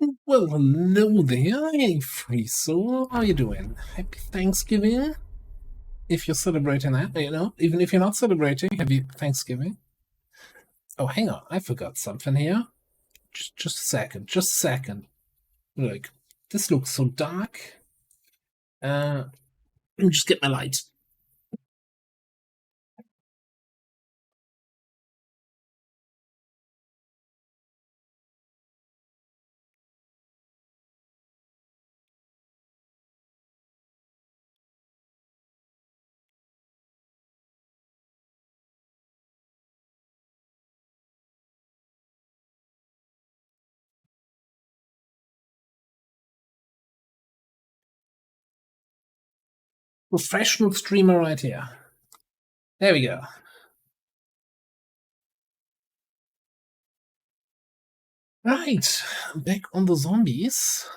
Well, hello there, hey free soul. How you doing? Happy Thanksgiving. If you're celebrating that, even if you're not celebrating, happy Thanksgiving. Oh, hang on, I forgot something here. Just a second, just a second. Look, this looks so dark. Let me just get my light. Professional streamer right here. There we go. Right, back on the zombies.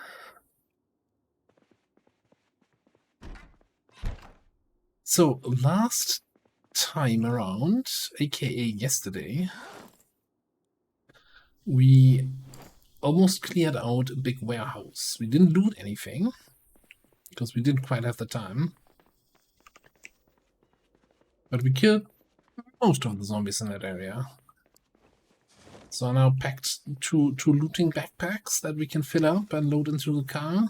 So, last time around, aka yesterday, we almost cleared out a big warehouse. We didn't loot anything, because we didn't quite have the time. But we killed most of the zombies in that area. So I now packed two looting backpacks that we can fill up and load into the car.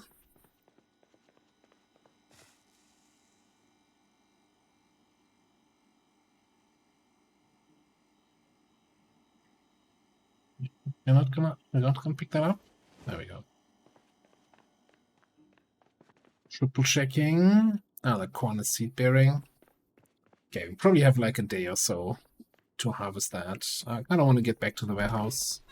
You're not gonna pick that up? There we go. Triple checking. Ah, the corn is seed bearing. Okay, we probably have like a day or so to harvest that. I kind of want to get back to the warehouse.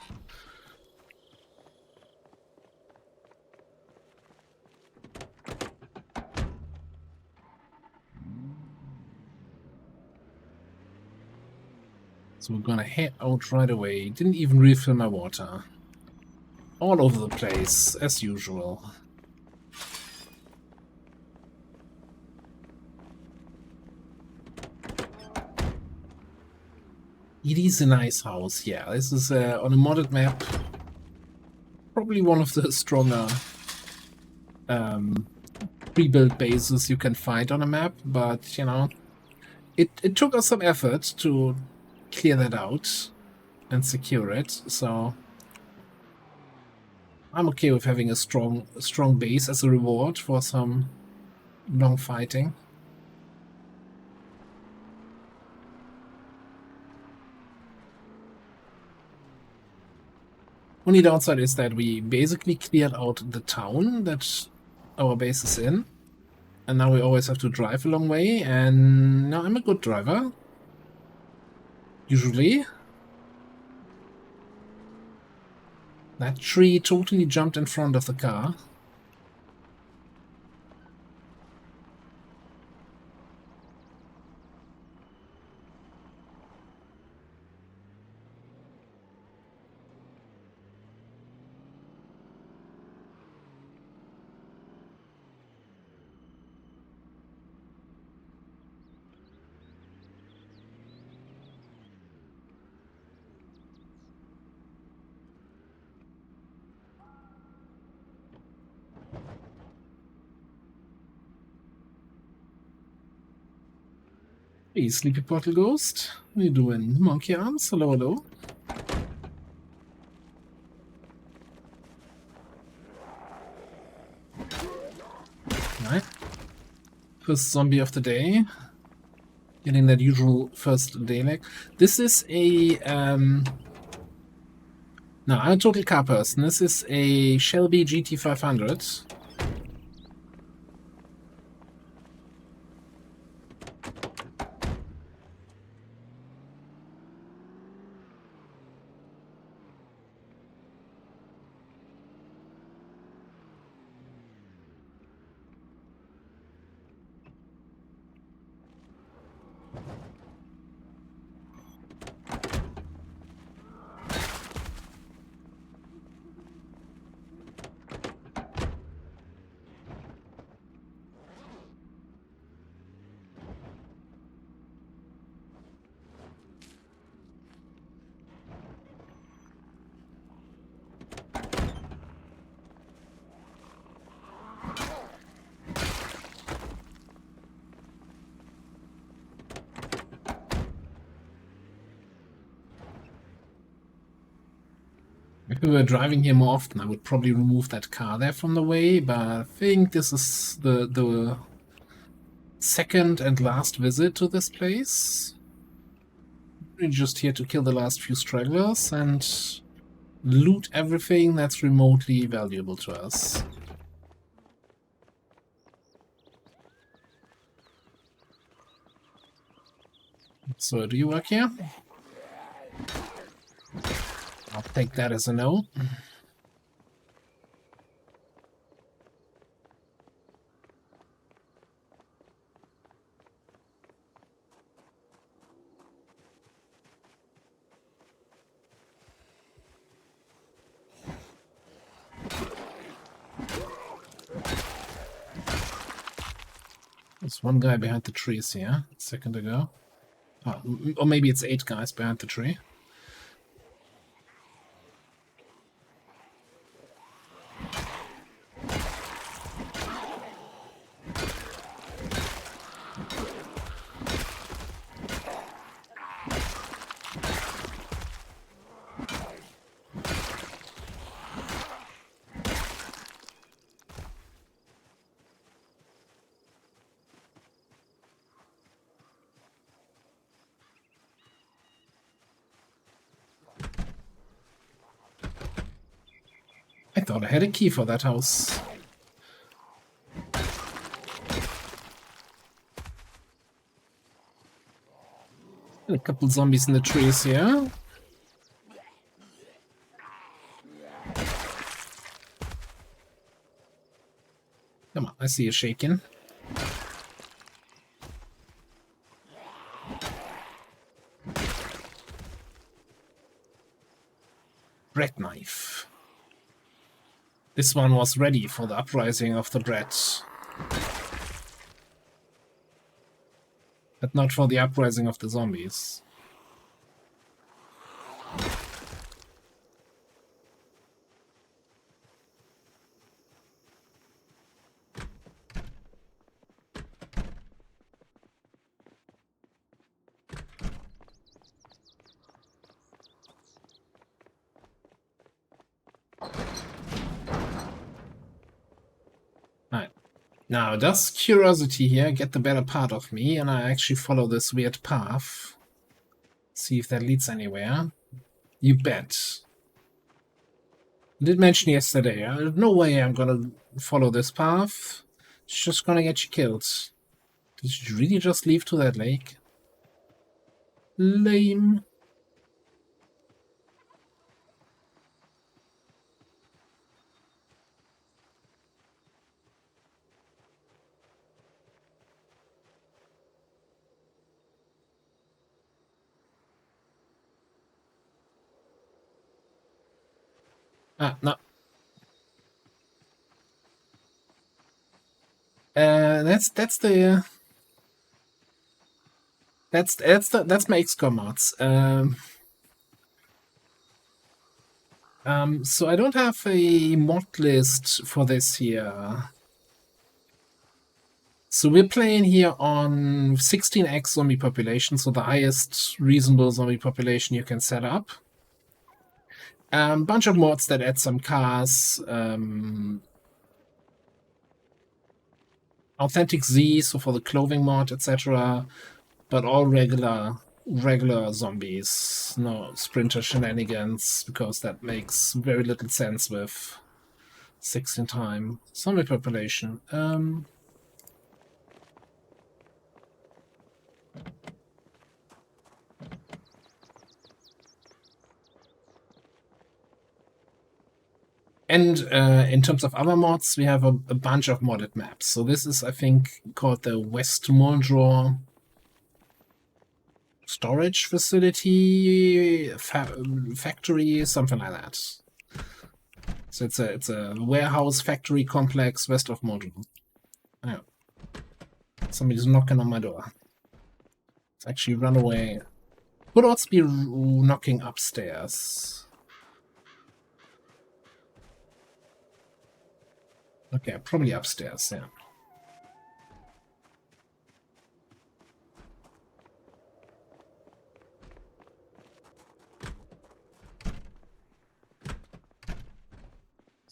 So we're gonna head out right away. Didn't even refill my water. All over the place, as usual. It is a nice house, yeah. This is on a modded map. Probably one of the stronger pre-built bases you can find on a map, but, you know, it took us some effort to clear that out and secure it, so I'm okay with having a strong base as a reward for some long fighting. Only downside is that we basically cleared out the town that our base is in, and now we always have to drive a long way, and now I'm a good driver. Usually. That tree totally jumped in front of the car. Hey, Sleepy Portal Ghost. What are you doing? Monkey arms? Hello, hello. Right. First zombie of the day. Getting that usual first day leg. This is a... No, I'm a total car person. This is a Shelby GT500. If we were driving here more often, I would probably remove that car there from the way, but I think this is the second and last visit to this place. We're just here to kill the last few stragglers and loot everything that's remotely valuable to us. So, do you work here? I'll take that as a no. There's one guy behind the trees here, a second ago. Oh, or maybe it's 8 guys behind the tree. I thought I had a key for that house. And a couple zombies in the trees here. Come on, I see you shaking. Bread knife. This one was ready for the uprising of the bread. But not for the uprising of the zombies. Now, does curiosity here get the better part of me, and I actually follow this weird path? See if that leads anywhere. You bet. I did mention yesterday, there's no way I'm gonna follow this path. It's just gonna get you killed. Did you really just leave to that lake? Lame. Ah, no. That's my XCOM mods. So I don't have a mod list for this here. So we're playing here on 16x zombie population, so the highest reasonable zombie population you can set up. Bunch of mods that add some cars, Authentic Z, so for the clothing mod, etc. But all regular zombies, no sprinter shenanigans, because that makes very little sense with 16 time zombie population. And in terms of other mods, we have a bunch of modded maps. So this is, I think, called the West Moldrew storage facility, factory, something like that. So it's a warehouse factory complex west of Moldrew. Oh. Somebody's knocking on my door. Let's actually run away. Could also be knocking upstairs. Okay, probably upstairs, yeah.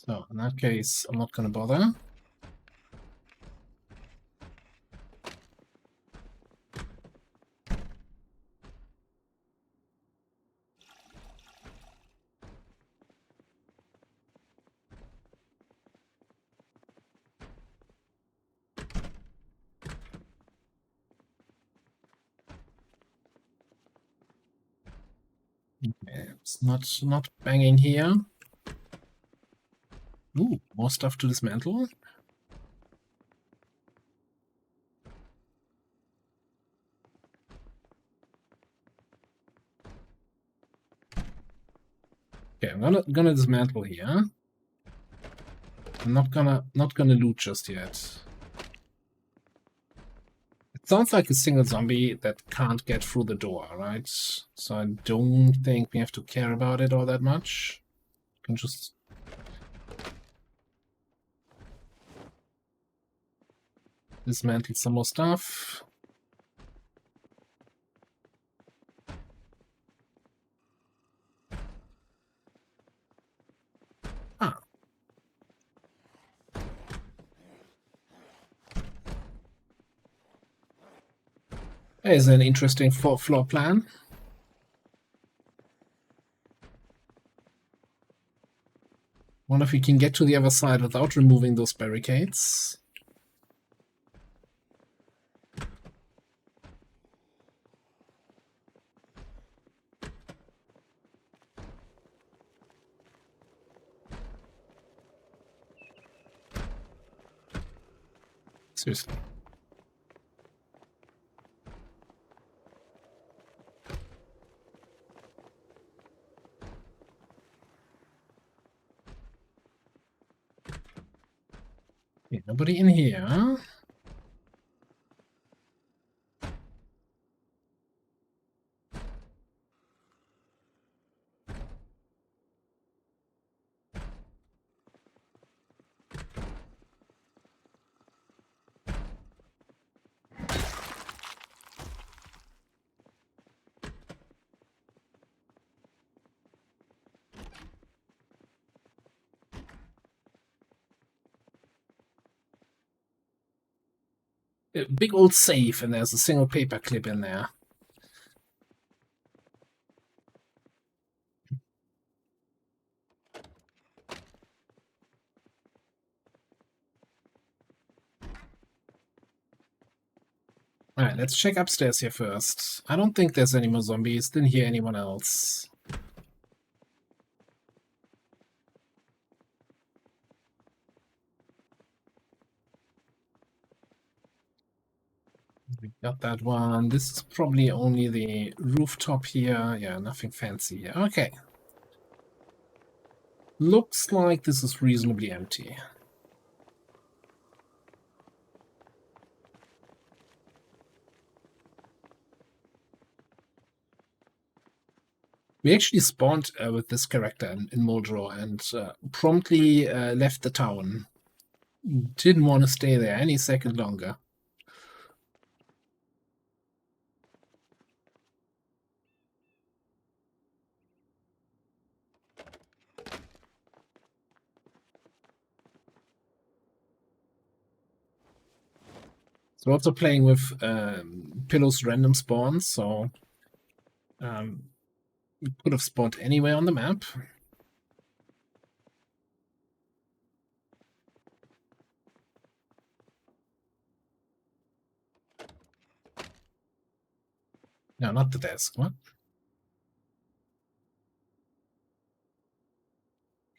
So in that case, I'm not going to bother. Okay, it's not banging here. Ooh, more stuff to dismantle. Okay, I'm gonna dismantle here. I'm not gonna loot just yet. It sounds like a single zombie that can't get through the door, right? So I don't think we have to care about it all that much. Can just dismantle some more stuff. Ah. There's an interesting floor plan. Wonder if we can get to the other side without removing those barricades. Seriously. Okay, nobody in here. A big old safe, and there's a single paper clip in there. Alright, let's check upstairs here first. I don't think there's any more zombies. Didn't hear anyone else. We got that one. This is probably only the rooftop here. Yeah, nothing fancy here. Okay. Looks like this is reasonably empty. We actually spawned with this character in Moldro and promptly left the town. Didn't want to stay there any second longer. So also playing with Pillow's random spawns, so we could have spawned anywhere on the map. No, not the desk. What?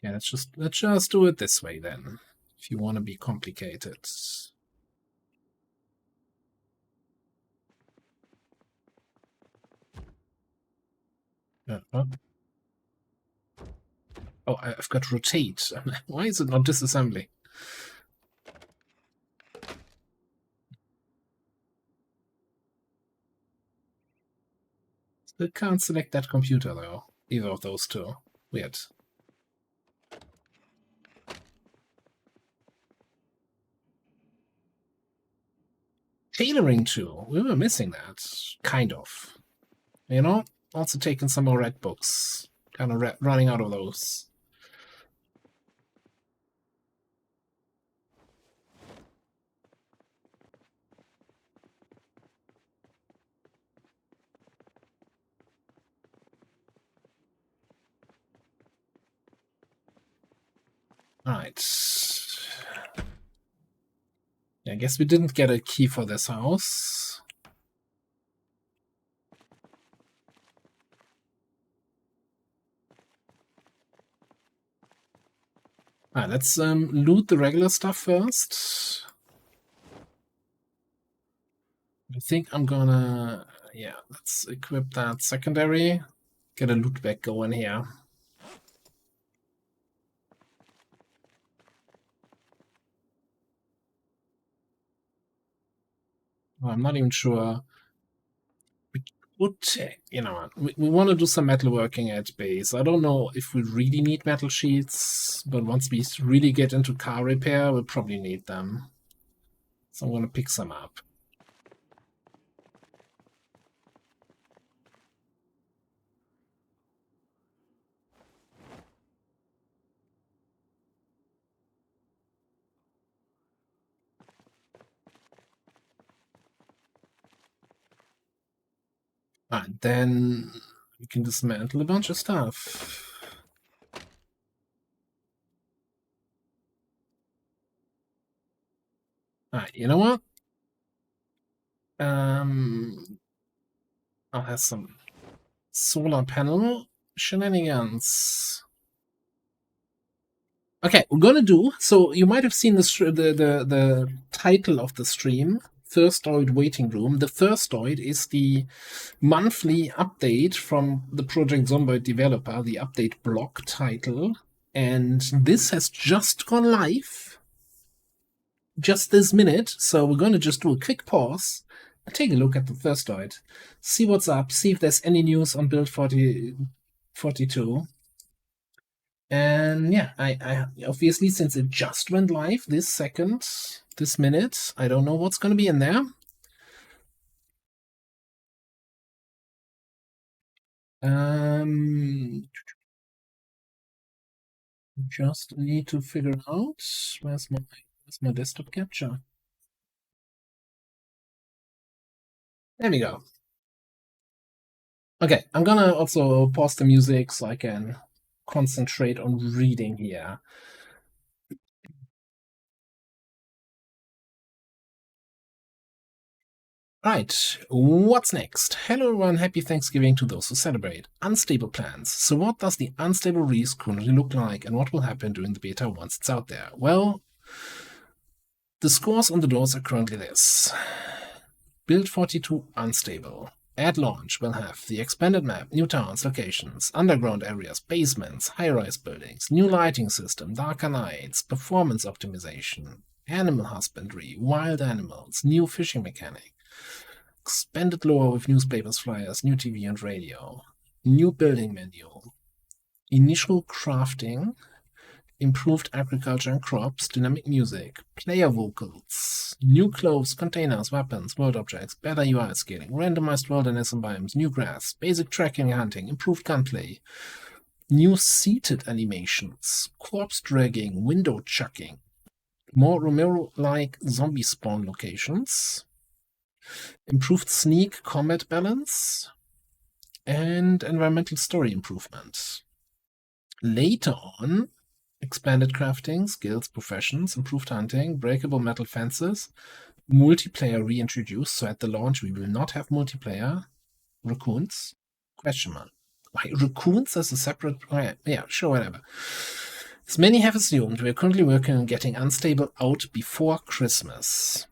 Yeah, let's just do it this way then. If you want to be complicated. Oh, I've got rotate. Why is it not disassembly? Still can't select that computer though. Either of those two. Weird. Tailoring tool. We were missing that. Kind of. You know? Also taking some more red books. Kind of running out of those. Alright. I guess we didn't get a key for this house. Alright, let's loot the regular stuff first. I think I'm gonna, yeah, let's equip that secondary. Get a loot bag going here. Well, I'm not even sure. We would, you know, we want to do some metalworking at base. I don't know if we really need metal sheets, but once we really get into car repair, we'll probably need them. So I'm going to pick some up. And then we can dismantle a bunch of stuff. Alright, you know what? I'll have some solar panel shenanigans. Okay, we're gonna do, so you might have seen the title of the stream, Thursdoid Waiting Room. The Thursdoid is the monthly update from the Project Zomboid developer, the update block title, and this has just gone live just this minute, so we're going to just do a quick pause and take a look at the Thursdoid, see what's up, see if there's any news on build 42. And yeah, I obviously, since it just went live this minute, I don't know what's going to be in there. Just need to figure out where's my desktop capture. There we go. Okay, I'm gonna also pause the music so I can concentrate on reading here. Right, what's next? Hello everyone, happy Thanksgiving to those who celebrate. Unstable plans. So what does the unstable release currently look like and what will happen during the beta once it's out there? Well, the scores on the doors are currently this. Build 42 unstable. At launch, we'll have the expanded map, new towns, locations, underground areas, basements, high-rise buildings, new lighting system, darker nights, performance optimization, animal husbandry, wild animals, new fishing mechanic, expanded lore with newspapers, flyers, new TV and radio, new building menu, initial crafting, improved agriculture and crops, dynamic music, player vocals, new clothes, containers, weapons, world objects, better UI scaling, randomized wilderness and biomes, new grass, basic tracking and hunting, improved gunplay, new seated animations, corpse dragging, window chucking, more Romero-like zombie spawn locations, improved sneak combat balance, and environmental story improvement. Later on, expanded crafting, skills, professions, improved hunting, breakable metal fences, multiplayer reintroduced. So at the launch, we will not have multiplayer. Raccoons? Question mark. Why, raccoons as a separate... yeah, sure, whatever. As many have assumed, we are currently working on getting Unstable out before Christmas.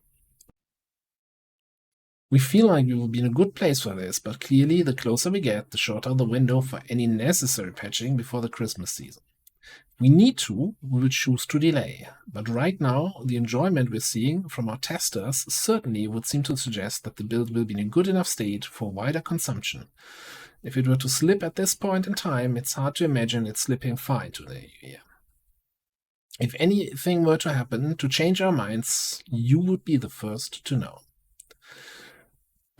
We feel like we will be in a good place for this, but clearly the closer we get, the shorter the window for any necessary patching before the Christmas season. We need to, we will choose to delay. But right now, the enjoyment we're seeing from our testers certainly would seem to suggest that the build will be in a good enough state for wider consumption. If it were to slip at this point in time, it's hard to imagine it slipping far into the new year. If anything were to happen to change our minds, you would be the first to know.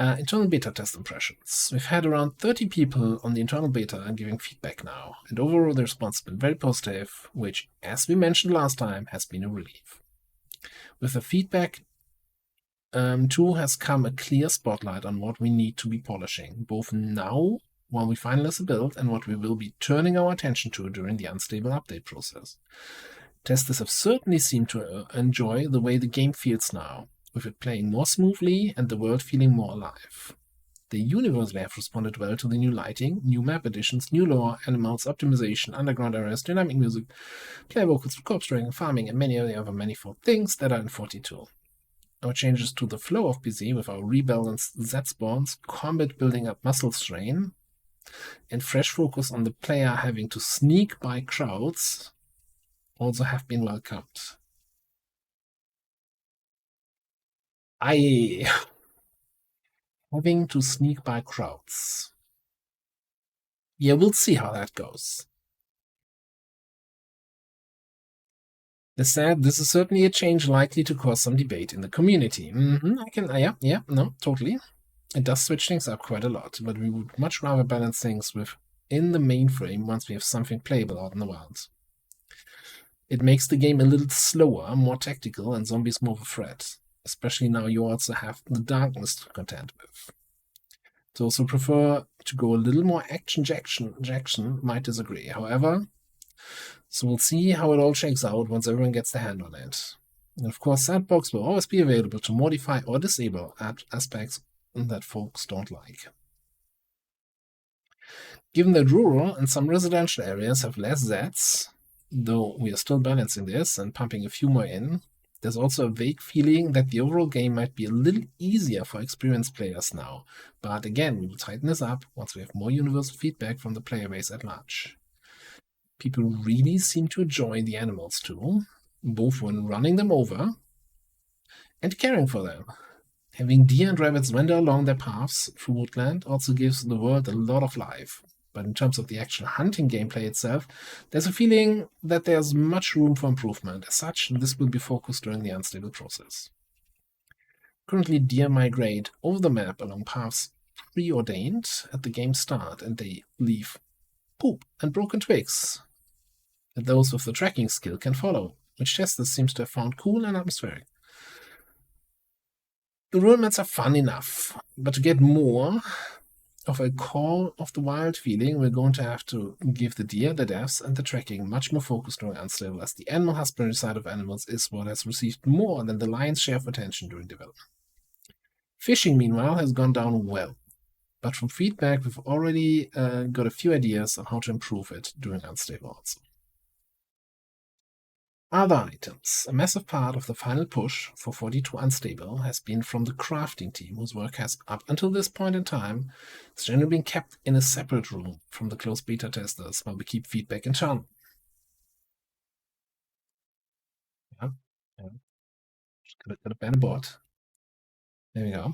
Internal beta test impressions. We've had around 30 people on the internal beta and giving feedback now, and overall the response has been very positive, which, as we mentioned last time, has been a relief. With the feedback too has come a clear spotlight on what we need to be polishing, both now while we finalize the build and what we will be turning our attention to during the Unstable update process. Testers have certainly seemed to enjoy the way the game feels now, with it playing more smoothly and the world feeling more alive. They universally have responded well to the new lighting, new map additions, new lore, animals, optimization, underground areas, dynamic music, player vocals, corpse trading, farming, and many other manifold things that are in 42. Our changes to the flow of PC with our rebalanced Z-spawns, combat building up muscle strain, and fresh focus on the player having to sneak by crowds also have been welcomed. Having to sneak by crowds. Yeah, we'll see how that goes. They said this is certainly a change likely to cause some debate in the community. No, totally. It does switch things up quite a lot, but we would much rather balance things within the mainframe once we have something playable out in the wild. It makes the game a little slower, more tactical, and zombies more of a threat, especially now you also have the darkness to contend with. Those who prefer to go a little more action might disagree. However, so we'll see how it all shakes out once everyone gets their hand on it. And of course, Sandbox will always be available to modify or disable aspects that folks don't like. Given that rural and some residential areas have less Zs, though we are still balancing this and pumping a few more in, there's also a vague feeling that the overall game might be a little easier for experienced players now. But again, we will tighten this up once we have more universal feedback from the player base at large. People really seem to enjoy the animals too, both when running them over and caring for them. Having deer and rabbits wander along their paths through woodland also gives the world a lot of life. But in terms of the actual hunting gameplay itself, there's a feeling that there's much room for improvement. As such, this will be focused during the unstable process. Currently, deer migrate over the map along paths preordained at the game's start, and they leave poop and broken twigs that those with the tracking skill can follow, which testers seems to have found cool and atmospheric. The rule maps are fun enough, but to get more of a call of the wild feeling, we're going to have to give the deer, the deaths, and the tracking much more focus during unstable, as the animal husbandry side of animals is what has received more than the lion's share of attention during development. Fishing, meanwhile, has gone down well, but from feedback, we've already got a few ideas on how to improve it during unstable also. Other items. A massive part of the final push for 42 Unstable has been from the crafting team, whose work has, up until this point in time, generally been kept in a separate room from the closed beta testers while we keep feedback internal. Yeah. Just gotta ban a bot. There we go.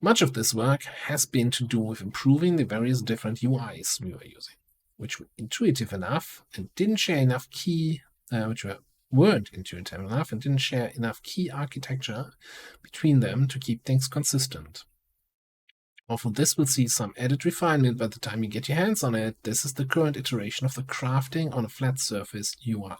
Much of this work has been to do with improving the various different UIs we were using, which were intuitive enough and didn't share enough weren't intuitive enough and didn't share enough key architecture between them to keep things consistent. Although this will see some added refinement by the time you get your hands on it, this is the current iteration of the crafting on a flat surface UI.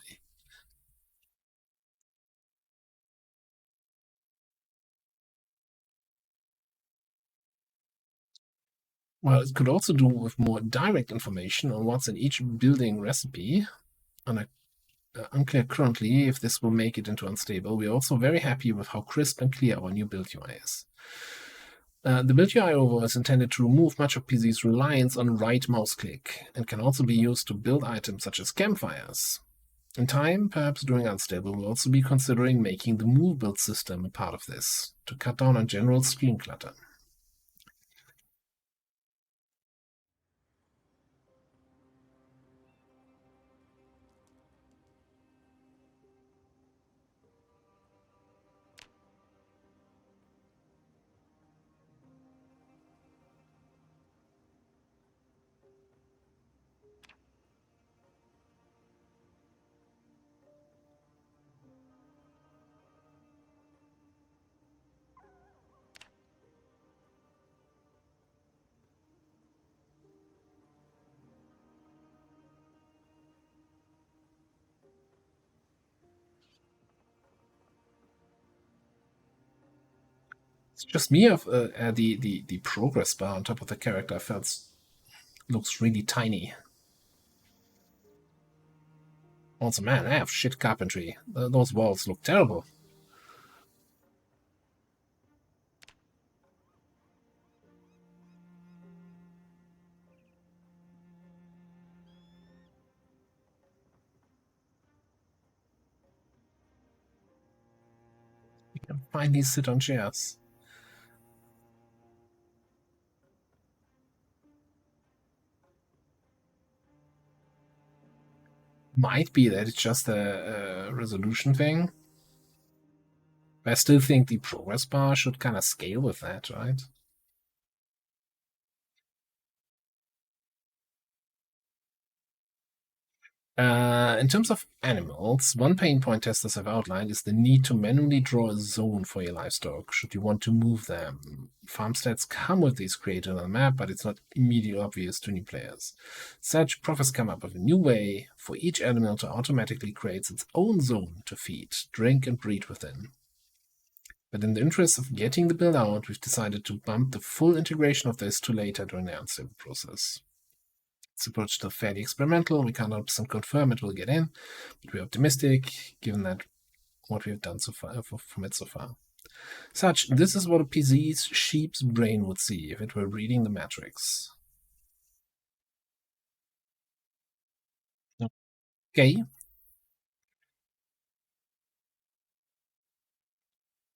Well, it could also do with more direct information on what's in each building recipe, and unclear currently if this will make it into unstable. We're also very happy with how crisp and clear our new build UI is. The build UI overall is intended to remove much of PC's reliance on right mouse click and can also be used to build items such as campfires. In time, perhaps during unstable, we'll also be considering making the move build system a part of this to cut down on general screen clutter. It's just me of the progress bar on top of the character looks really tiny. Also, man, I have shit carpentry. Those walls look terrible. You can finally sit on chairs. Might be that it's just a resolution thing. But I still think the progress bar should kind of scale with that, right? In terms of animals, one pain point testers have outlined is the need to manually draw a zone for your livestock should you want to move them. Farmsteads come with these created on the map, but it's not immediately obvious to new players. Such Profs come up with a new way for each animal to automatically create its own zone to feed, drink, and breed within. But in the interest of getting the build out, we've decided to bump the full integration of this to later during the unstable process. This approach is still fairly experimental. We can't 100% confirm it will get in, but we're optimistic given that what we've done so far from it so far. This is what a PC's sheep's brain would see if it were reading the matrix. Okay.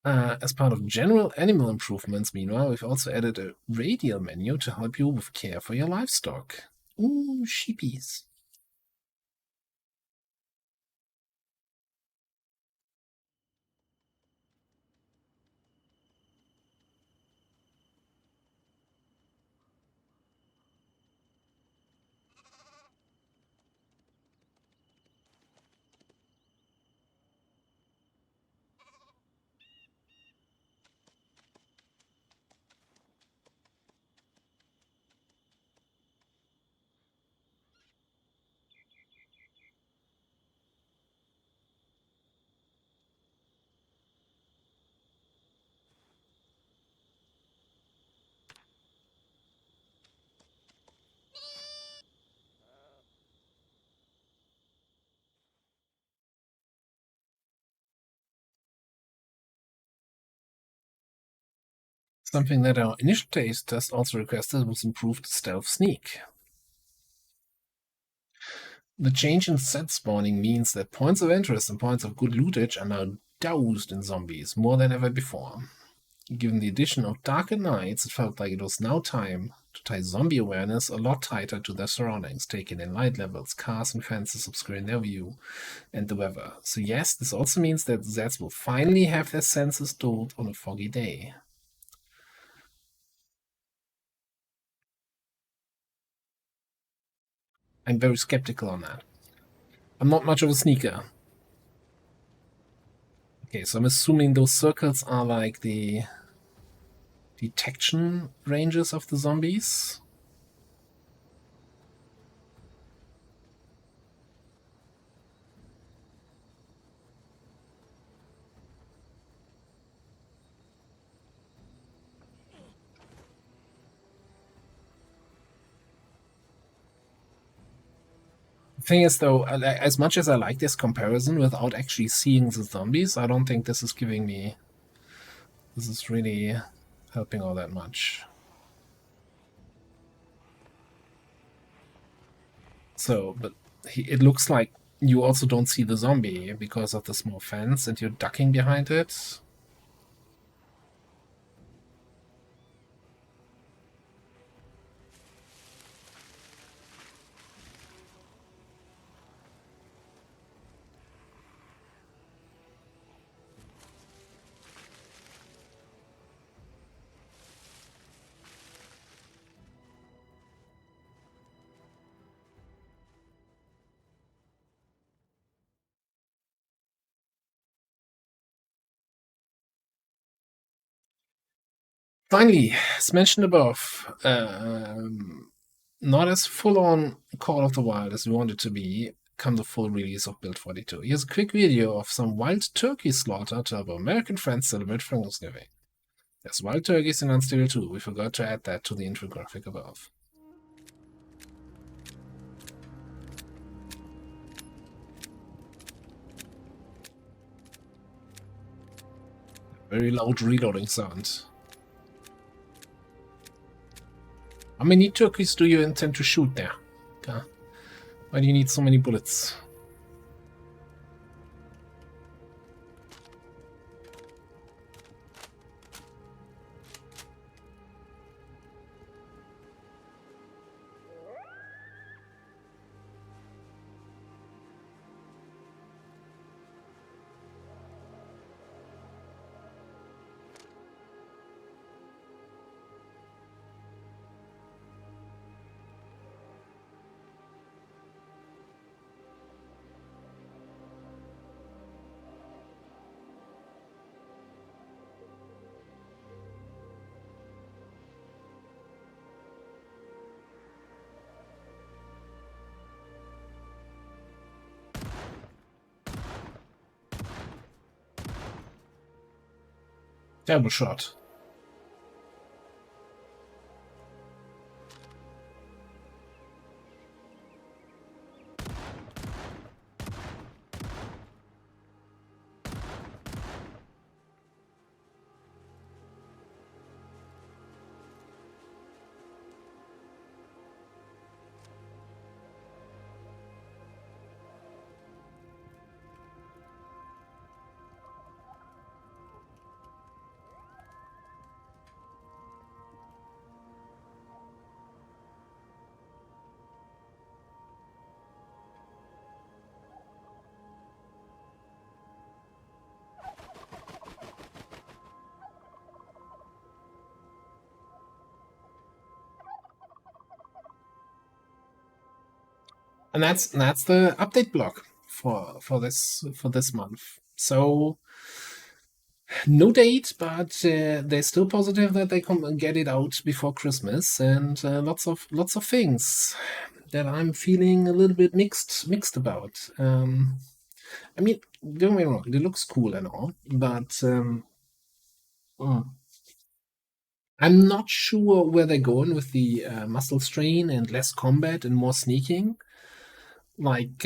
As part of general animal improvements, meanwhile, we've also added a radial menu to help you with care for your livestock. Ooh, sheepies. Something that our initial taste test also requested was improved stealth sneak. The change in set spawning means that points of interest and points of good lootage are now doused in zombies more than ever before. Given the addition of darker nights, it felt like it was now time to tie zombie awareness a lot tighter to their surroundings, taking in light levels, cars and fences obscuring their view, and the weather. So yes, this also means that Zeds will finally have their senses dulled on a foggy day. I'm very skeptical on that. I'm not much of a sneaker. Okay, so I'm assuming those circles are like the detection ranges of the zombies. The thing is, though, as much as I like this comparison without actually seeing the zombies, I don't think this is giving me. This is really helping all that much. So, but it looks like you also don't see the zombie because of the small fence and you're ducking behind it. Finally, as mentioned above, not as full-on Call of the Wild as we want it to be, come the full release of Build 42. Here's a quick video of some wild turkey slaughter to help our American friends celebrate Thanksgiving. There's wild turkeys in Unstable 2. We forgot to add that to the infographic above. Very loud reloading sound. How many turkeys do you intend to shoot there? Okay. Why do you need so many bullets? Terrible shot. And that's the update block for this month. So no date, but they're still positive that they can get it out before Christmas, and lots of things that I'm feeling a little bit mixed about. I mean, don't get me wrong, it looks cool and all, but I'm not sure where they're going with the muscle strain and less combat and more sneaking. Like,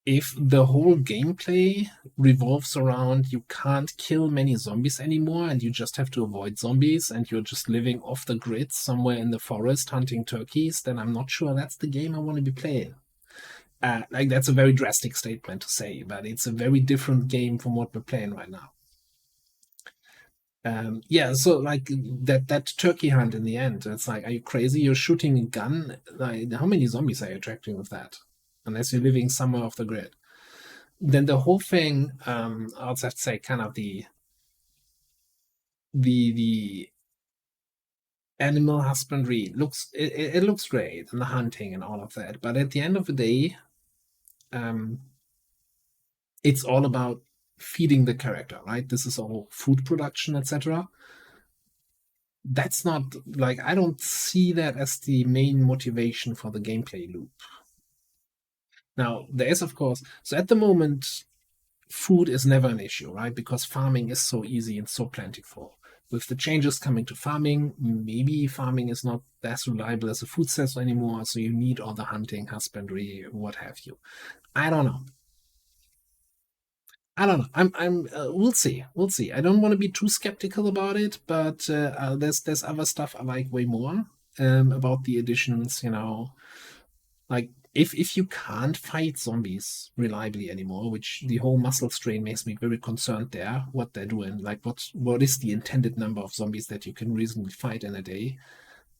if the whole gameplay revolves around you can't kill many zombies anymore and you just have to avoid zombies and you're just living off the grid somewhere in the forest hunting turkeys, then I'm not sure that's the game I want to be playing. Like, that's a very drastic statement to say, but it's a very different game from what we're playing right now. Yeah, so like that turkey hunt in the end, it's like, are you crazy? You're shooting a gun. Like, how many zombies are you attracting with that? Unless you're living somewhere off the grid. Then the whole thing, I'll have to say, kind of the animal husbandry it looks great, and the hunting and all of that. But at the end of the day, it's all about feeding the character, right? This is all food production, etc. That's not like, I don't see that as the main motivation for the gameplay loop. Now, there is, of course, so at the moment, food is never an issue, right? Because farming is so easy and so plentiful. With the changes coming to farming, maybe farming is not as reliable as a food source anymore, so you need all the hunting, husbandry, what have you. I don't know. We'll see. We'll see. I don't want to be too skeptical about it, but there's other stuff I like way more about the additions. Like, if you can't fight zombies reliably anymore, which the whole muscle strain makes me very concerned there, what they're doing, like what is the intended number of zombies that you can reasonably fight in a day?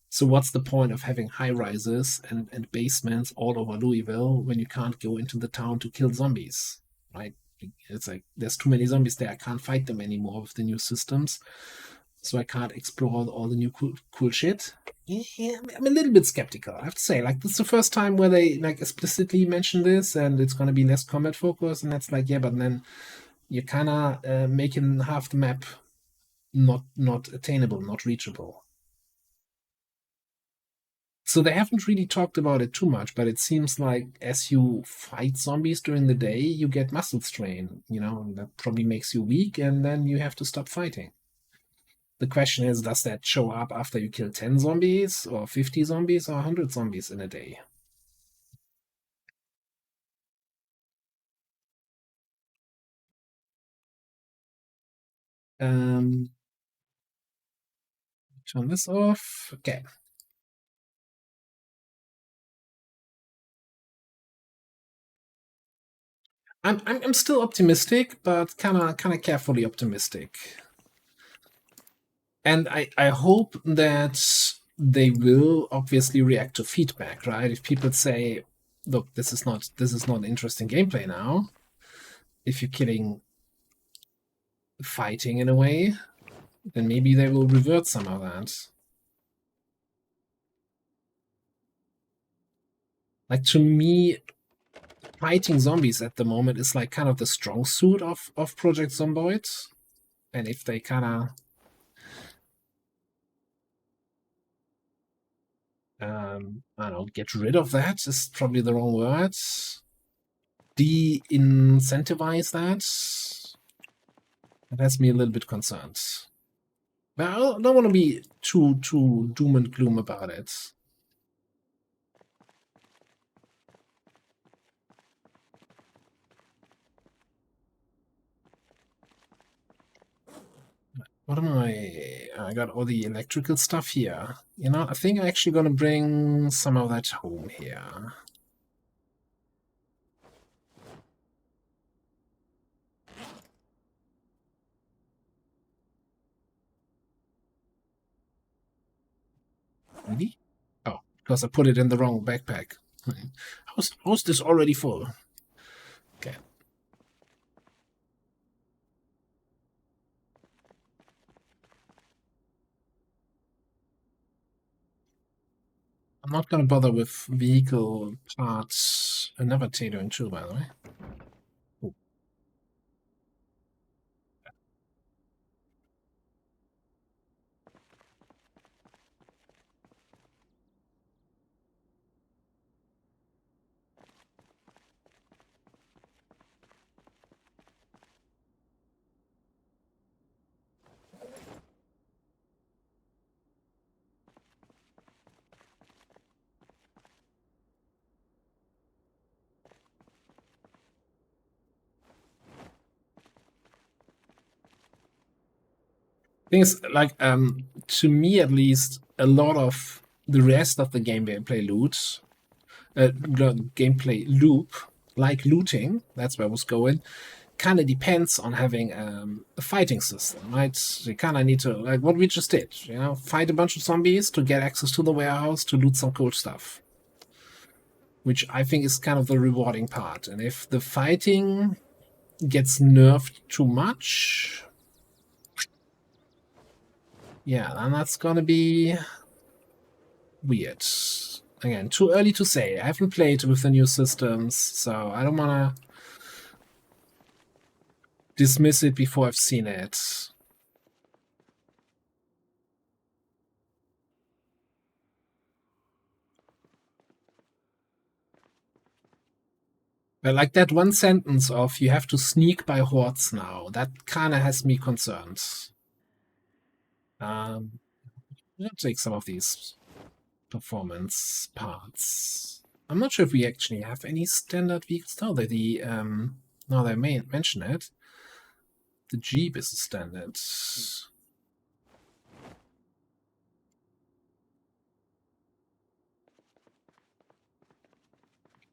So what's the point of having high rises and basements all over Louisville when you can't go into the town to kill zombies, right? It's like, there's too many zombies there. I can't fight them anymore with the new systems, so I can't explore all the new cool shit. Yeah, I'm a little bit skeptical, I have to say. Like, this is the first time where they like explicitly mention this, and it's going to be less combat focused, and that's like, yeah, but then you're kind of making half the map not attainable, not reachable. So they haven't really talked about it too much, but it seems like as you fight zombies during the day, you get muscle strain, and that probably makes you weak, and then you have to stop fighting. The question is, does that show up after you kill 10 zombies, or 50 zombies, or 100 zombies in a day? Turn this off. Okay. I'm still optimistic, but kind of carefully optimistic. And I hope that they will obviously react to feedback, right? If people say, look, this is not interesting gameplay now, if you're killing fighting in a way, then maybe they will revert some of that. Like, to me, fighting zombies at the moment is like kind of the strong suit of Project Zomboid. And if they kind of I don't know, get rid of that is probably the wrong word. De-incentivize that. That has me a little bit concerned. But I don't want to be too doom and gloom about it. What am I got all the electrical stuff here. You know, I think I'm actually going to bring some of that home here. Really? Oh, because I put it in the wrong backpack. How's this already full? Okay. I'm not going to bother with vehicle parts. Another Tato and 2, by the way. Ooh. Thing is, like, to me at least, a lot of the rest of the gameplay gameplay loop, like looting, that's where I was going, kind of depends on having a fighting system, right? You kind of need to, like what we just did, you know, fight a bunch of zombies to get access to the warehouse to loot some cool stuff, which I think is kind of the rewarding part. And if the fighting gets nerfed too much, yeah, then that's gonna be weird. Again, too early to say. I haven't played with the new systems, so I don't wanna dismiss it before I've seen it. But like that one sentence of "you have to sneak by hordes now," that kind of has me concerned. I'll take some of these performance parts. I'm not sure if we actually have any standard vehicles now. Now they may mention it. The Jeep is a standard.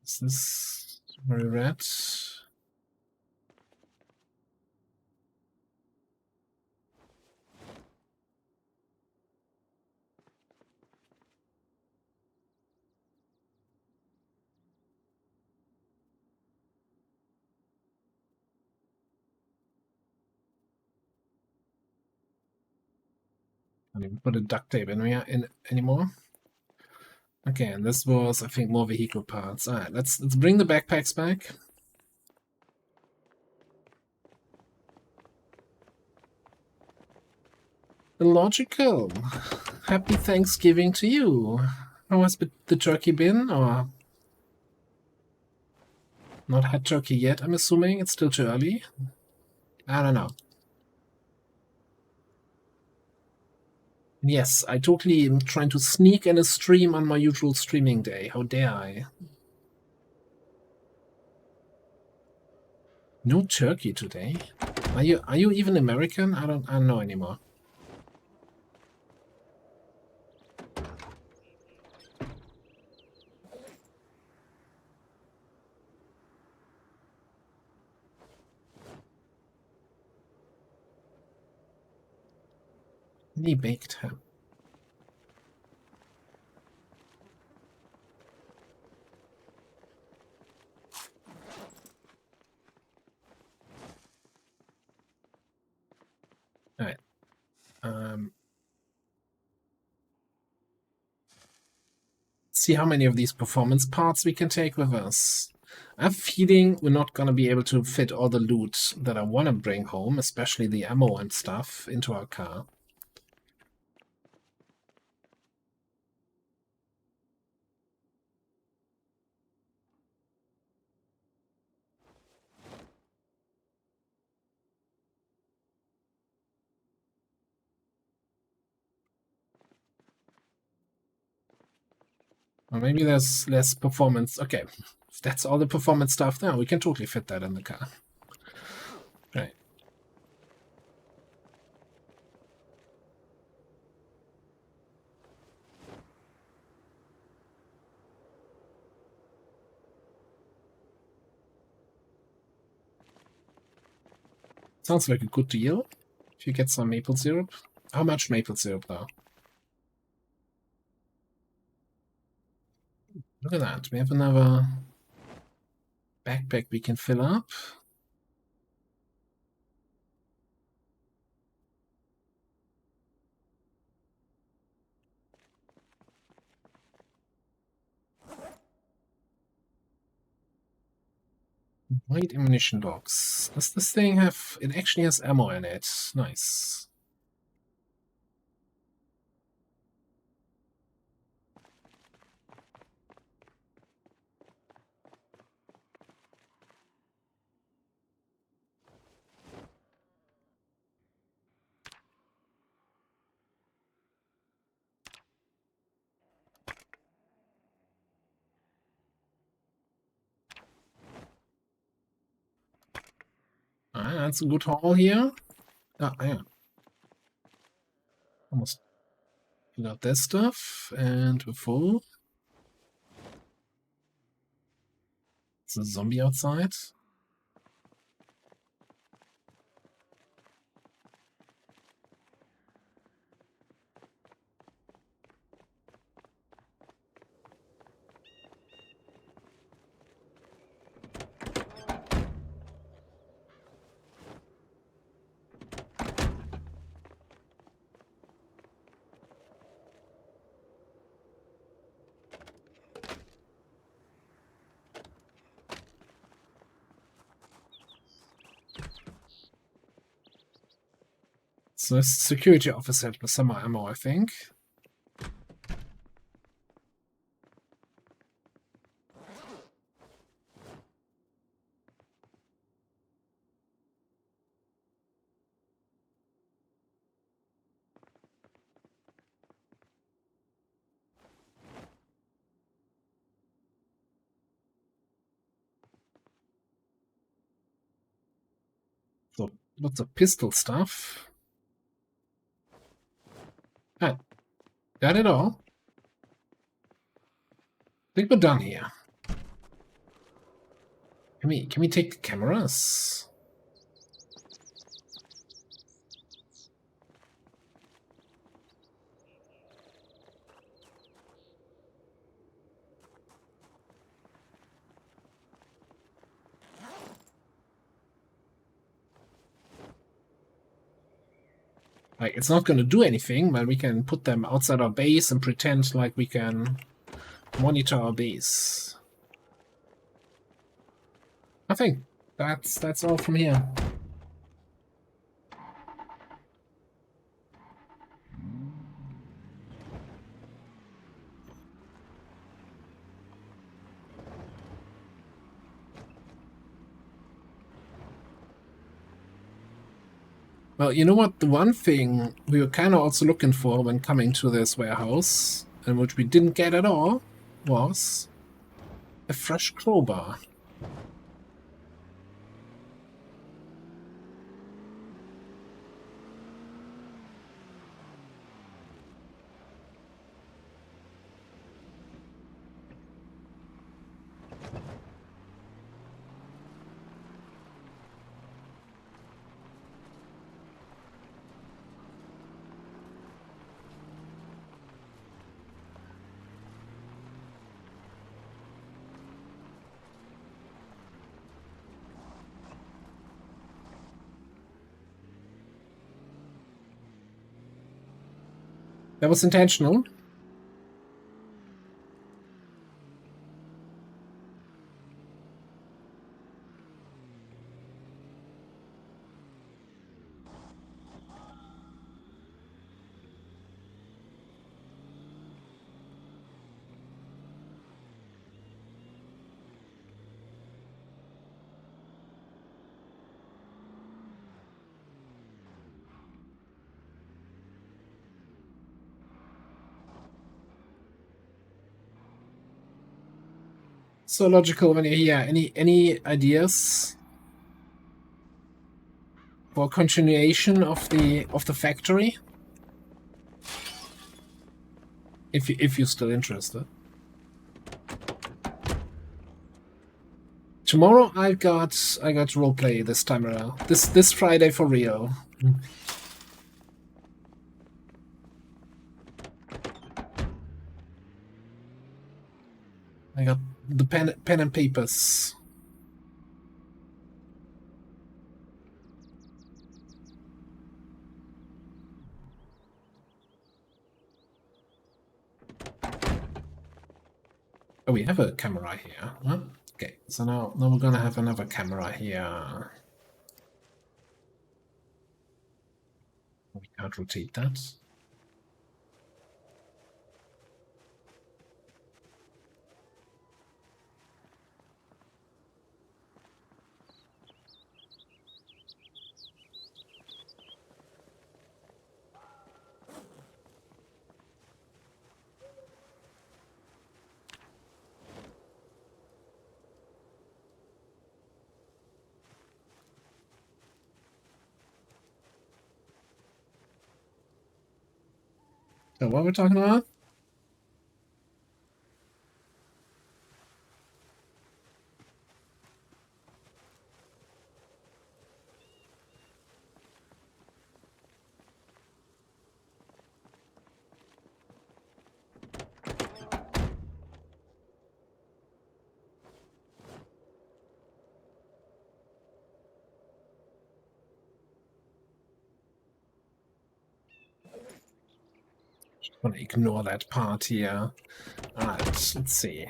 Is this very red? I didn't put a duct tape in here anymore. Okay, and this was, I think, more vehicle parts. All right, let's bring the backpacks back. Logical. Happy Thanksgiving to you. How has the turkey been? Or not had turkey yet, I'm assuming? It's still too early? I don't know. Yes, I totally am trying to sneak in a stream on my usual streaming day. How dare I? No turkey today. Are you even American? I don't know anymore. Any baked ham. All right. See how many of these performance parts we can take with us. I have a feeling we're not going to be able to fit all the loot that I want to bring home, especially the ammo and stuff, into our car. Or maybe there's less performance. Okay, if that's all the performance stuff now, we can totally fit that in the car. Right. Sounds like a good deal. If you get some maple syrup. How much maple syrup, though? Look at that. We have another backpack we can fill up. White ammunition box. Does this thing have... It actually has ammo in it. Nice. That's a good haul here. Ah, yeah. Almost got this stuff, and we're full. It's a zombie outside. So security officer with some ammo, I think. So lots of pistol stuff. Ah, got it all. I think we're done here. Can we take the cameras? Like, it's not going to do anything, but we can put them outside our base and pretend like we can monitor our base. I think that's all from here. Well, you know what? The one thing we were kind of also looking for when coming to this warehouse, and which we didn't get at all, was a fresh crowbar. That was intentional. So logical when you hear any ideas for continuation of the factory? If you're still interested. Tomorrow I got roleplay this time around. This Friday for real. I got the pen and papers. Oh, we have a camera here. Huh? Okay, so now we're gonna have another camera here. We can't rotate that. So what we're talking about? I'm gonna ignore that part here. Alright, let's see.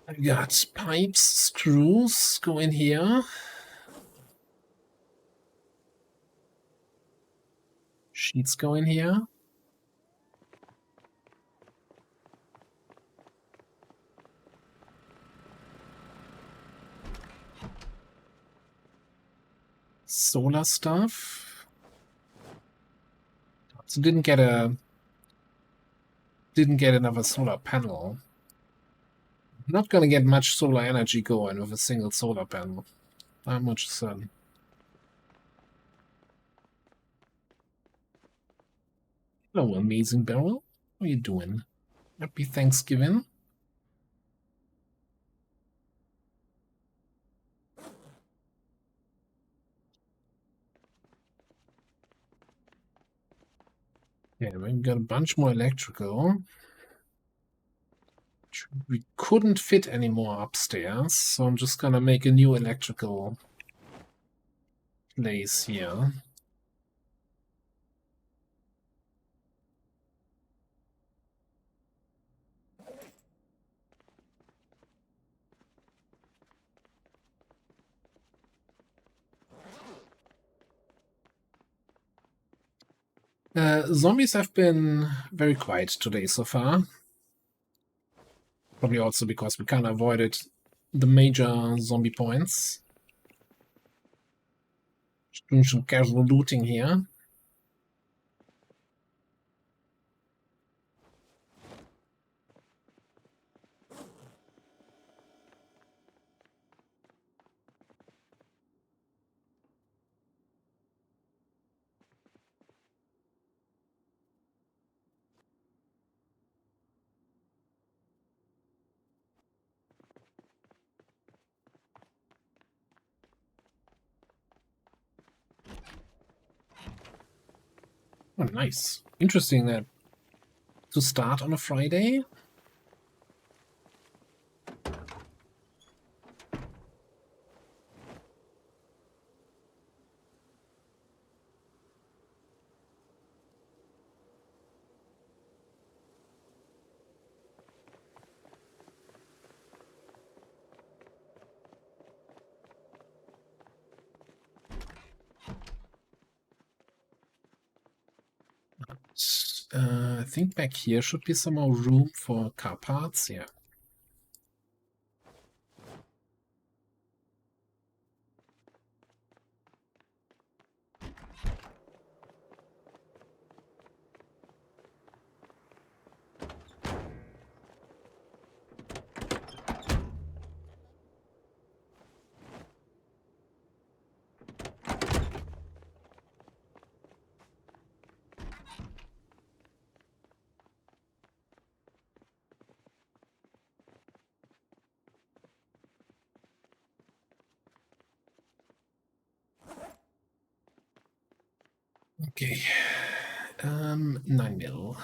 I got pipes, screws go in here. Sheets go in here. Solar stuff. So didn't get another solar panel. Not gonna get much solar energy going with a single solar panel. Not much sun. Hello, amazing barrel. How are you doing? Happy Thanksgiving. Yeah, we got a bunch more electrical. We couldn't fit any more upstairs, so I'm just gonna make a new electrical place here. Zombies have been very quiet today so far. Probably also because we kind of avoided the major zombie points. Just doing some casual looting here. Oh, nice. Interesting that to start on a Friday. I think back here should be some more room for car parts. Yeah. Okay. 9 mil.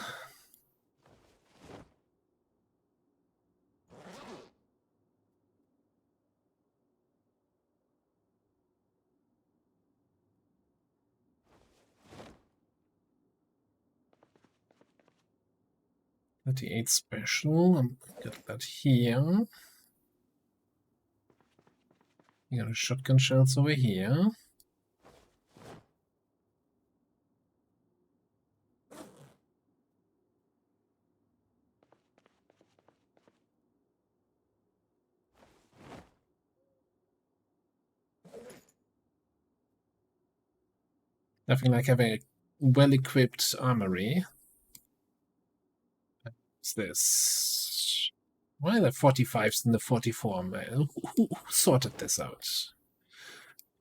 .38 special. I'm get that here. You got a shotgun shells over here. Nothing like having a well-equipped armory. What's this? Why are there 45s in the 44, man? Who sorted this out?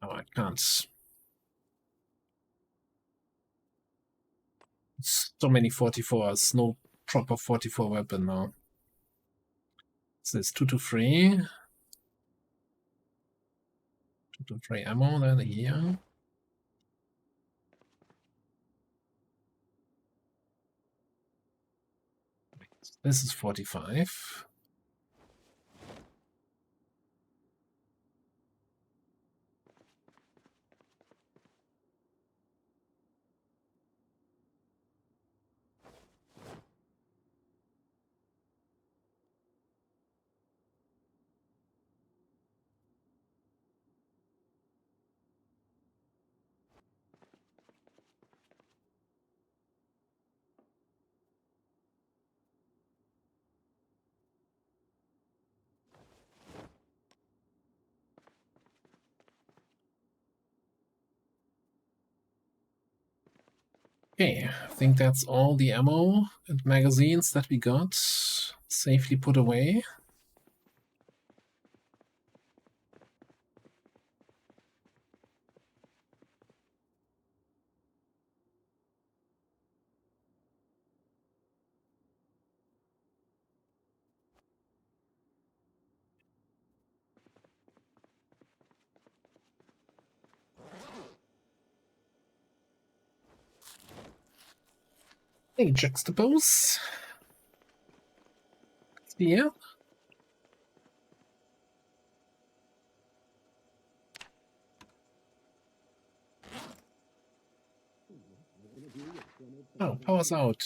Oh, I can't. So many 44s, no proper 44 weapon now. What's this? 223. 223 ammo then here. This is 45. Okay, I think that's all the ammo and magazines that we got safely put away. Hey, juxtapose. Yeah. Oh, power's out.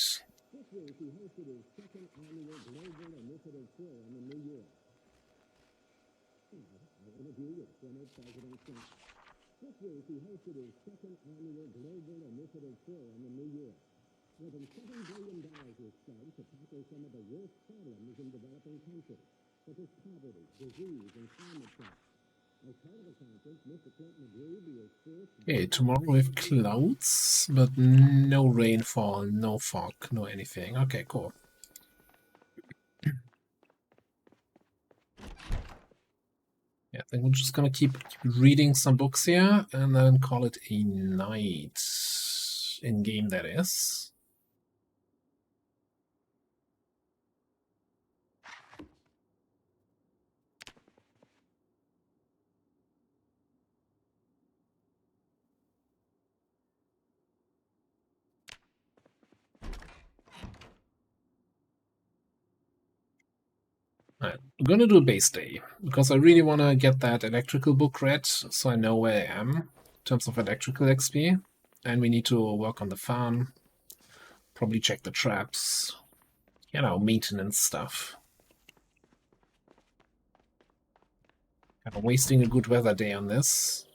Okay, tomorrow we have clouds, but no rainfall, no fog, no anything. Okay, cool. Yeah, I think we're just gonna keep reading some books here and then call it a night. In game, that is. I'm gonna do a base day, because I really want to get that electrical book read, so I know where I am in terms of electrical XP. And we need to work on the farm, probably check the traps, you know, maintenance stuff. Kind of wasting a good weather day on this.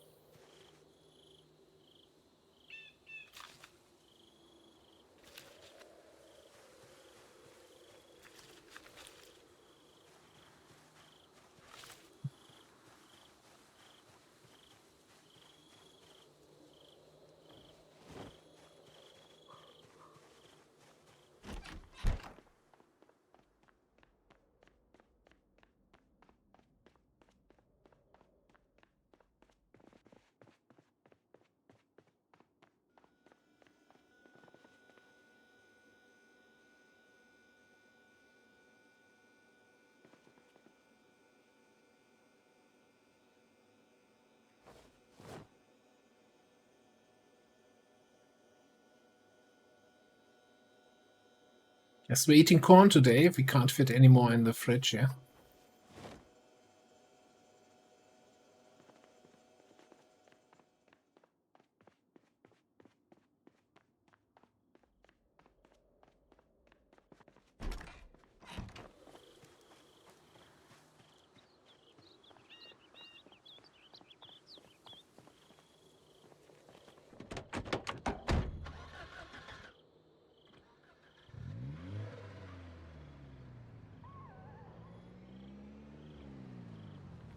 Yes, we're eating corn today if we can't fit any more in the fridge, yeah.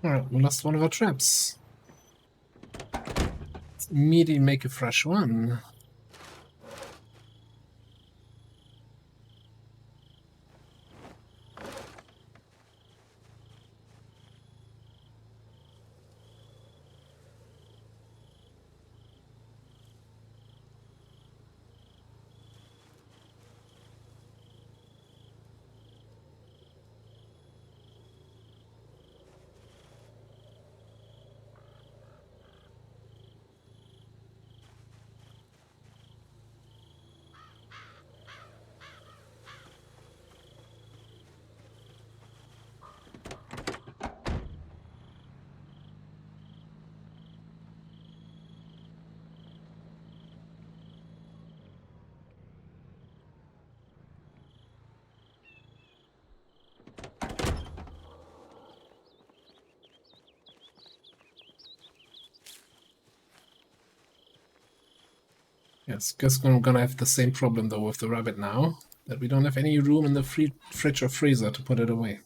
Alright, we lost one of our traps. Let's immediately make a fresh one. Yes, guess I'm gonna have the same problem though with the rabbit now, that we don't have any room in the fridge or freezer to put it away.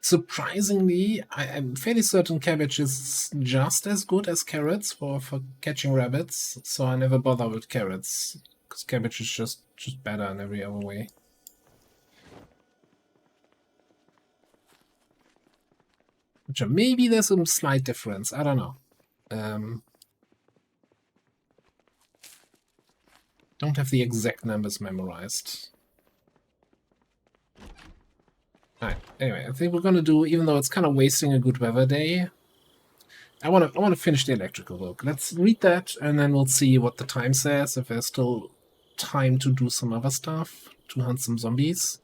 Surprisingly, I'm fairly certain cabbage is just as good as carrots for catching rabbits, so I never bother with carrots, because cabbage is just better in every other way. Which maybe there's some slight difference, I don't know. Don't have the exact numbers memorized. Alright, anyway, I think we're gonna do, even though it's kind of wasting a good weather day, I wanna finish the electrical work. Let's read that, and then we'll see what the time says, if there's still time to do some other stuff, to hunt some zombies.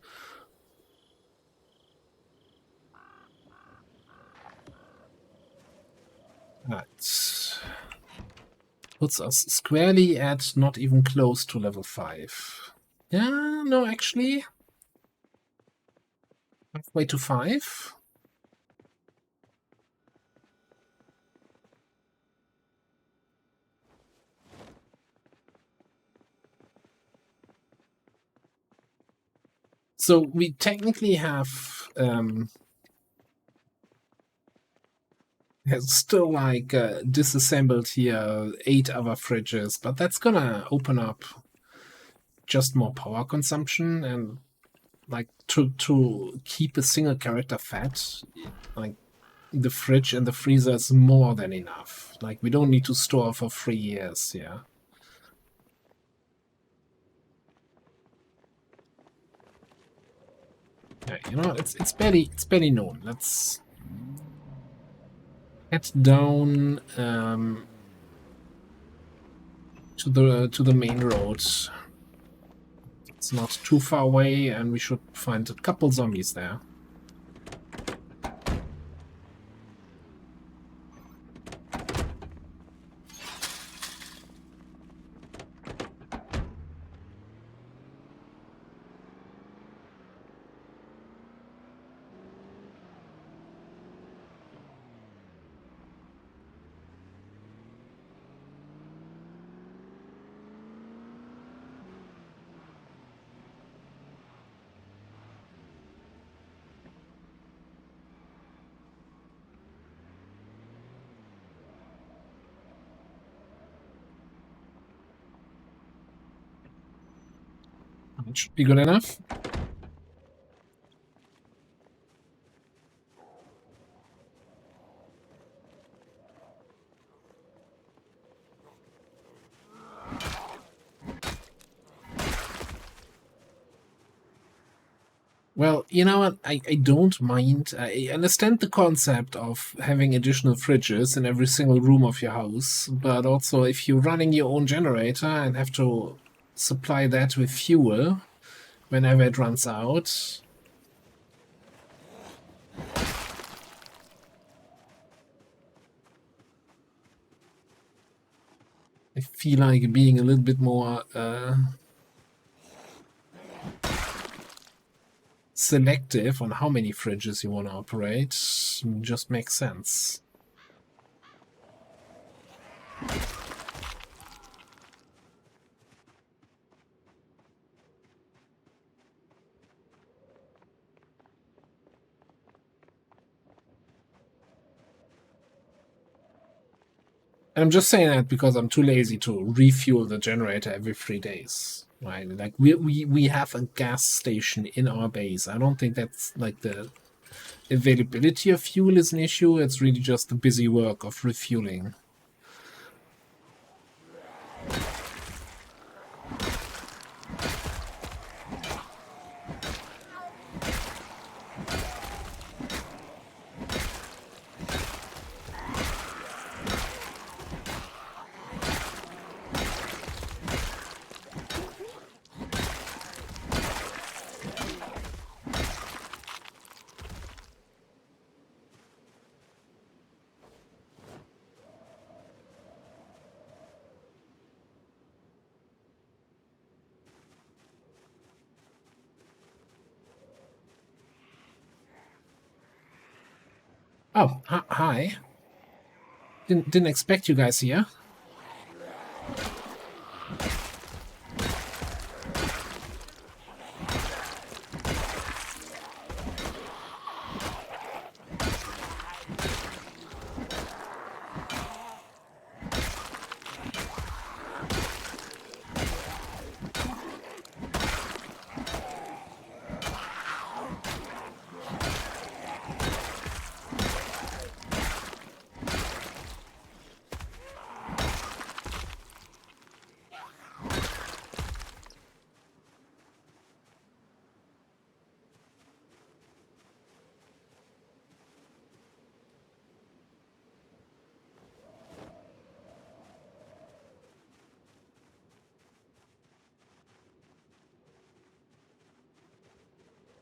Right. Puts us squarely at not even close to level 5. Yeah, no, actually. Halfway to 5. So we technically have still like disassembled here 8 other fridges, but that's gonna open up just more power consumption, and like to keep a single character fed, like the fridge and the freezer is more than enough. Like we don't need to store for 3 years, yeah. Yeah, you know, it's barely known. Let's head down. to the main road. It's not too far away, and we should find a couple zombies there. It should be good enough. Well, you know what? I don't mind. I understand the concept of having additional fridges in every single room of your house, but also if you're running your own generator and have to supply that with fuel whenever it runs out. I feel like being a little bit more selective on how many fridges you want to operate just makes sense. And I'm just saying that because I'm too lazy to refuel the generator every 3 days. Right? Like we have a gas station in our base. I don't think that's like the availability of fuel is an issue. It's really just the busy work of refueling. Oh, hi. Didn't expect you guys here.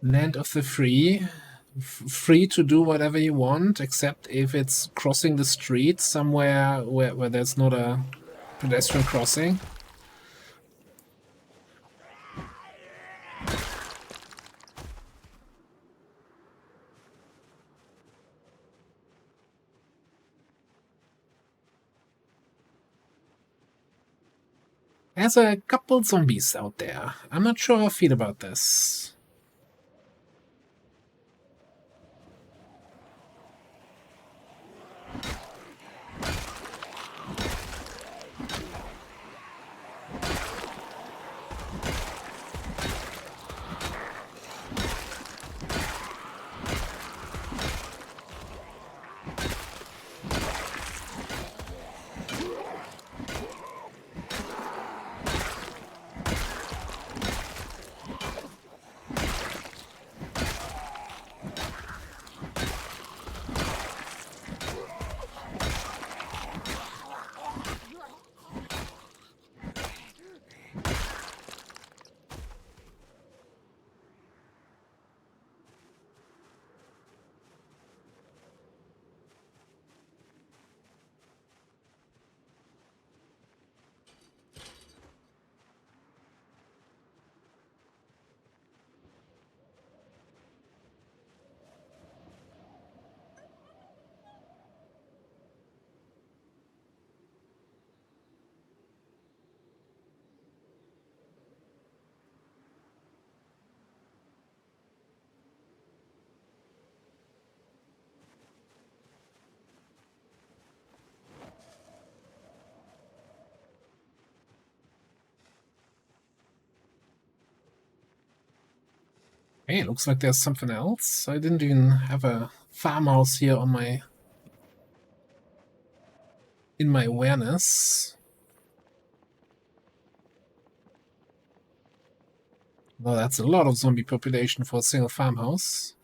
Land of the free. Free to do whatever you want, except if it's crossing the street somewhere where there's not a pedestrian crossing. There's a couple zombies out there. I'm not sure how I feel about this. Hey, looks like there's something else. I didn't even have a farmhouse here on in my awareness. Well, that's a lot of zombie population for a single farmhouse.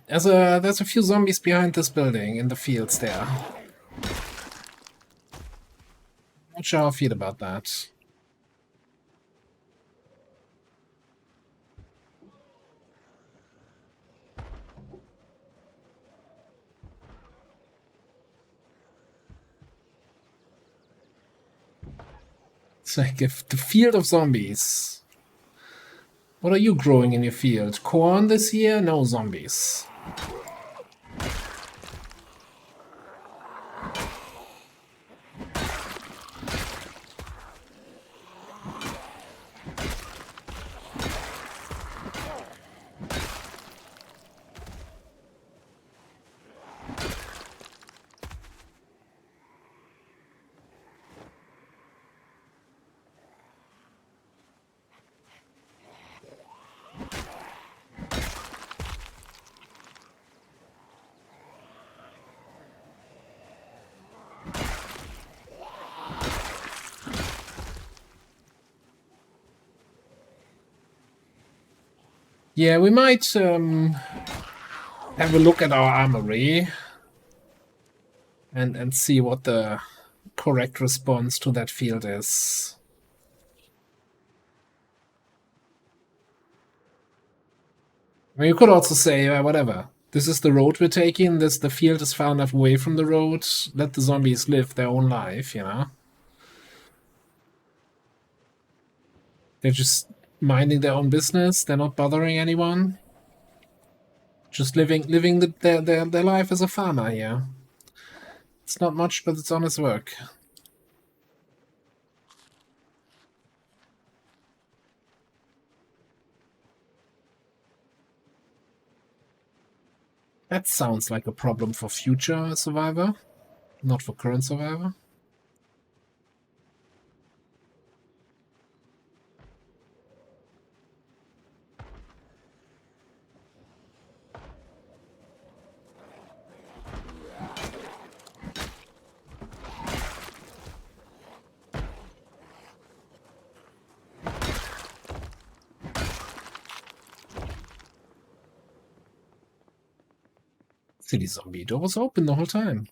There's a few zombies behind this building in the fields there. Not sure how I feel about that. It's like if the field of zombies. What are you growing in your field? Corn this year? No zombies. Yeah, we might have a look at our armory and see what the correct response to that field is. I mean, you could also say, whatever. This is the road we're taking. The field is far enough away from the road. Let the zombies live their own life, you know? They're just minding their own business. They're not bothering anyone. Just living their life as a farmer here. It's not much, but it's honest work. That sounds like a problem for future Survivor, not for current Survivor. See, the zombie door was open the whole time.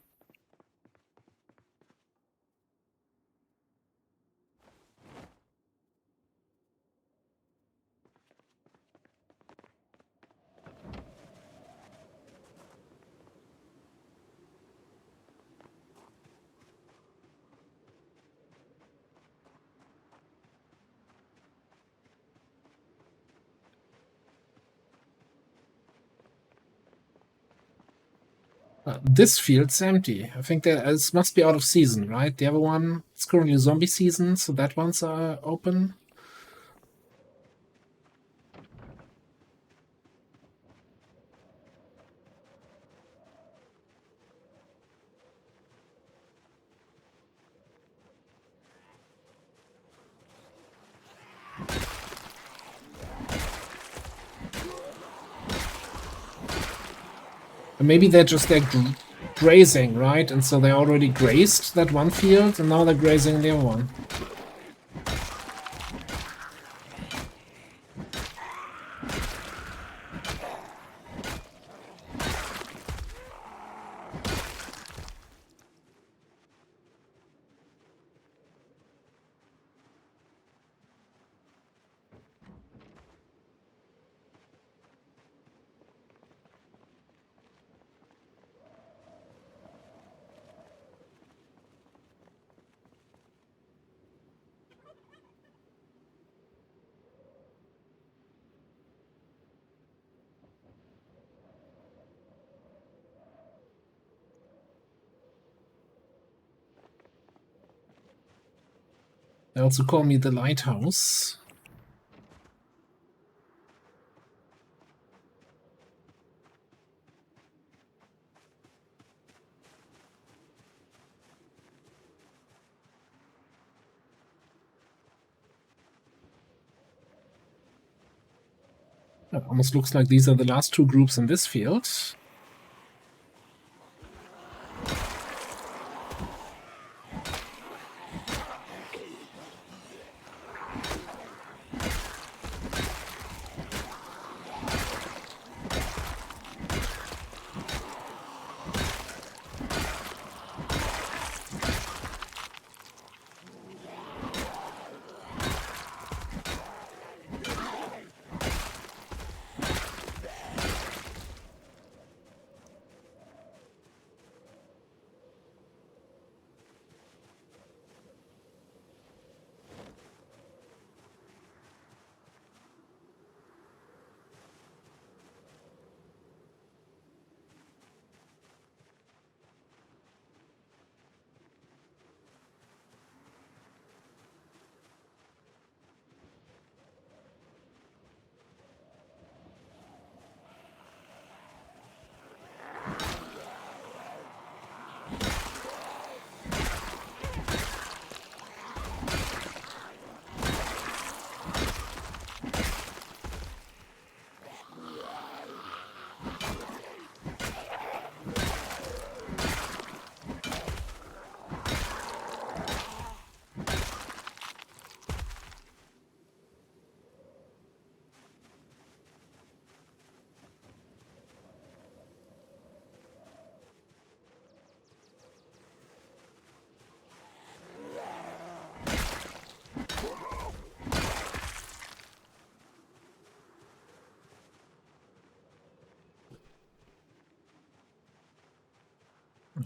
This field's empty. I think that this must be out of season, right? The other one, it's currently zombie season, so that one's open. Maybe they're just grazing, right? And so they already grazed that one field, and now they're grazing the other one. They also call me the lighthouse. It almost looks like these are the last two groups in this field.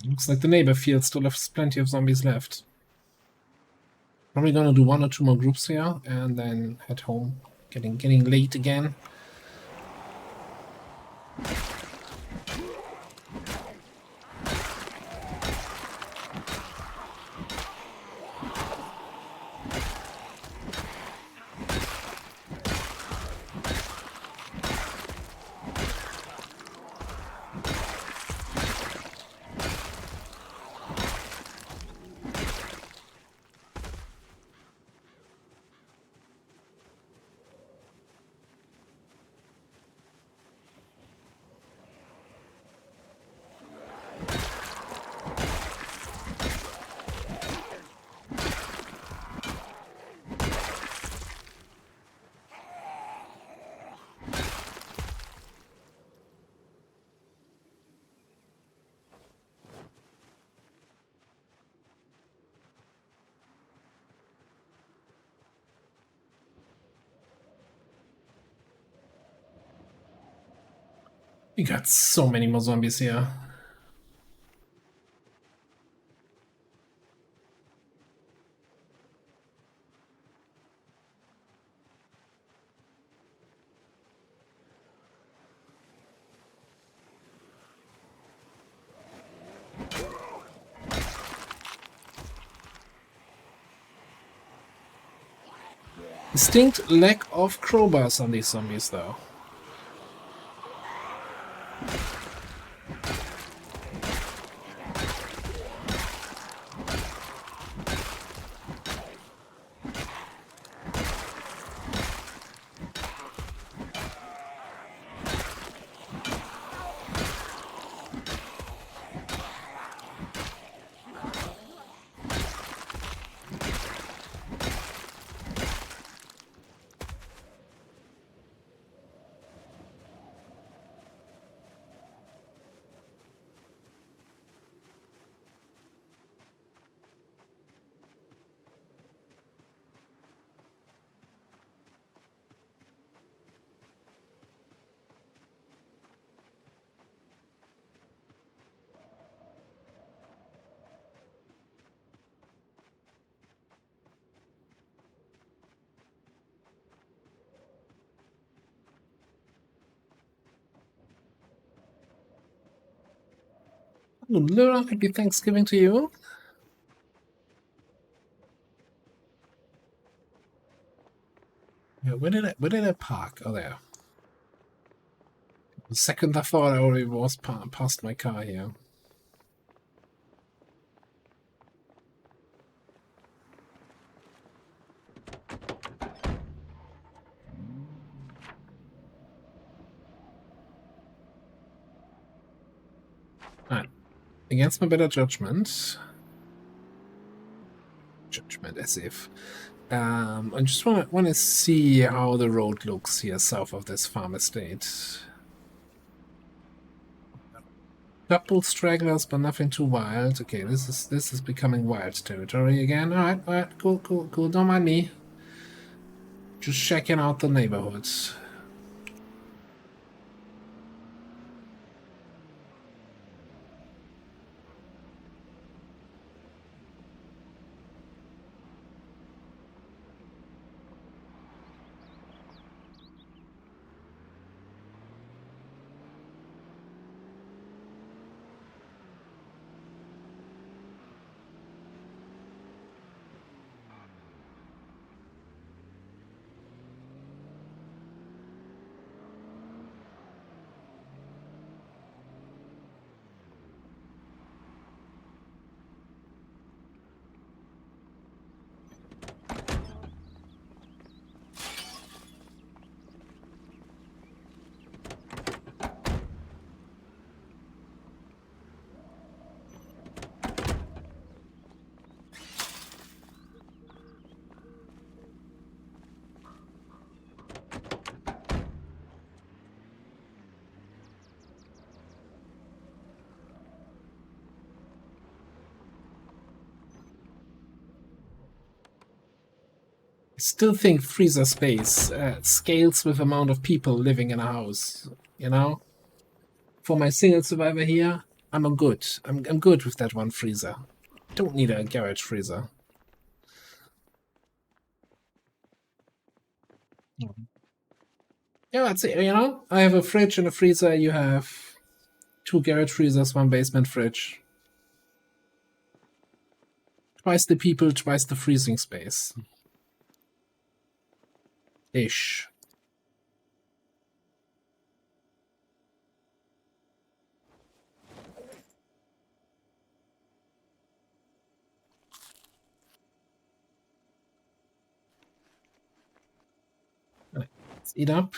Looks like the neighbor field still has plenty of zombies left. Probably gonna do 1 or 2 more groups here and then head home. Getting late again. We got so many more zombies here. Distinct lack of crowbars on these zombies, though. Laura, happy Thanksgiving to you. Yeah, where did I park? Oh, there. The second I thought I already was past my car here. Alright. Against my better judgment, as if. I just want to see how the road looks here south of this farm estate. Couple stragglers, but nothing too wild. Okay, this is becoming wild territory again. All right, cool. Don't mind me. Just checking out the neighborhoods. I still think freezer space scales with amount of people living in a house. You know, for my single survivor here, I'm good. I'm good with that one freezer. Don't need a garage freezer. Yeah, that's it. You know, I have a fridge and a freezer. You have 2 garage freezers, 1 basement fridge. Twice the people, twice the freezing space. Ish. Let's eat up.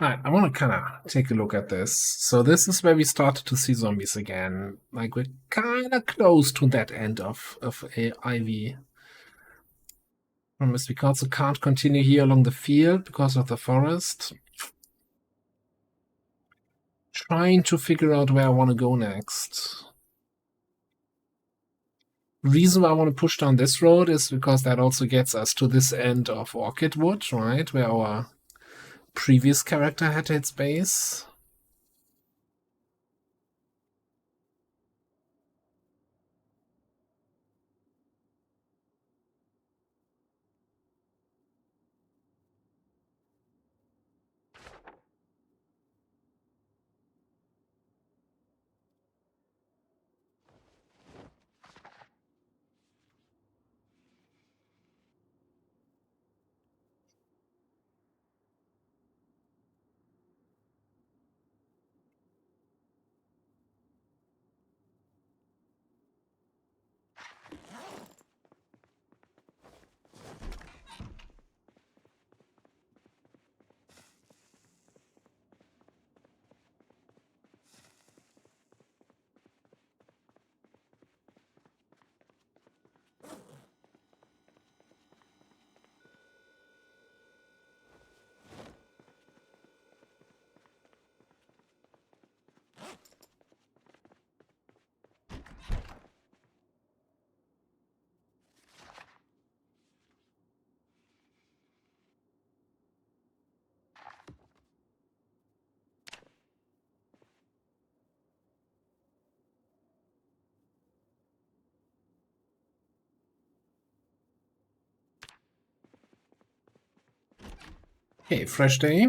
Alright, I want to kind of take a look at this. So this is where we started to see zombies again. Like, we're kind of close to that end of IV. Promise we also can't continue here along the field because of the forest. trying to figure out where I want to go next. Reason why I want to push down this road is because that also gets us to this end of Orchid Wood, right? Where our previous character had its base. Okay, fresh day.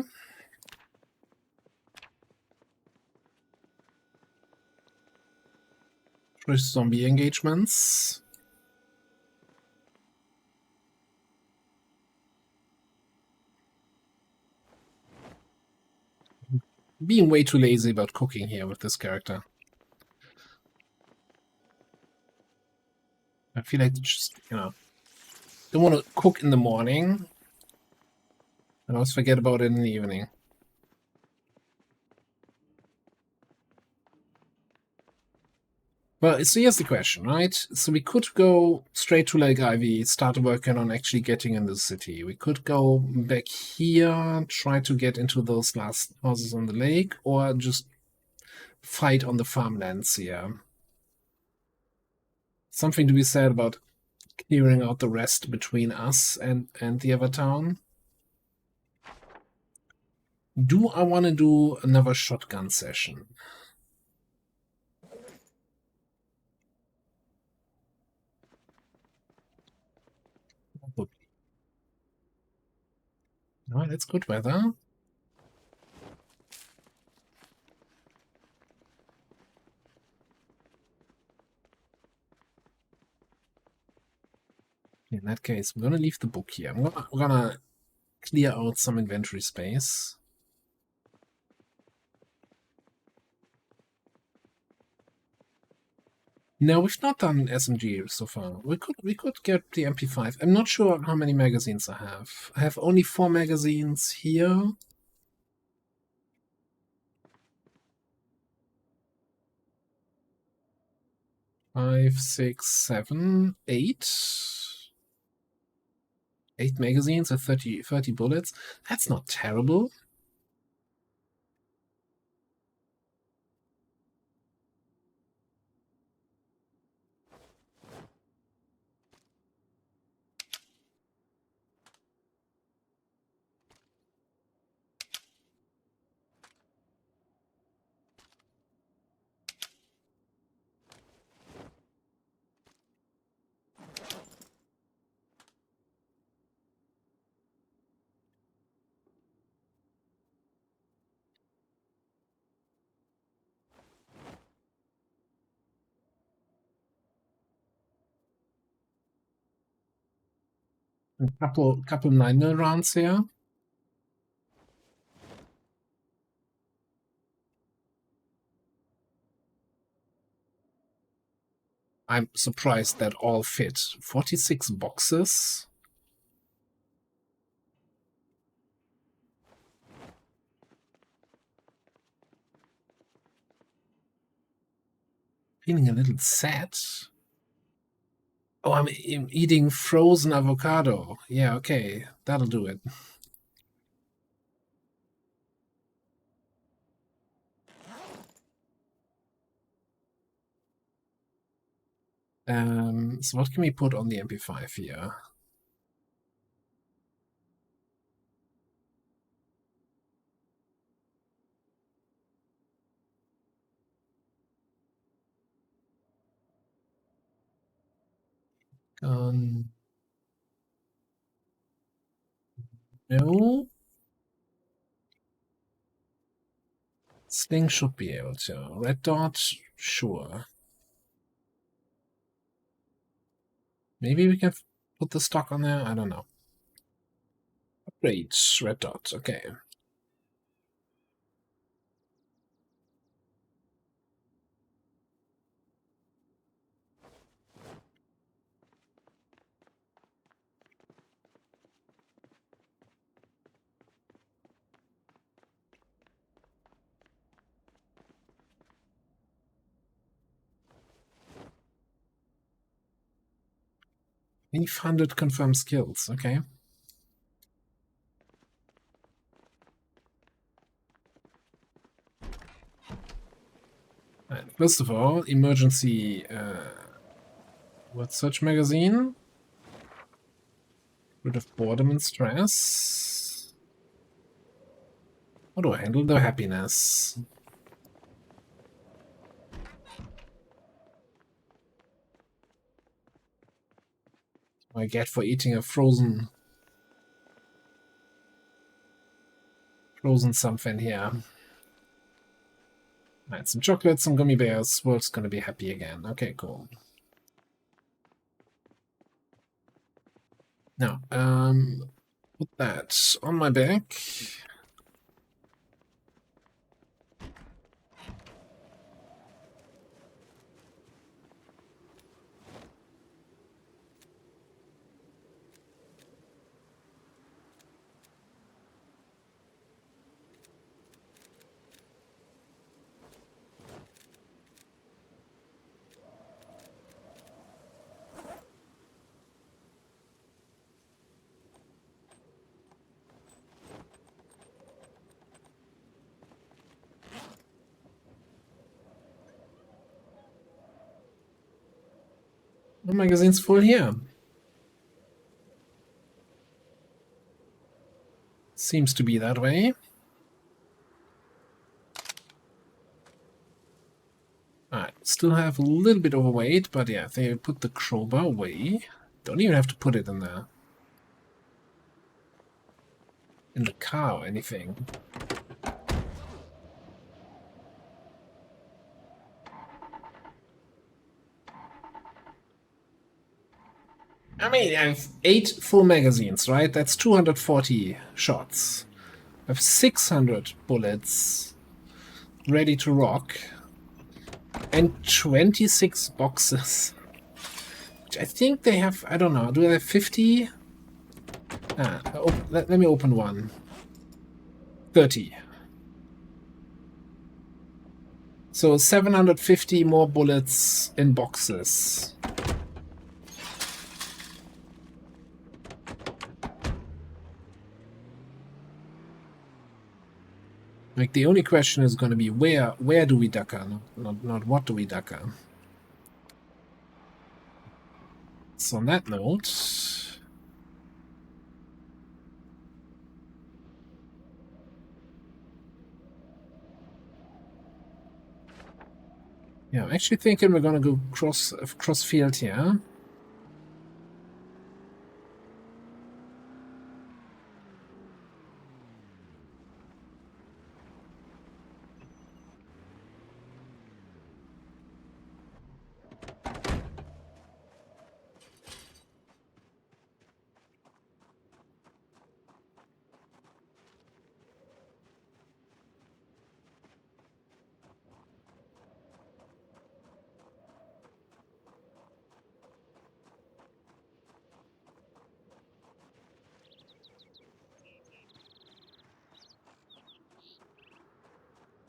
Fresh zombie engagements. Being way too lazy about cooking here with this character. I feel like just, don't want to cook in the morning. I always forget about it in the evening. Well, so here's the question, right? So we could go straight to Lake Ivy, start working on actually getting in the city. We could go back here, try to get into those last houses on the lake, or just fight on the farmlands here. Something to be said about clearing out the rest between us and the other town. Do I want to do another shotgun session? Probably. No, that's good weather. In that case, I'm gonna leave the book here. I'm gonna clear out some inventory space. No, we've not done SMG so far. We could get the MP5. I'm not sure how many magazines I have. I have only 4 magazines here. 5, 6, 7, 8. 8 magazines at 30 bullets. That's not terrible. A couple 9mm rounds here. I'm surprised that all fit. 46 boxes. Feeling a little sad. Oh, I'm eating frozen avocado. Yeah, okay, that'll do it. So what can we put on the MP5 here? No. Sling should be able to. Red dot, sure. Maybe we can put the stock on there. I don't know. Great, red dot. Okay. Leaf 100 confirmed skills. Okay. Right. First of all, emergency word search magazine. Rid of boredom and stress. How do I handle the happiness? What I get for eating a frozen something here. Right, some chocolate, some gummy bears. World's gonna be happy again. Okay, cool. Now, put that on my back. The magazine's full here. Seems to be that way. Alright, still have a little bit overweight, but yeah, they put the crowbar away. Don't even have to put it in the car or anything. I mean, I have 8 full magazines, right? That's 240 shots. I have 600 bullets ready to rock. And 26 boxes. Which I think they have, I don't know, do they have 50? Let me open one. 30. So 750 more bullets in boxes. Like, the only question is going to be where do we duck her? Not what do we duck her. So on that note, yeah, I'm actually thinking we're going to go cross field here.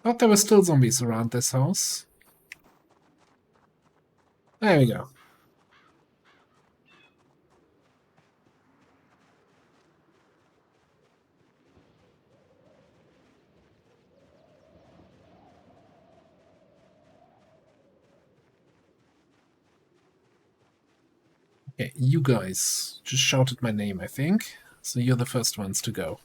Thought there were still zombies around this house. There we go. Okay, you guys just shouted my name, I think. So you're the first ones to go.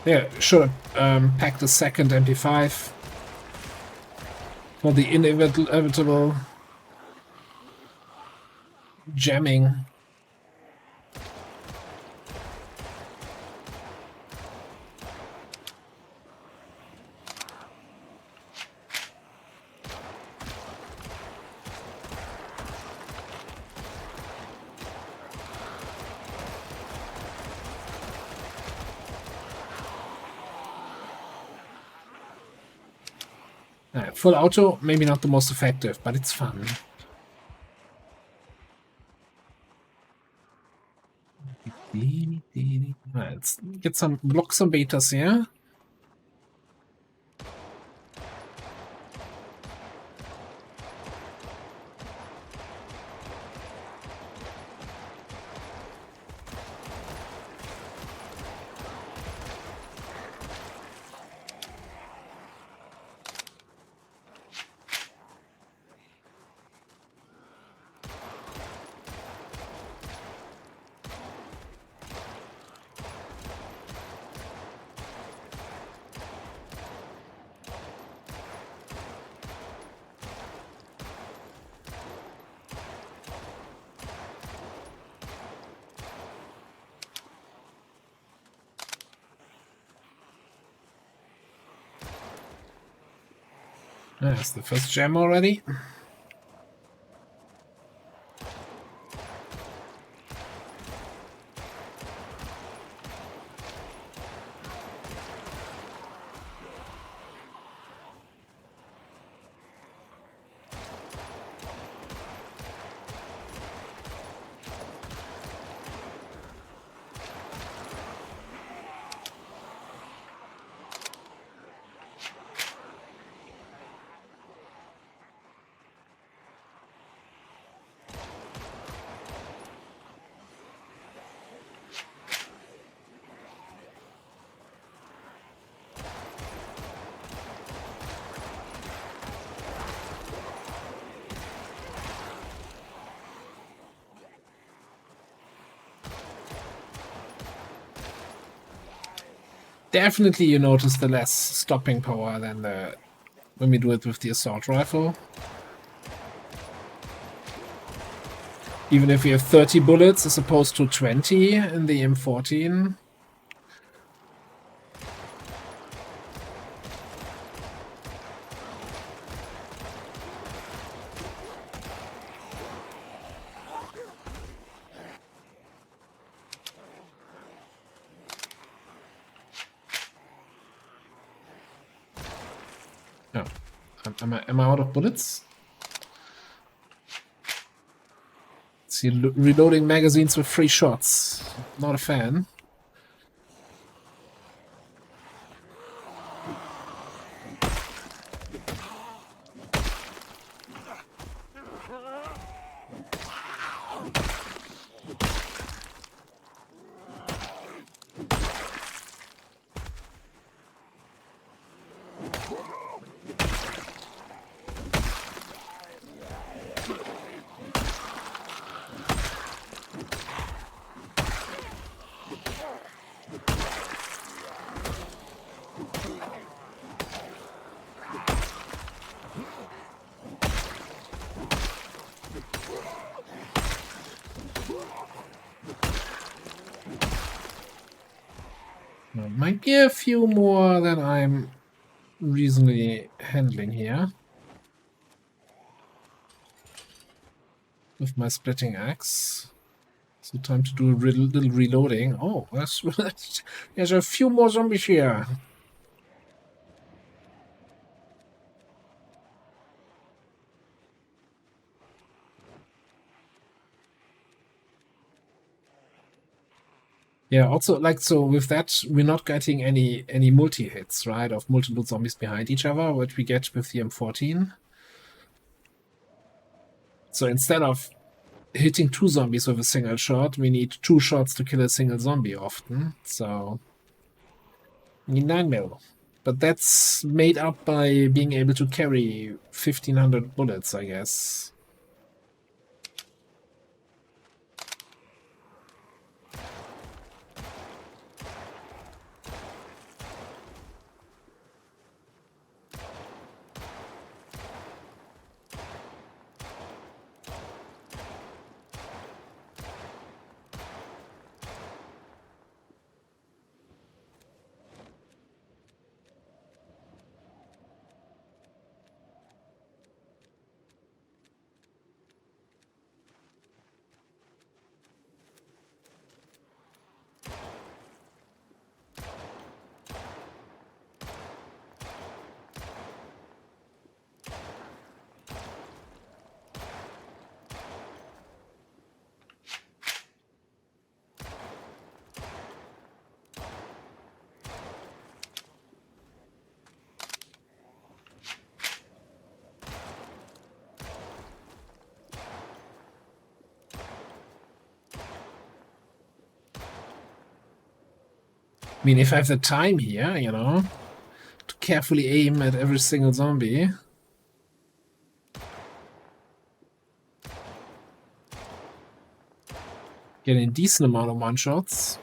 Yeah, should have packed a second MP5 for the inevitable jamming. Full auto, maybe not the most effective, but it's fun. Let's get block some betas here. That's the first gem already. Definitely you notice the less stopping power than when we do it with the assault rifle. Even if we have 30 bullets as opposed to 20 in the M14. Oh, am I out of bullets? See, reloading magazines with 3 shots. Not a fan. Might be a few more than I'm reasonably handling here. With my splitting axe. So time to do a little reloading. Oh, there's a few more zombies here. Yeah, also like so with that we're not getting any multi-hits, right? Of multiple zombies behind each other, what we get with the M14. So instead of hitting 2 zombies with a single shot, we need 2 shots to kill a single zombie often. So we need 9mm. But that's made up by being able to carry 1500 bullets, I guess. I mean, if I have the time here, you know, to carefully aim at every single zombie. Getting a decent amount of one-shots.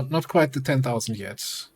Not quite the 10,000 yet.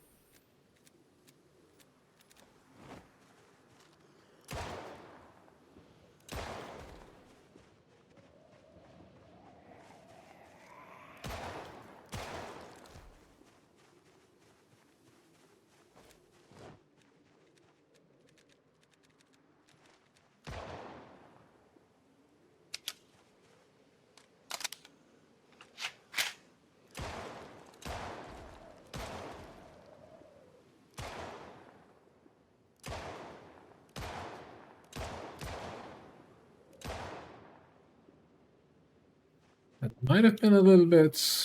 That might have been a little bit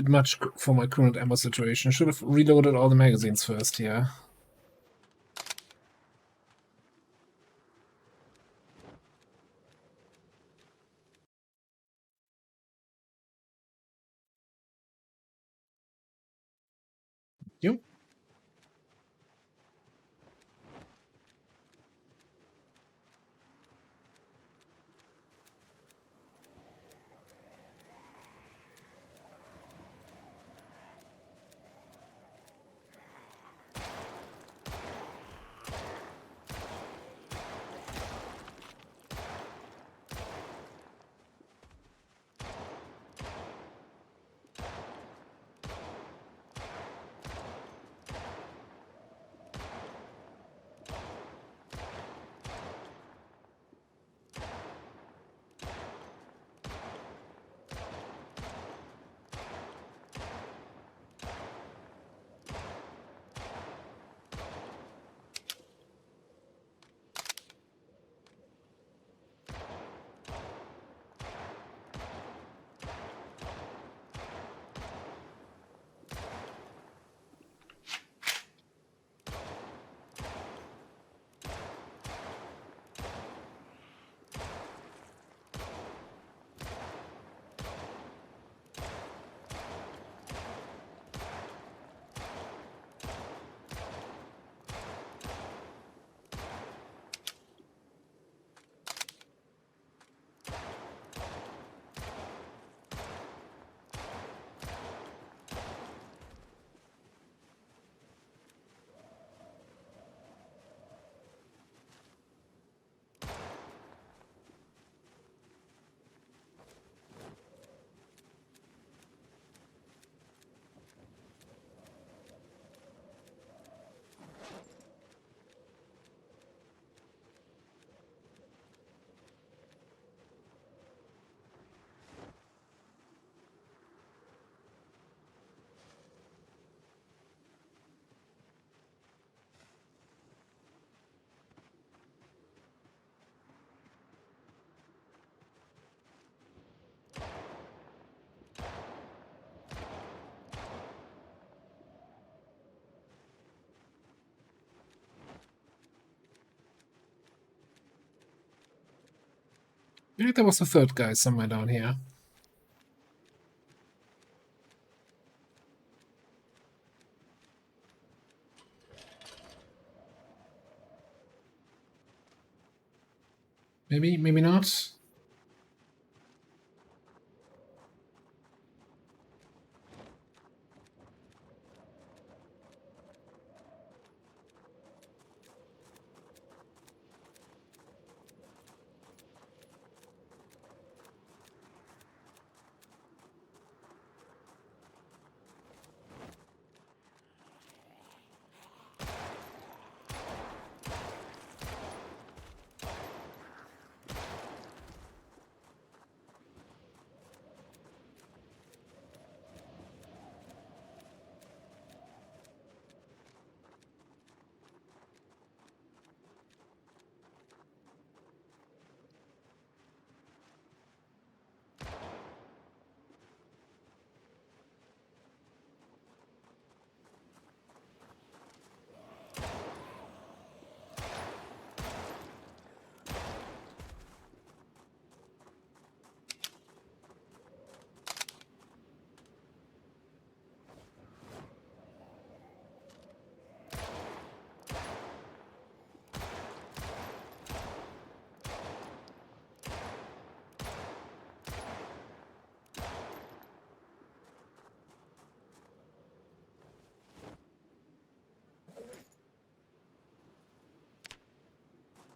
much for my current ammo situation. Should have reloaded all the magazines first here. Yep. Maybe there was a third guy somewhere down here. Maybe, maybe not.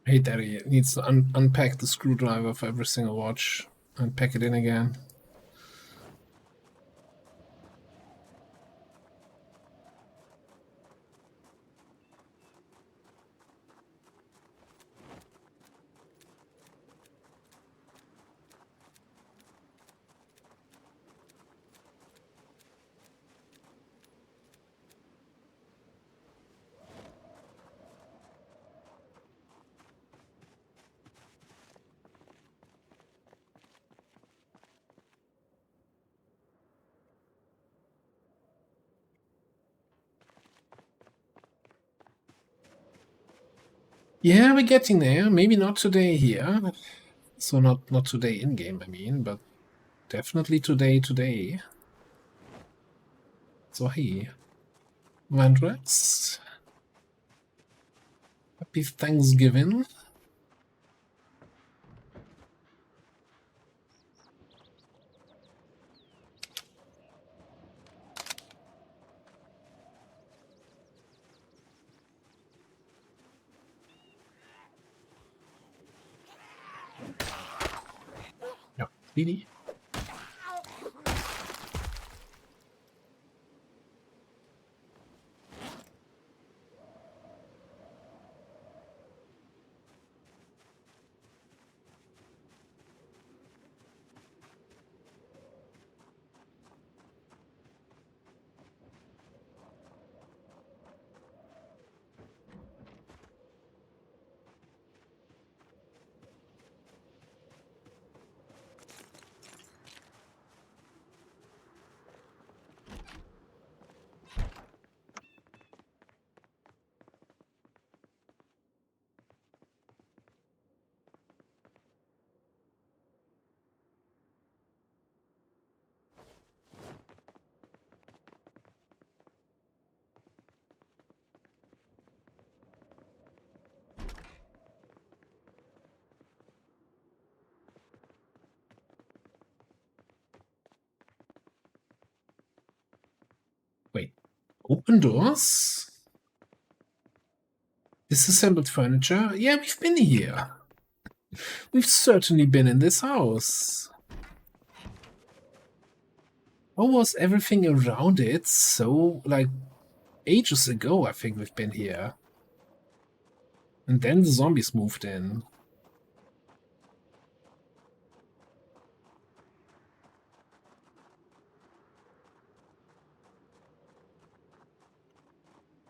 I hate that he needs to unpack the screwdriver for every single watch and pack it in again. Yeah, we're getting there. Maybe not today here. So not today in-game, I mean, but definitely today. So hey, Vandrex. Happy Thanksgiving. No, really? Wait, open doors? Disassembled furniture? Yeah, we've been here. We've certainly been in this house. How was everything around it so, like, ages ago, I think we've been here. And then the zombies moved in.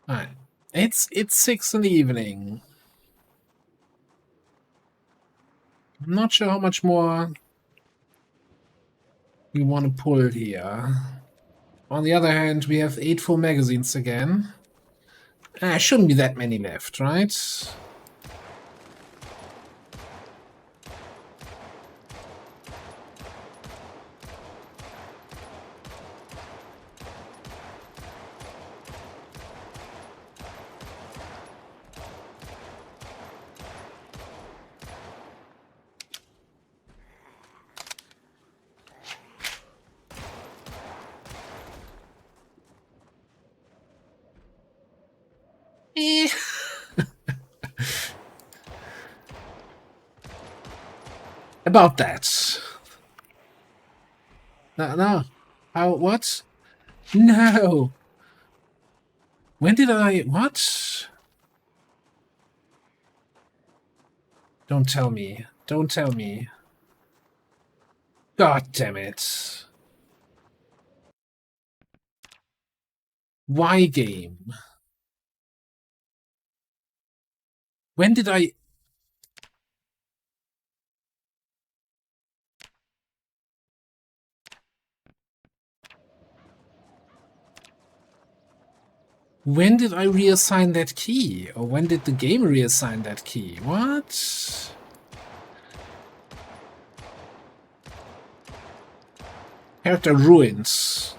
Alright. It's 6 in the evening. I'm not sure how much more we want to pull here. On the other hand, we have 8 full magazines again. Shouldn't be that many left, right? about that? No. How? What? No. When did I... What? Don't tell me. Don't tell me. God damn it. Why game? When did I... When did I reassign that key? Or when did the game reassign that key? What? Character ruins.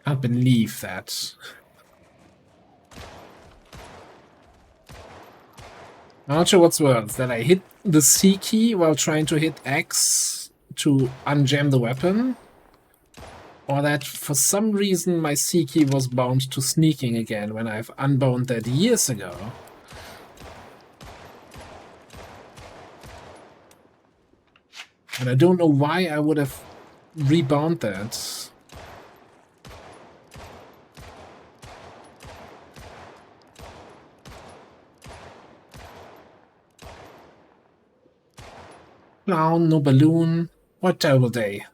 Can't believe that. I'm not sure what's worse, that I hit the C key while trying to hit X to unjam the weapon, or that for some reason my C key was bound to sneaking again when I've unbound that years ago. And I don't know why I would have rebound that. Clown, no balloon. What a terrible day.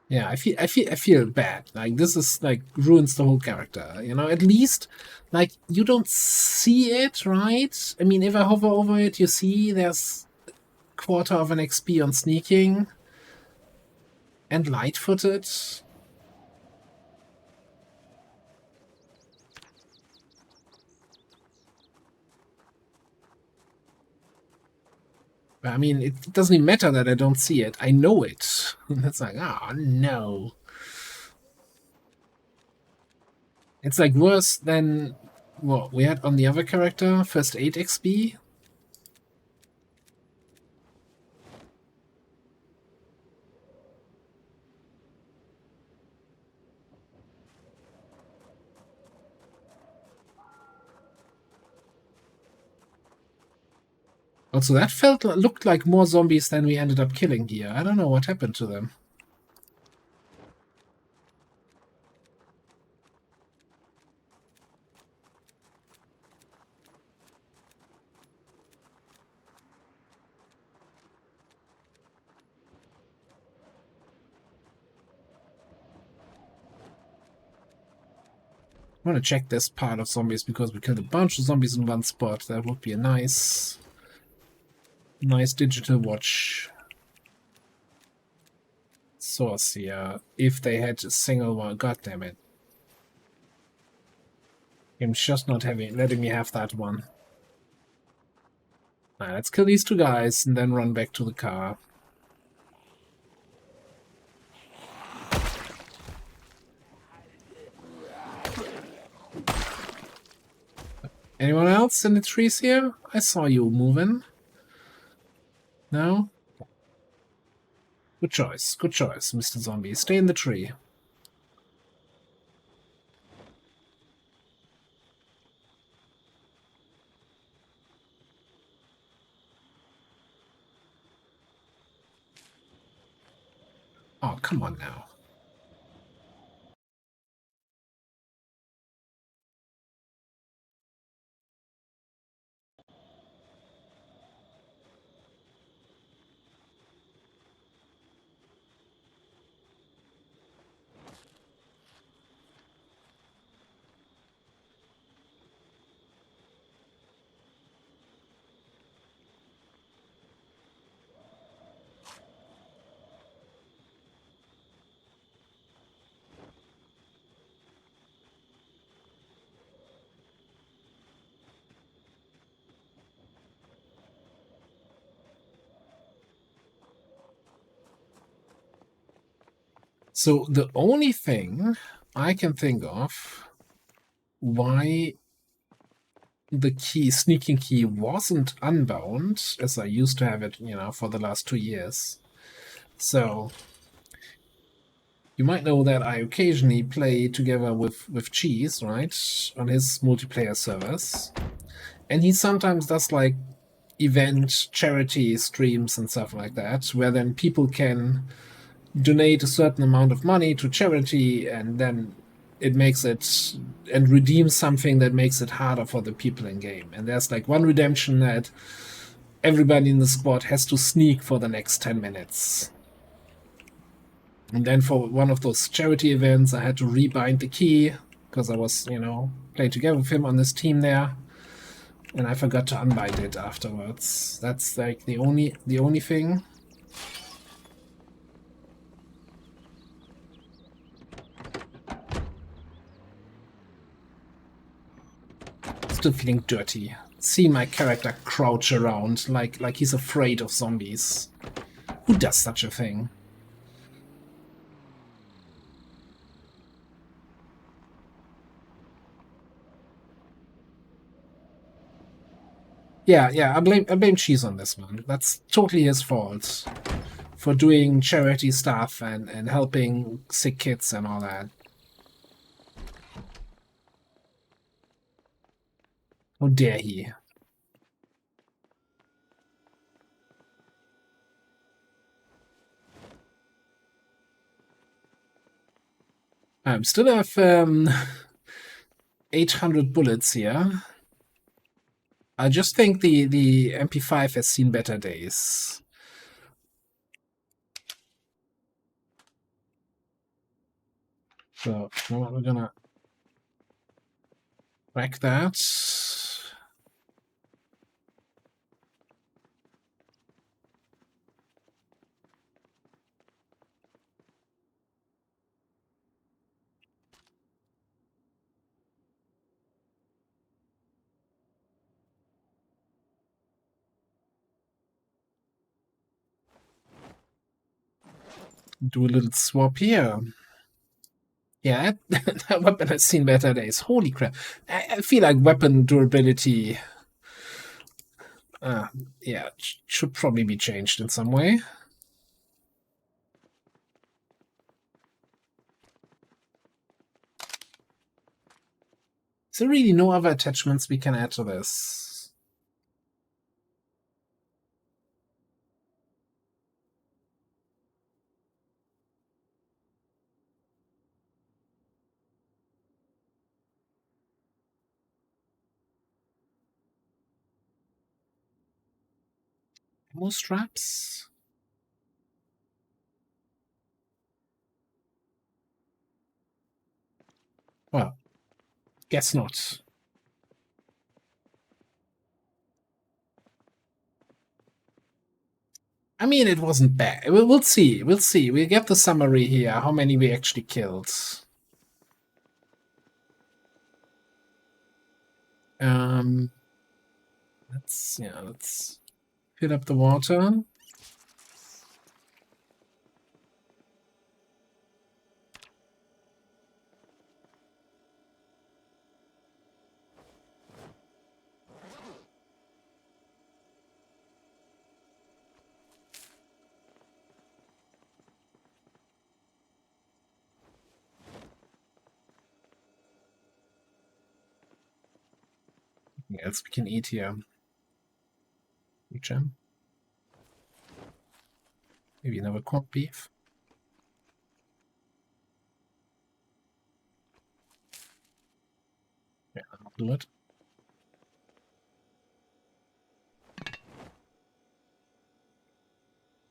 Yeah, I feel bad. Like, this is like ruins the whole character. You know, at least like you don't see it, right? I mean, if I hover over it, you see there's quarter of an XP on sneaking and light-footed. I mean, it doesn't even matter that I don't see it. I know it. It's like, oh no. It's like worse than what we had on the other character, first aid XP. Also, that looked like more zombies than we ended up killing here. I don't know what happened to them. I want to check this part of zombies because we killed a bunch of zombies in one spot. That would be a nice digital watch source here. If they had a single one, god damn it. I'm just not letting me have that one. Alright, let's kill these two guys and then run back to the car. Anyone else in the trees here? I saw you moving. No? Good choice, Mr. Zombie. Stay in the tree. Oh, come on now. So the only thing I can think of why the key, sneaking key, wasn't unbound, as I used to have it, for the last 2 years. So you might know that I occasionally play together with Cheese, right, on his multiplayer servers. And he sometimes does like event charity streams and stuff like that, where then people can donate a certain amount of money to charity, and then it makes it and redeem something that makes it harder for the people in game. And there's like one redemption that everybody in the squad has to sneak for the next 10 minutes. And then for one of those charity events, I had to rebind the key because I was, playing together with him on this team there, and I forgot to unbind it afterwards. That's like the only thing. Still feeling dirty. See my character crouch around like he's afraid of zombies. Who does such a thing? Yeah, I blame Cheese on this one. That's totally his fault for doing charity stuff and helping sick kids and all that. How dare he? I still have 800 bullets here. I just think the MP5 has seen better days. So we're gonna whack that. Do a little swap here. Yeah, that weapon has seen better days. Holy crap. I feel like weapon durability, yeah, should probably be changed in some way. Is there really no other attachments we can add to this? More straps? Well, guess not. I mean, it wasn't bad. We'll see. We'll see. We'll get the summary here, how many we actually killed. Let's Fill up the water. Anything else we can eat here? Jam. Maybe another corned beef. Yeah, I'll do it.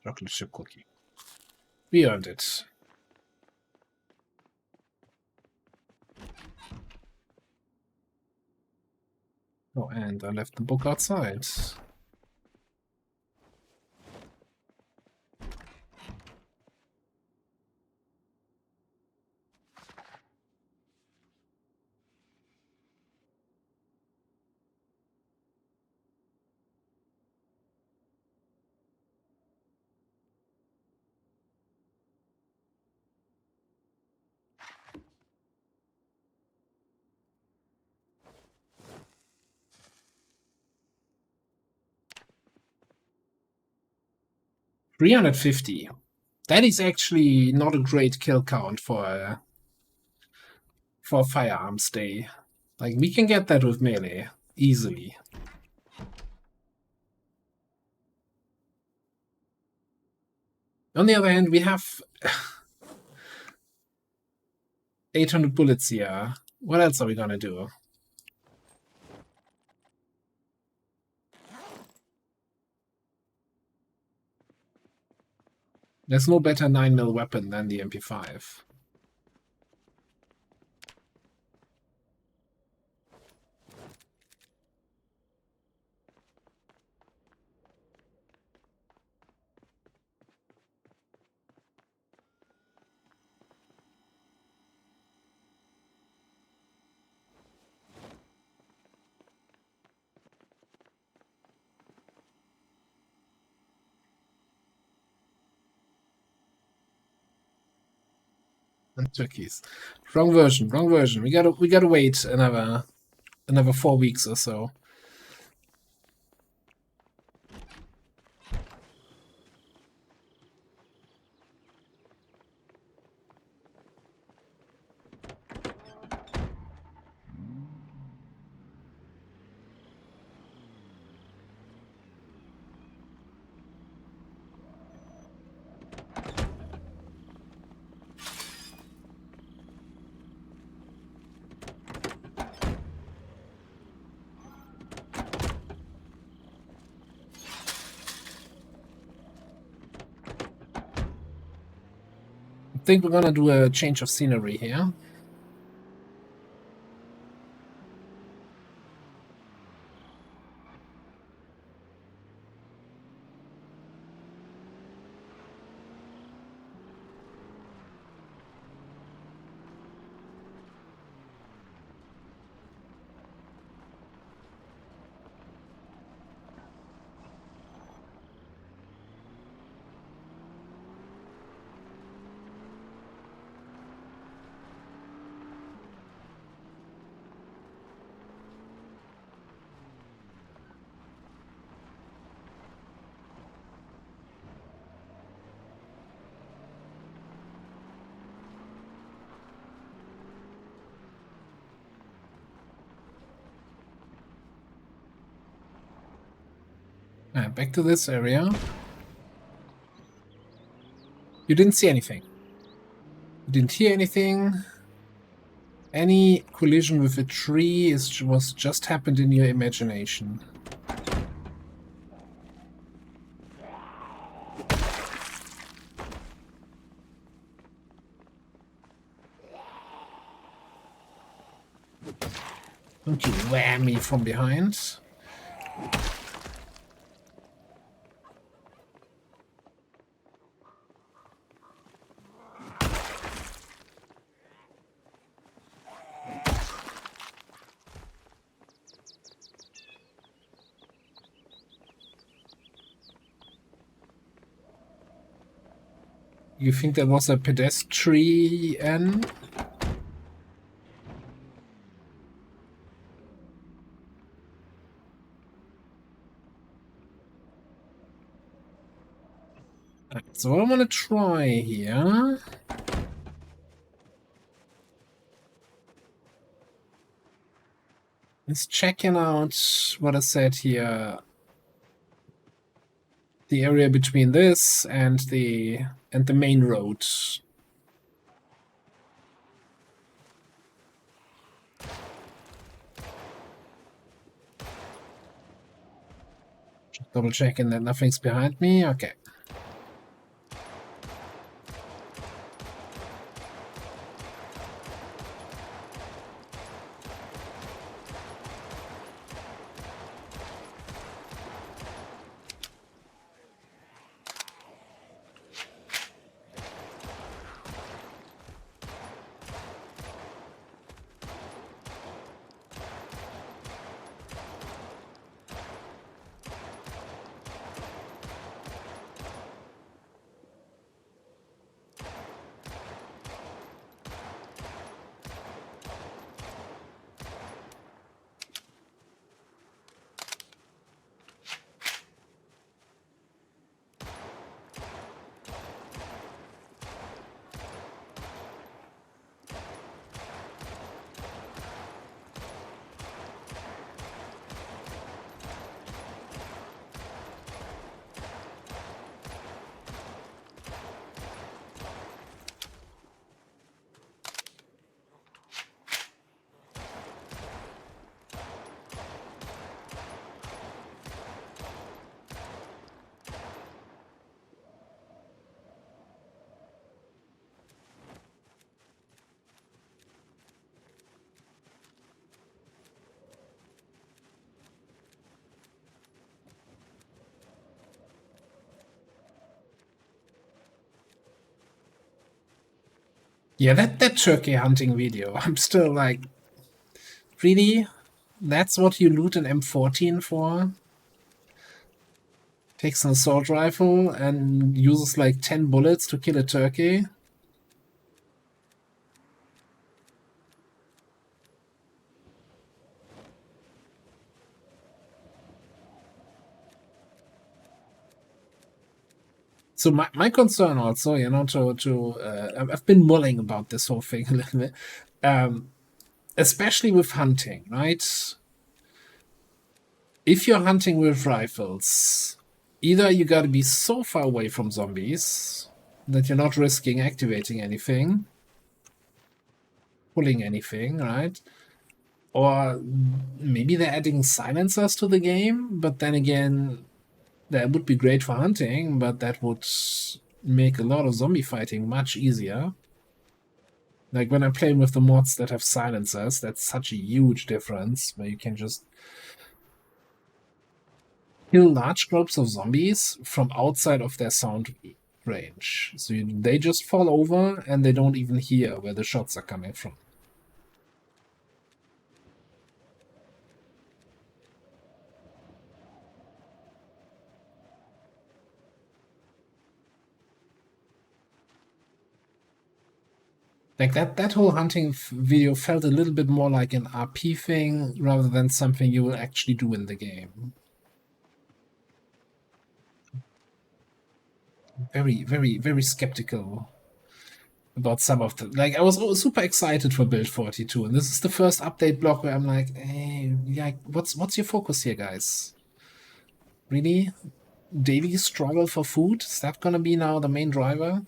Chocolate chip cookie. We earned it. Oh, and I left the book outside. $350. That is actually not a great kill count for a firearms day. Like, we can get that with melee easily. On the other hand, we have 800 bullets here. What else are we gonna do? There's no better 9mm weapon than the MP5. And turkeys. Wrong version, wrong version. We gotta wait another 4 weeks or so. I think we're gonna do a change of scenery here. Back to this area. You didn't see anything. You didn't hear anything. Any collision with a tree was just happened in your imagination. Don't you wham me from behind. You think that was a pedestrian? So I want to try here. Let's checking out what I said here. The area between this and the main road. Just double checking that nothing's behind me. Okay. Yeah, that turkey hunting video. I'm still like, really? That's what you loot an M14 for? Takes an assault rifle and uses like 10 bullets to kill a turkey? So my concern also, you know, I've been mulling about this whole thing a little bit, especially with hunting, right? If you're hunting with rifles, either you gotta be so far away from zombies that you're not risking activating anything, pulling anything, right? Or maybe they're adding silencers to the game, but then again, that would be great for hunting, but that would make a lot of zombie fighting much easier. Like when I'm playing with the mods that have silencers, that's such a huge difference, where you can just kill large groups of zombies from outside of their sound range. So they just fall over and they don't even hear where the shots are coming from. Like that whole hunting video felt a little bit more like an RP thing rather than something you will actually do in the game. Very, very, very skeptical about some of the, like, I was super excited for build 42, and this is the first update block where I'm like, hey, yeah, what's your focus here, guys? Really? Daily struggle for food? Is that gonna be now the main driver?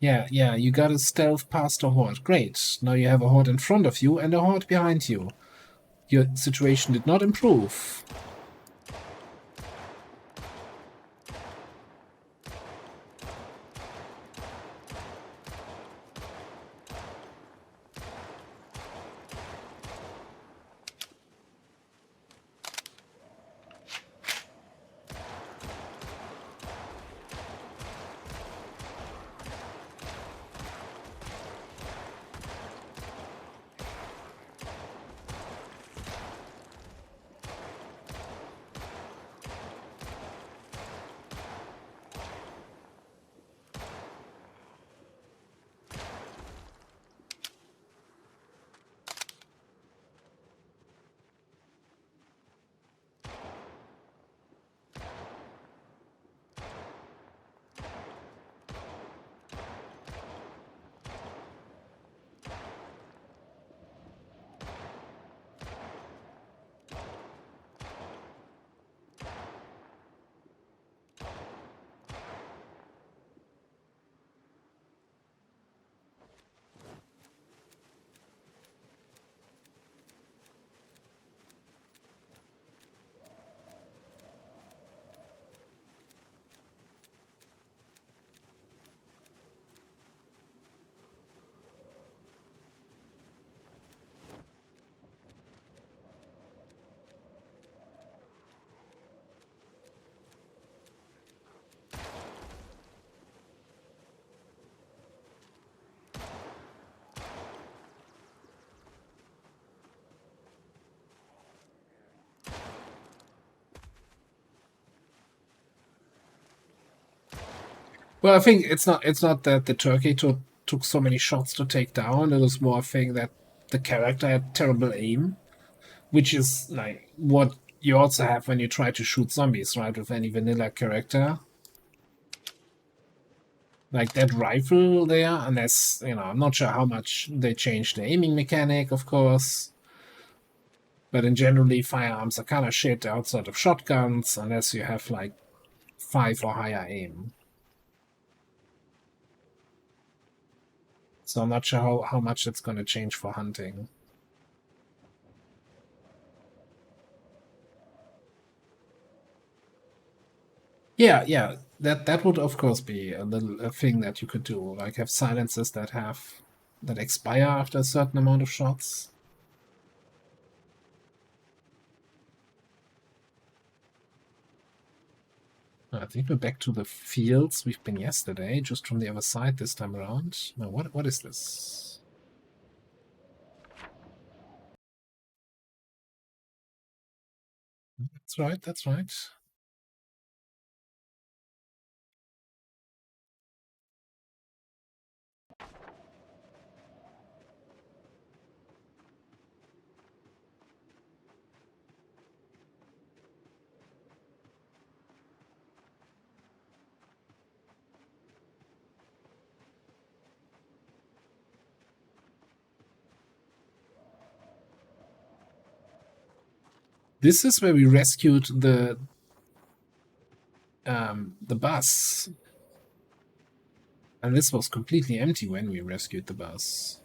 Yeah, you gotta stealth past a horde. Great. Now you have a horde in front of you and a horde behind you. Your situation did not improve. Well, I think it's not that the turkey took so many shots to take down. It was more a thing that the character had terrible aim, which is like what you also have when you try to shoot zombies, right? With any vanilla character. Like that rifle there, unless, I'm not sure how much they changed the aiming mechanic, of course. But in generally, firearms are kind of shit outside of shotguns, unless you have like 5 or higher aim. So I'm not sure how much it's going to change for hunting. Yeah, that would of course be a thing that you could do, like have silences that expire after a certain amount of shots. I think we're back to the fields we've been yesterday, just from the other side this time around. Now, what is this? That's right, that's right. This is where we rescued the bus. And this was completely empty when we rescued the bus.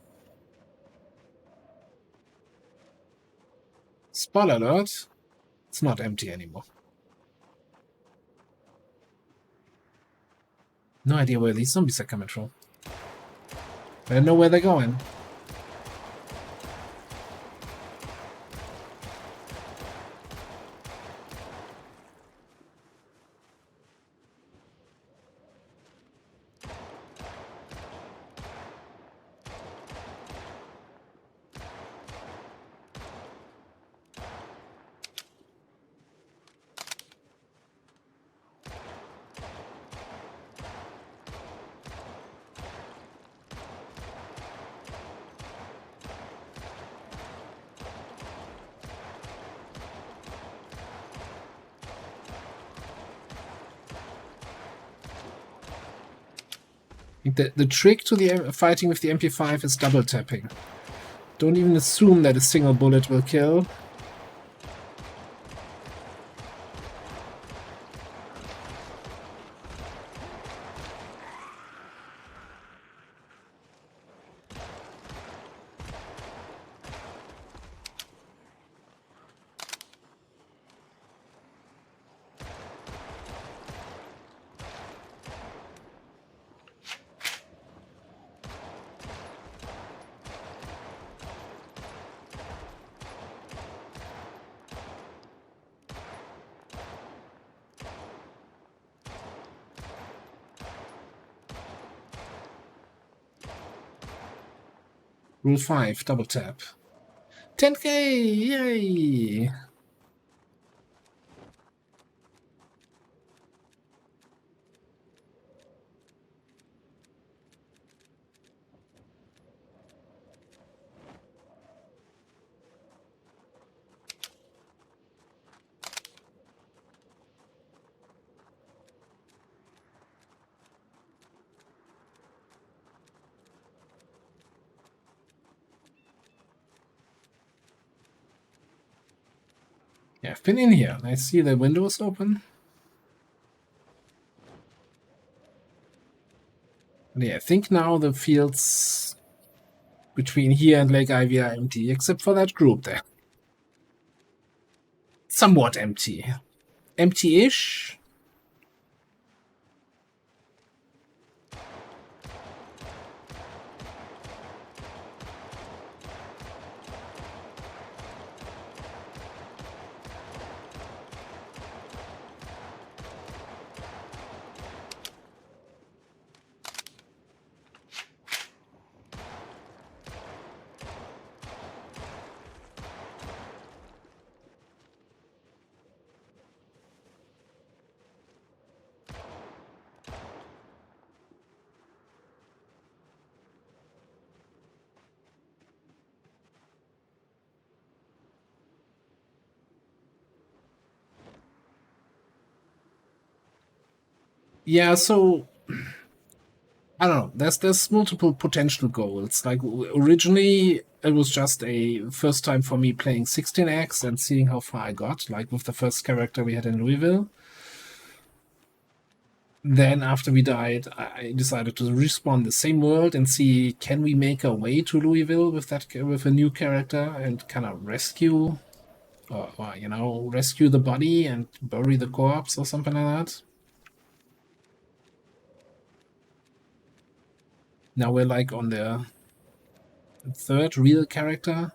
Spoiler alert, it's not empty anymore. No idea where these zombies are coming from. I don't know where they're going. The trick to the fighting with the MP5 is double tapping. Don't even assume that a single bullet will kill. Rule 5, double tap. 10k! Yay! Yeah, I've been in here. I see the windows open. And yeah, I think now the fields between here and Lake Ivy are empty, except for that group there. Somewhat empty. Empty-ish. Yeah, so I don't know. There's multiple potential goals. Like originally, it was just a first time for me playing 16x and seeing how far I got. Like with the first character we had in Louisville. Then after we died, I decided to respawn the same world and see can we make our way to Louisville with a new character and kind of rescue, or rescue the body and bury the corpse or something like that. Now we're like on the third real character.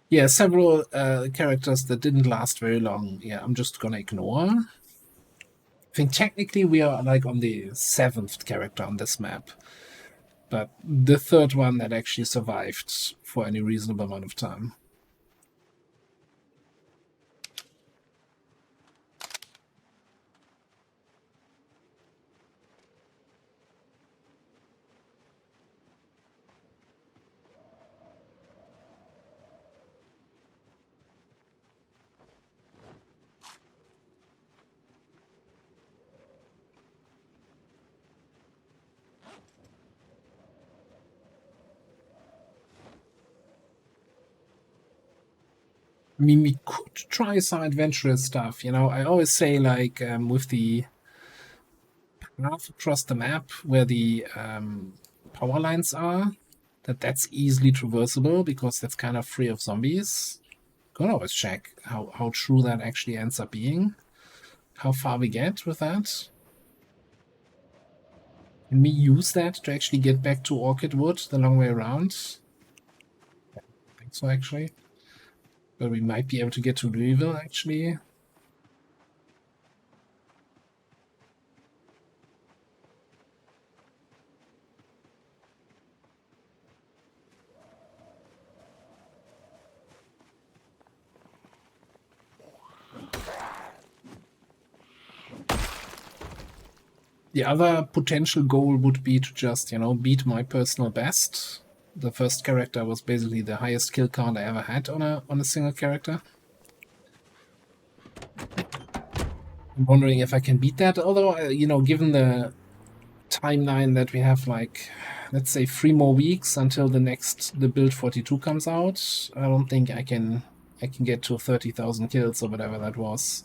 Yeah, several characters that didn't last very long. Yeah, I'm just gonna ignore. I think technically we are like on the 7th character on this map, but the third one that actually survived for any reasonable amount of time. I mean, we could try some adventurous stuff. I always say, like, with the path across the map where the power lines are, that's easily traversable because that's kind of free of zombies. Could always check how true that actually ends up being, how far we get with that. Can we use that to actually get back to Orchid Wood the long way around? I think so, actually. But we might be able to get to Louisville, actually. The other potential goal would be to just, beat my personal best. The first character was basically the highest kill count I ever had on a single character. I'm wondering if I can beat that, although, given the timeline that we have, like, let's say 3 more weeks until the build 42 comes out, I don't think I can get to 30,000 kills or whatever that was.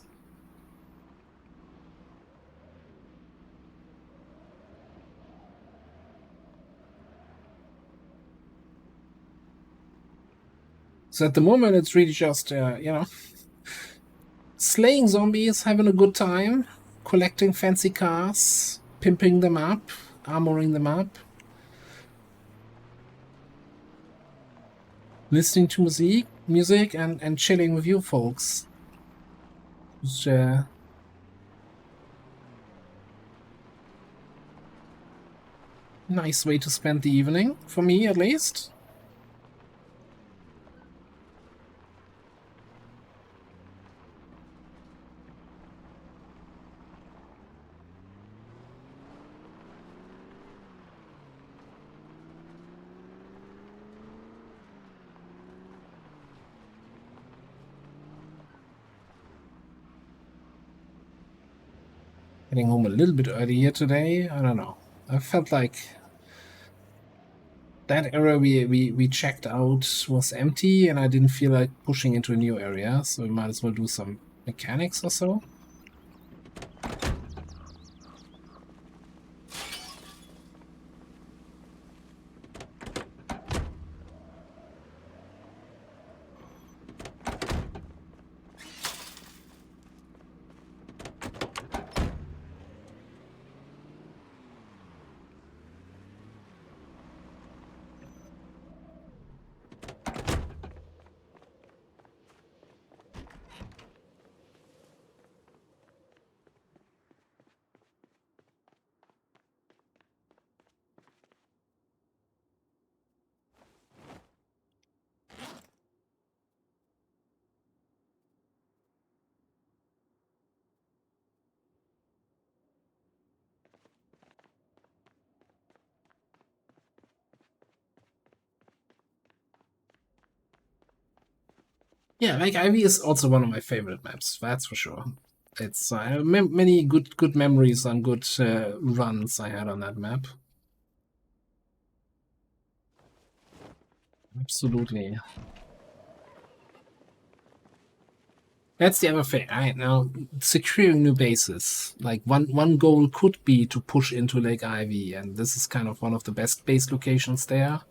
So at the moment, it's really just, slaying zombies, having a good time, collecting fancy cars, pimping them up, armoring them up, listening to music, and chilling with you folks. Which, nice way to spend the evening, for me at least. Getting home a little bit early here today. I don't know. I felt like that area we checked out was empty, and I didn't feel like pushing into a new area, so we might as well do some mechanics or so. Yeah, like Ivy is also one of my favorite maps. That's for sure. It's many good memories and good runs I had on that map. Absolutely. That's the other thing. Right now, securing new bases. Like one goal could be to push into Lake Ivy, and this is kind of one of the best base locations there.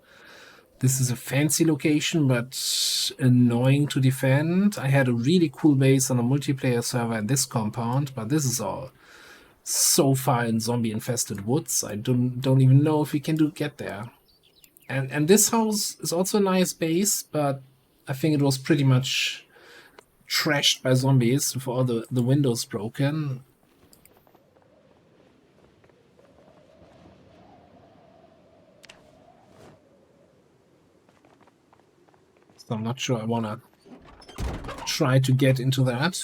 This is a fancy location, but annoying to defend. I had a really cool base on a multiplayer server in this compound, but this is all so far in zombie-infested woods. I don't even know if we can get there. And this house is also a nice base, but I think it was pretty much trashed by zombies with all the windows broken. So I'm not sure I want to try to get into that.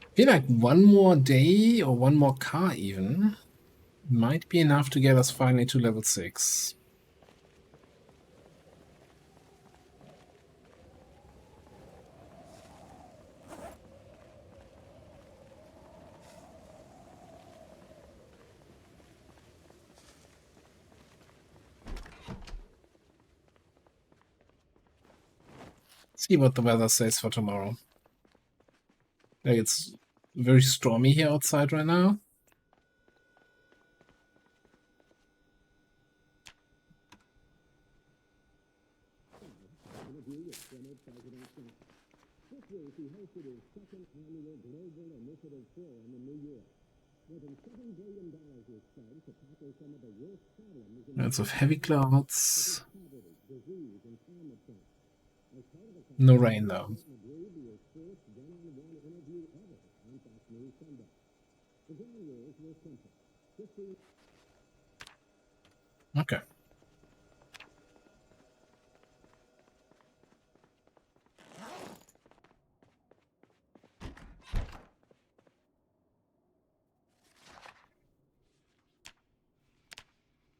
I feel like one more day or one more car even might be enough to get us finally to level 6. See what the weather says for tomorrow. Like it's very stormy here outside right now. Lots of heavy clouds. No rain though. Okay.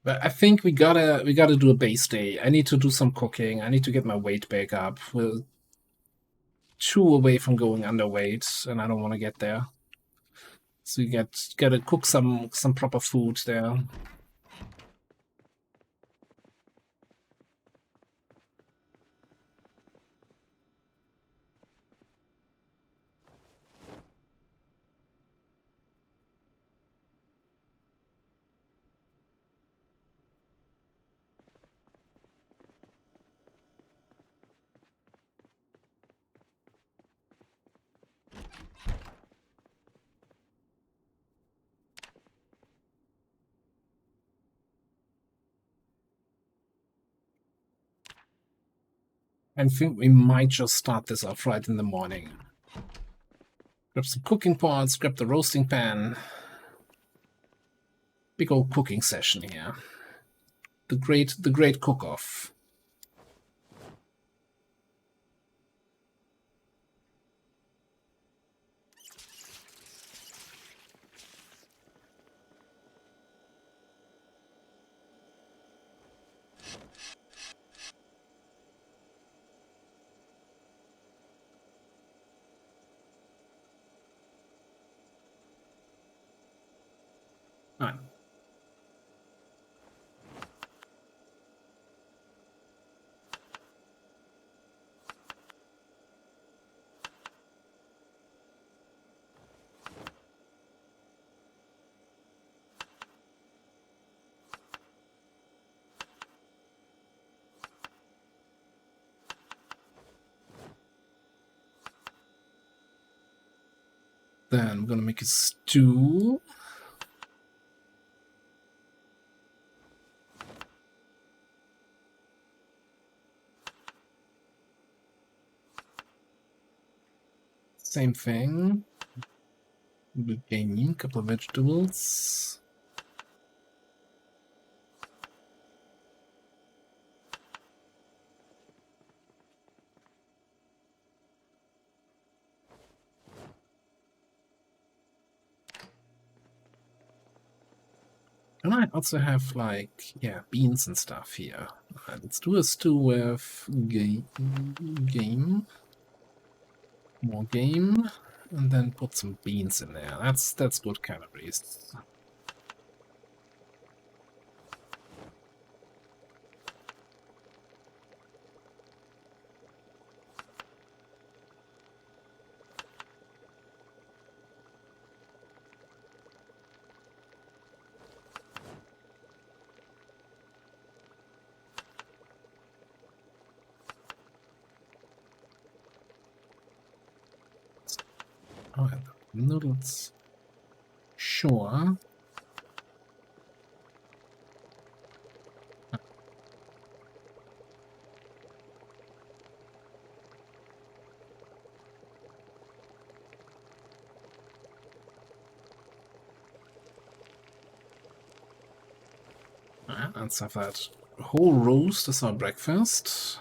But I think we gotta do a base day. I need to do some cooking. I need to get my weight back up. We're 2 away from going underweight, and I don't want to get there. So you gotta cook some proper food there. I think we might just start this off right in the morning. Grab some cooking pots, grab the roasting pan. Big old cooking session here. The great cook-off. All right. Then I'm gonna make a stew. Same thing. A couple of vegetables. And I also have, like, yeah, beans and stuff here. Let's do a stew with game. More game. And then put some beans in there. That's good calories. Oh, and the noodles. Sure. Let's have that whole roast as our breakfast.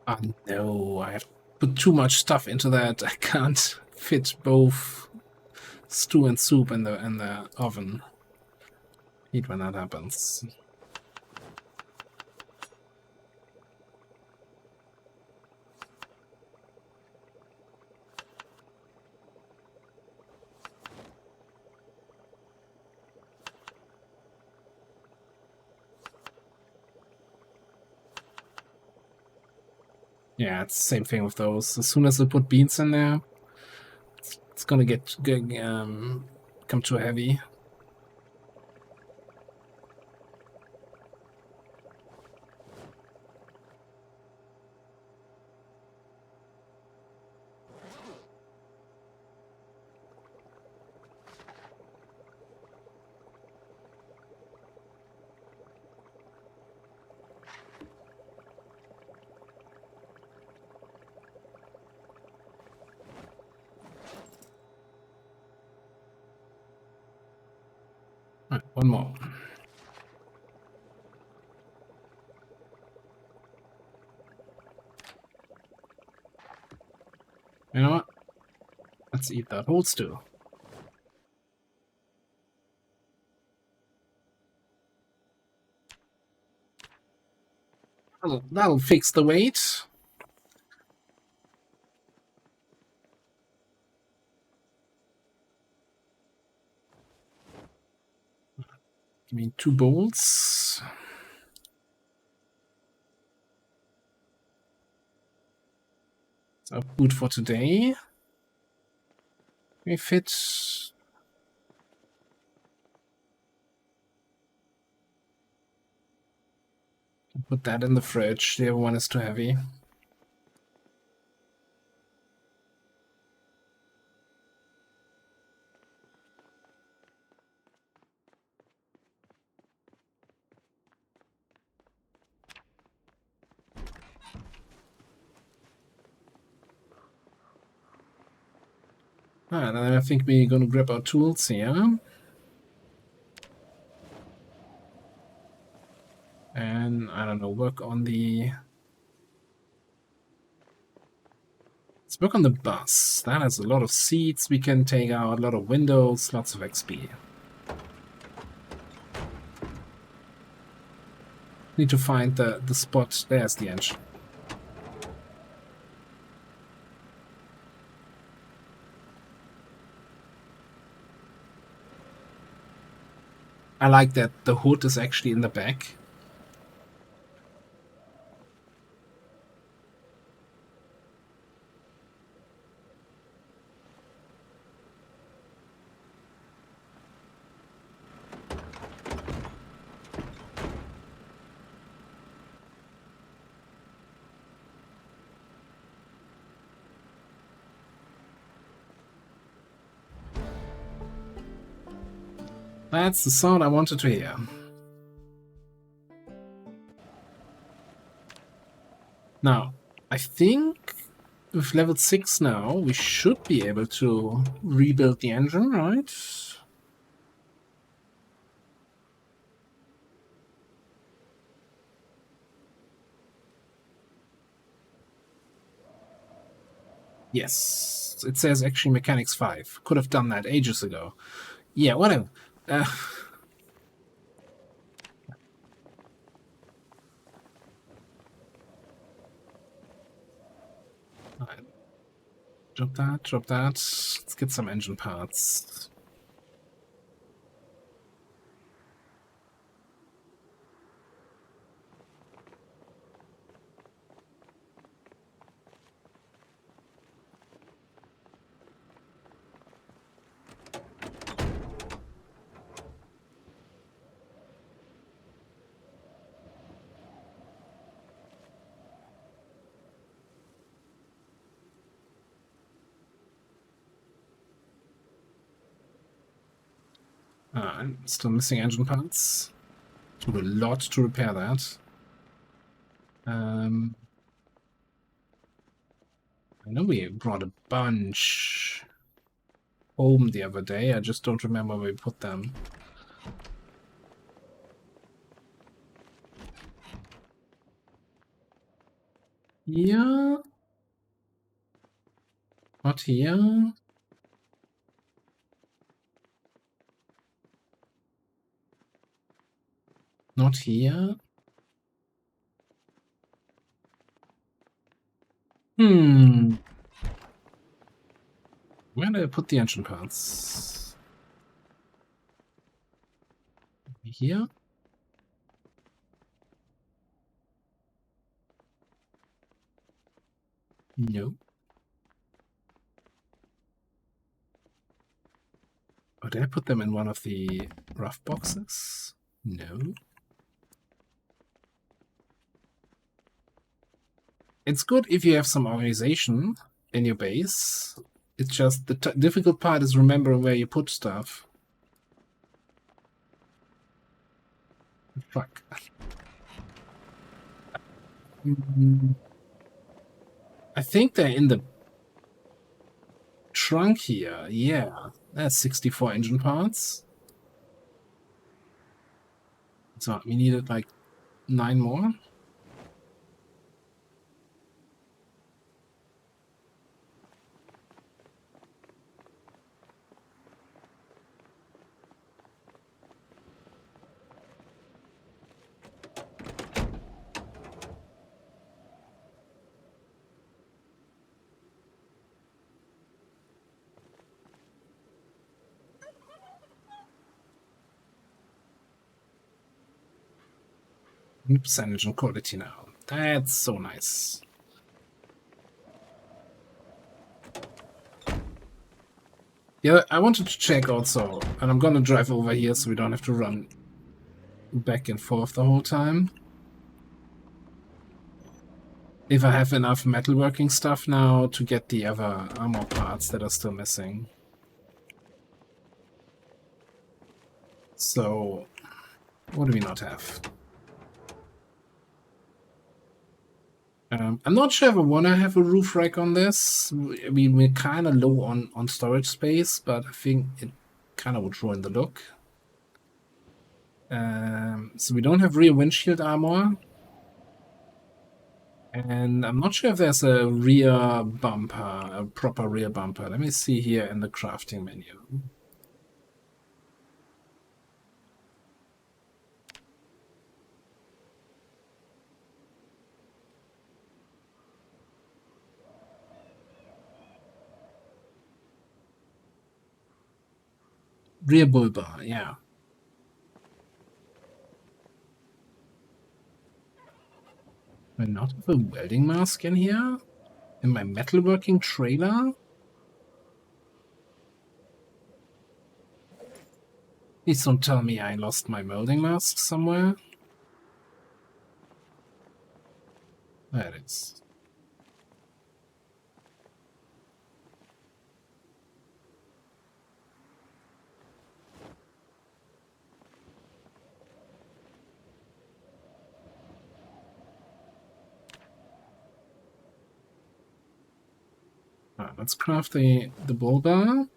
Oh no, I have put too much stuff into that. I can't fit both stew and soup in the oven. Hate when that happens. Yeah, it's the same thing with those. As soon as I put beans in there, it's gonna come too heavy. Right, one more. You know what? Let's eat that whole stew. That'll fix the weight. Give me 2 bowls. It's our food for today. We fit. Put that in the fridge. The other one is too heavy. Alright, and I think we're gonna grab our tools here. And, I don't know, work on the... Let's work on the bus. That has a lot of seats we can take out, a lot of windows, lots of XP. Need to find the spot. There's the engine. I like that the hood is actually in the back. That's the sound I wanted to hear. Now, I think with level 6 now, we should be able to rebuild the engine, right? Yes, it says actually Mechanics 5. Could have done that ages ago. Yeah, whatever. Right. Drop that, drop that. Let's get some engine parts. I'm still missing engine parts. Took a lot to repair that. I know we brought a bunch home the other day. I just don't remember where we put them. Yeah. Not here. Not here. Where did I put the engine parts? Here? No. Oh, did I put them in one of the rough boxes? No. It's good if you have some organization in your base. It's just the difficult part is remembering where you put stuff. Fuck. I think they're in the trunk here. Yeah, that's 64 engine parts. So we needed like 9 more. Percentage and quality now. That's so nice. Yeah, I wanted to check also, and I'm gonna drive over here so we don't have to run back and forth the whole time. If I have enough metalworking stuff now to get the other armor parts that are still missing. So, what do we not have? I'm not sure if I want to have a roof rack on this. We're kind of low on storage space, but I think it kind of would ruin the look. So we don't have rear windshield armor. And I'm not sure if there's a rear bumper, a proper rear bumper. Let me see here in the crafting menu. Rear bull bar, yeah. Do I not have a welding mask in here? In my metalworking trailer? Please don't tell me I lost my welding mask somewhere. There it is. Let's craft the bull bar.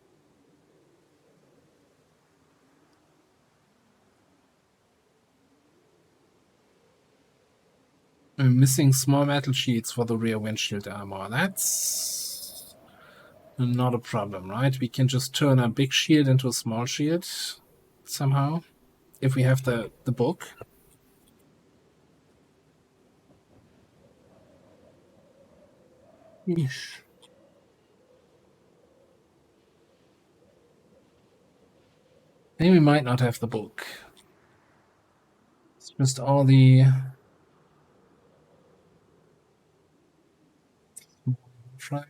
I'm missing small metal sheets for the rear windshield armor. That's not a problem, right? We can just turn a big shield into a small shield somehow if we have the book. Yeesh. Maybe we might not have the book. It's just all the... Try.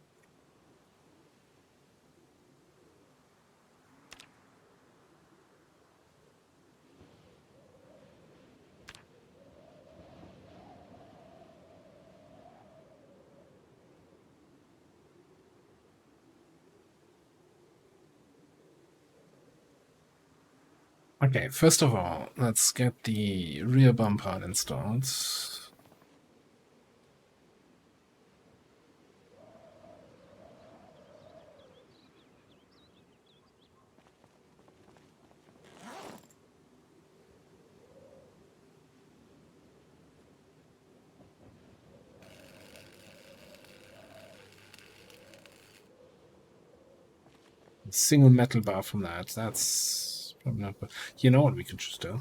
Okay, first of all, let's get the rear bumper installed. Single metal bar from that. That's probably not... You know what we could just do?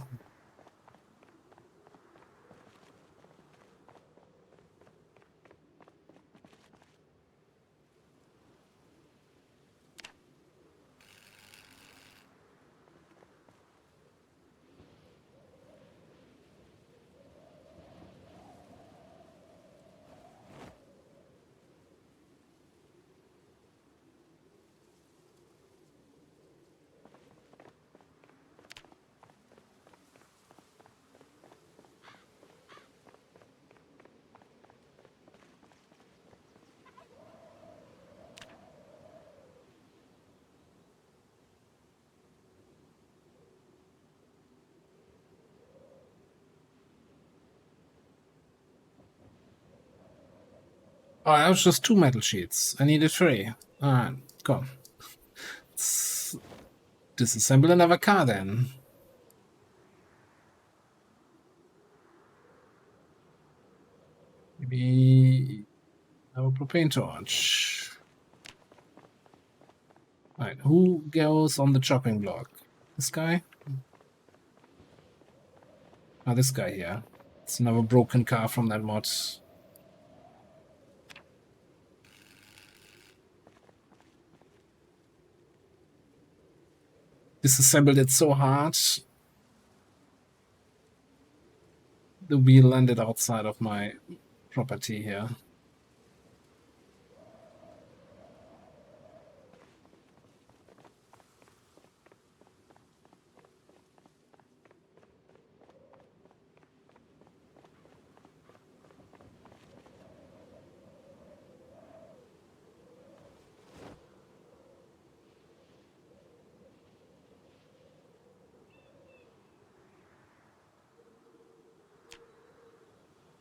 Oh, that was just 2 metal sheets. I needed 3. Alright, go. Let's disassemble another car then. Maybe have a propane torch. Alright, who goes on the chopping block? This guy? Oh, this guy here. It's another broken car from that mod. Disassembled it so hard. The wheel landed outside of my property here.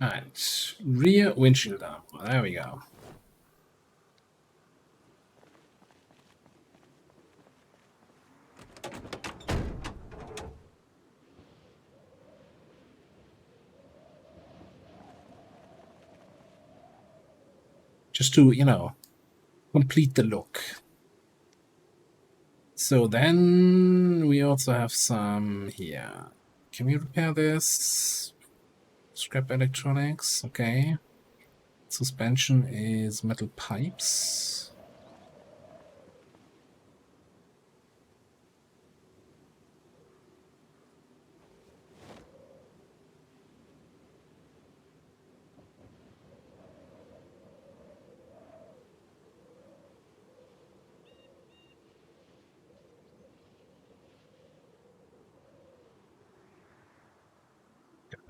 Alright, rear windshield up. There we go. Just to, you know, complete the look. So then we also have some here. Can we repair this? Scrap electronics, okay. Suspension is metal pipes.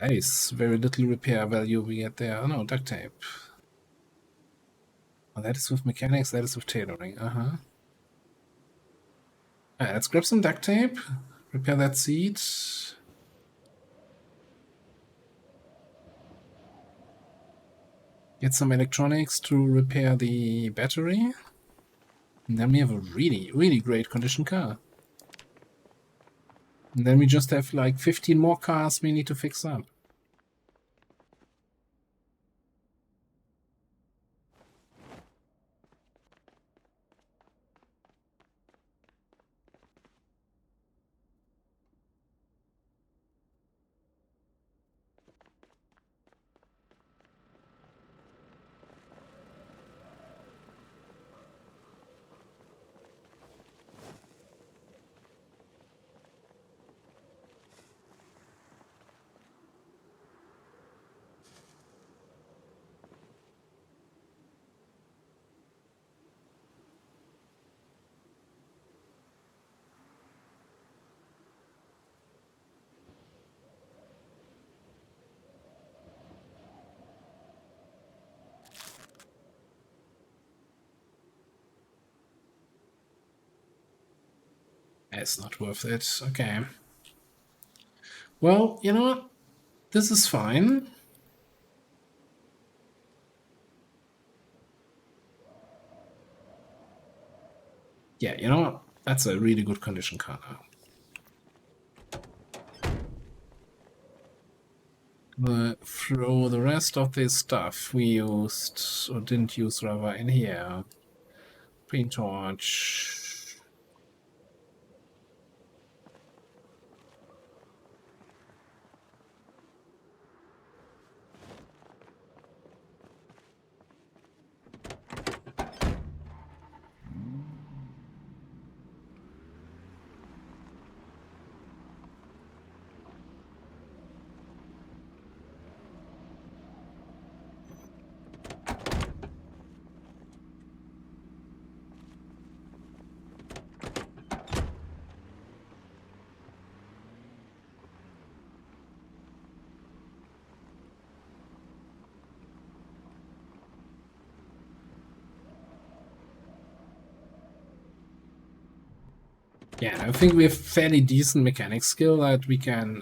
That is very little repair value we get there. Oh no, duct tape. Oh, that is with mechanics, that is with tailoring. Uh-huh. Alright, let's grab some duct tape. Repair that seat. Get some electronics to repair the battery. And then we have a really, really great condition car. And then we just have like 15 more cars we need to fix up. It's not worth it. Okay. Well, you know what? This is fine. Yeah, you know what? That's a really good condition car now. Throw the rest of this stuff we used, or didn't use rather, in here. Green torch. Yeah, I think we have fairly decent mechanic skill that we can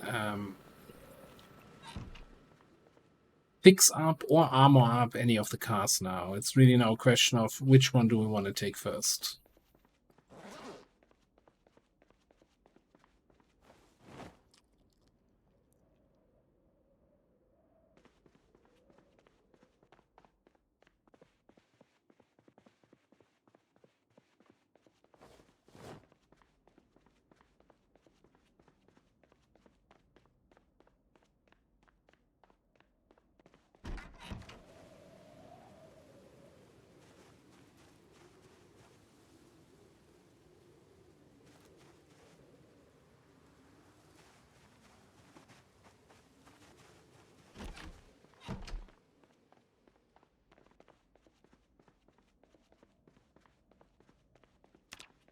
fix up or armor up any of the cars now. It's really now a question of which one do we want to take first.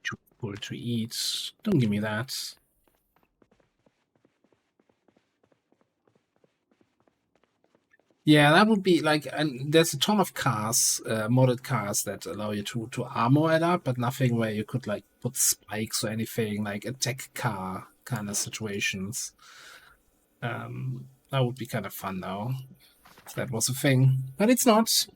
Too full to eat. Don't give me that. Yeah, that would be like, and there's a ton of cars, modded cars that allow you to armor it up, but nothing where you could like put spikes or anything like a tech car kind of situations. That would be kind of fun now, if that was a thing, but it's not.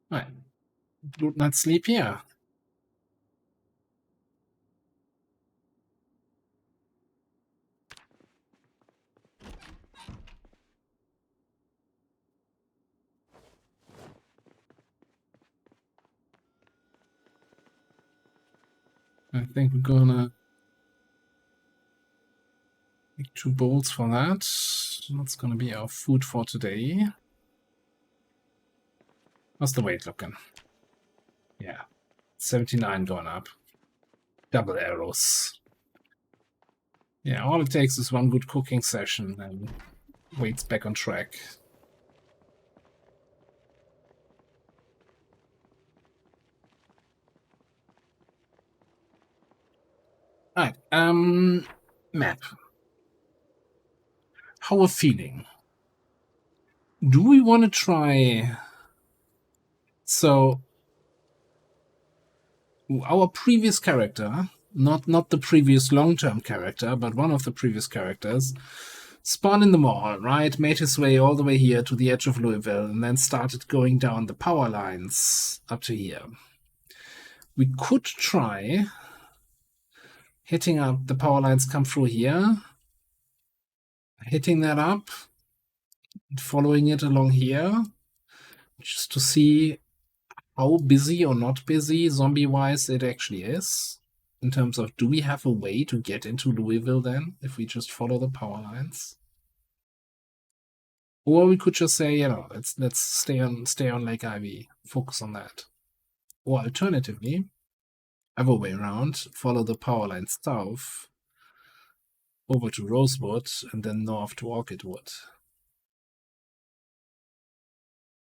Right. Do not sleep here. I think we're gonna make 2 bolts for that. That's gonna be our food for today. How's the weight looking? Yeah, 79 going up. Double arrows. Yeah, all it takes is one good cooking session and weight's back on track. Alright, map. How we're feeling. Do we want to try... So, our previous character, not the previous long-term character, but one of the previous characters, spawned in the mall, right? Made his way all the way here to the edge of Louisville, and then started going down the power lines up to here. We could try hitting up the power lines come through here, hitting that up, following it along here, just to see how busy or not busy zombie-wise it actually is. In terms of, do we have a way to get into Louisville then, if we just follow the power lines? Or we could just say, you know, let's stay on Lake Ivy, focus on that. Or alternatively, other way around, follow the power line south over to Rosewood and then north to Orchidwood.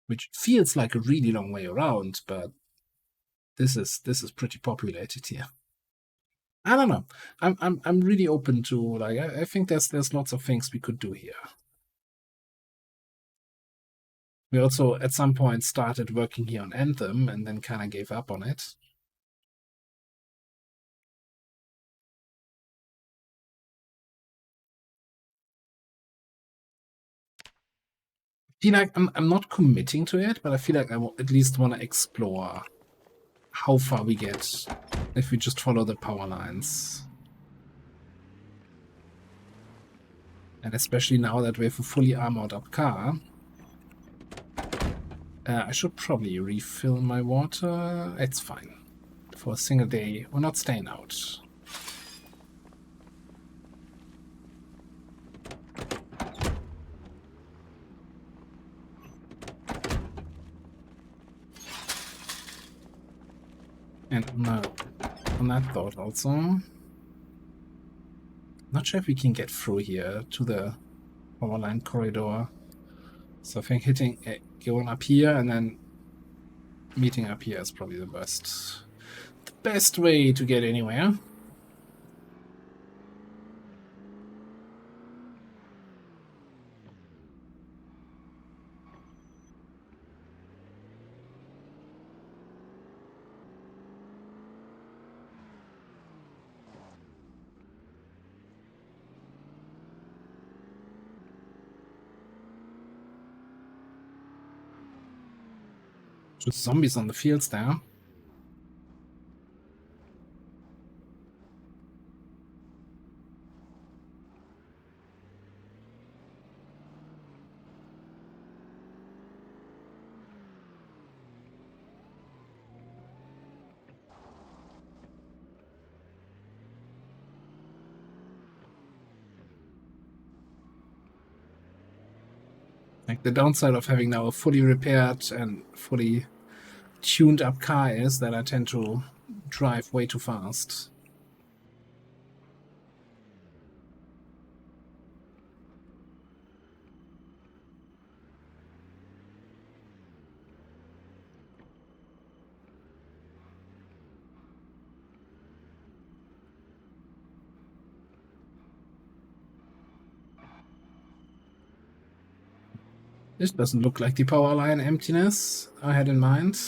Which feels like a really long way around, but this is pretty populated here. I don't know. I'm really open to, like, I think there's lots of things we could do here. We also at some point started working here on Anthem and then kind of gave up on it. I feel like I'm not committing to it, but I feel like I at least want to explore how far we get if we just follow the power lines. And especially now that we have a fully armored up car. I should probably refill my water. It's fine. For a single day, we're not staying out. And on that thought also, not sure if we can get through here to the power line corridor. So I think going up here and then meeting up here is probably the best way to get anywhere. Just zombies on the fields there. Like, the downside of having now a fully repaired and fully tuned up car is that I tend to drive way too fast. This doesn't look like the power line emptiness I had in mind.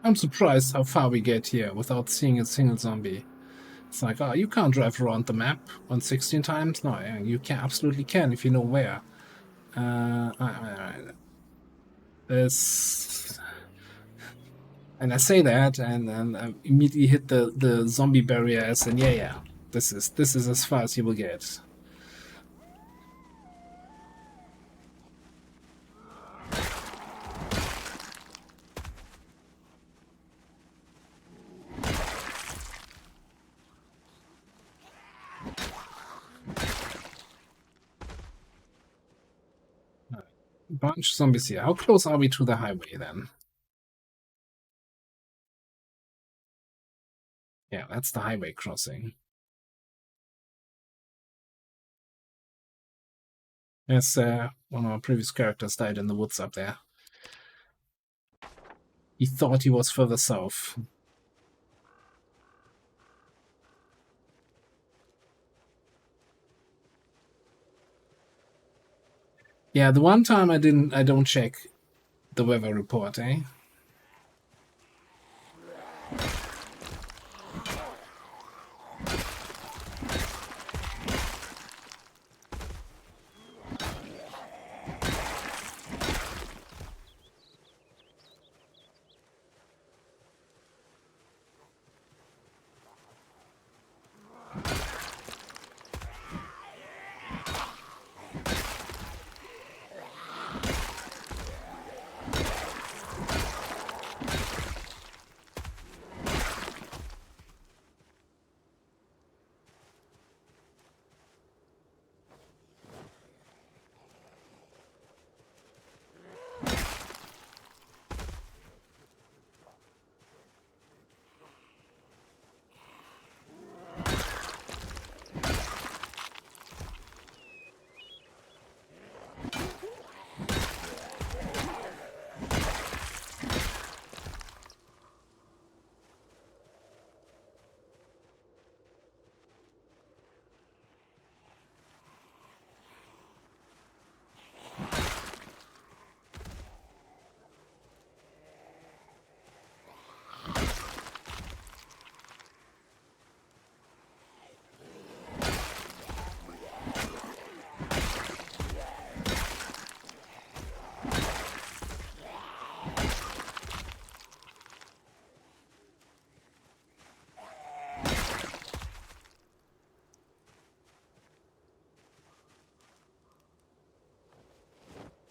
I'm surprised how far we get here without seeing a single zombie. It's like, oh, you can't drive around the map 116 times? No, you can, absolutely can if you know where. This, and I say that, and I immediately hit the zombie barriers, and yeah, this is as far as you will get. Bunch of zombies here. How close are we to the highway then? Yeah, that's the highway crossing. Yes, one of our previous characters died in the woods up there. He thought he was further south. Yeah, the one time I don't check the weather report, eh?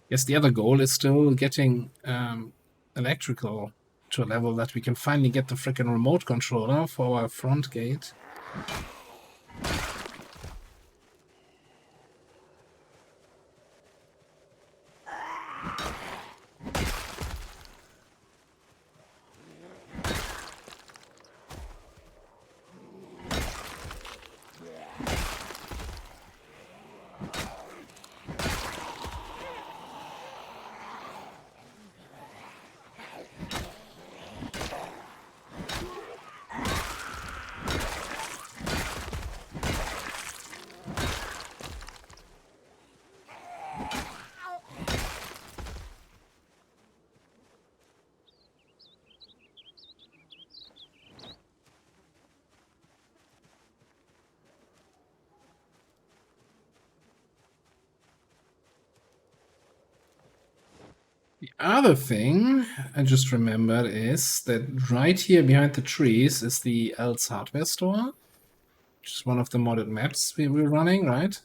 Yes, the other goal is still getting electrical to a level that we can finally get the frickin' remote controller for our front gate. The other thing I just remembered is that right here behind the trees is the L's hardware store, which is one of the modded maps we were running, right?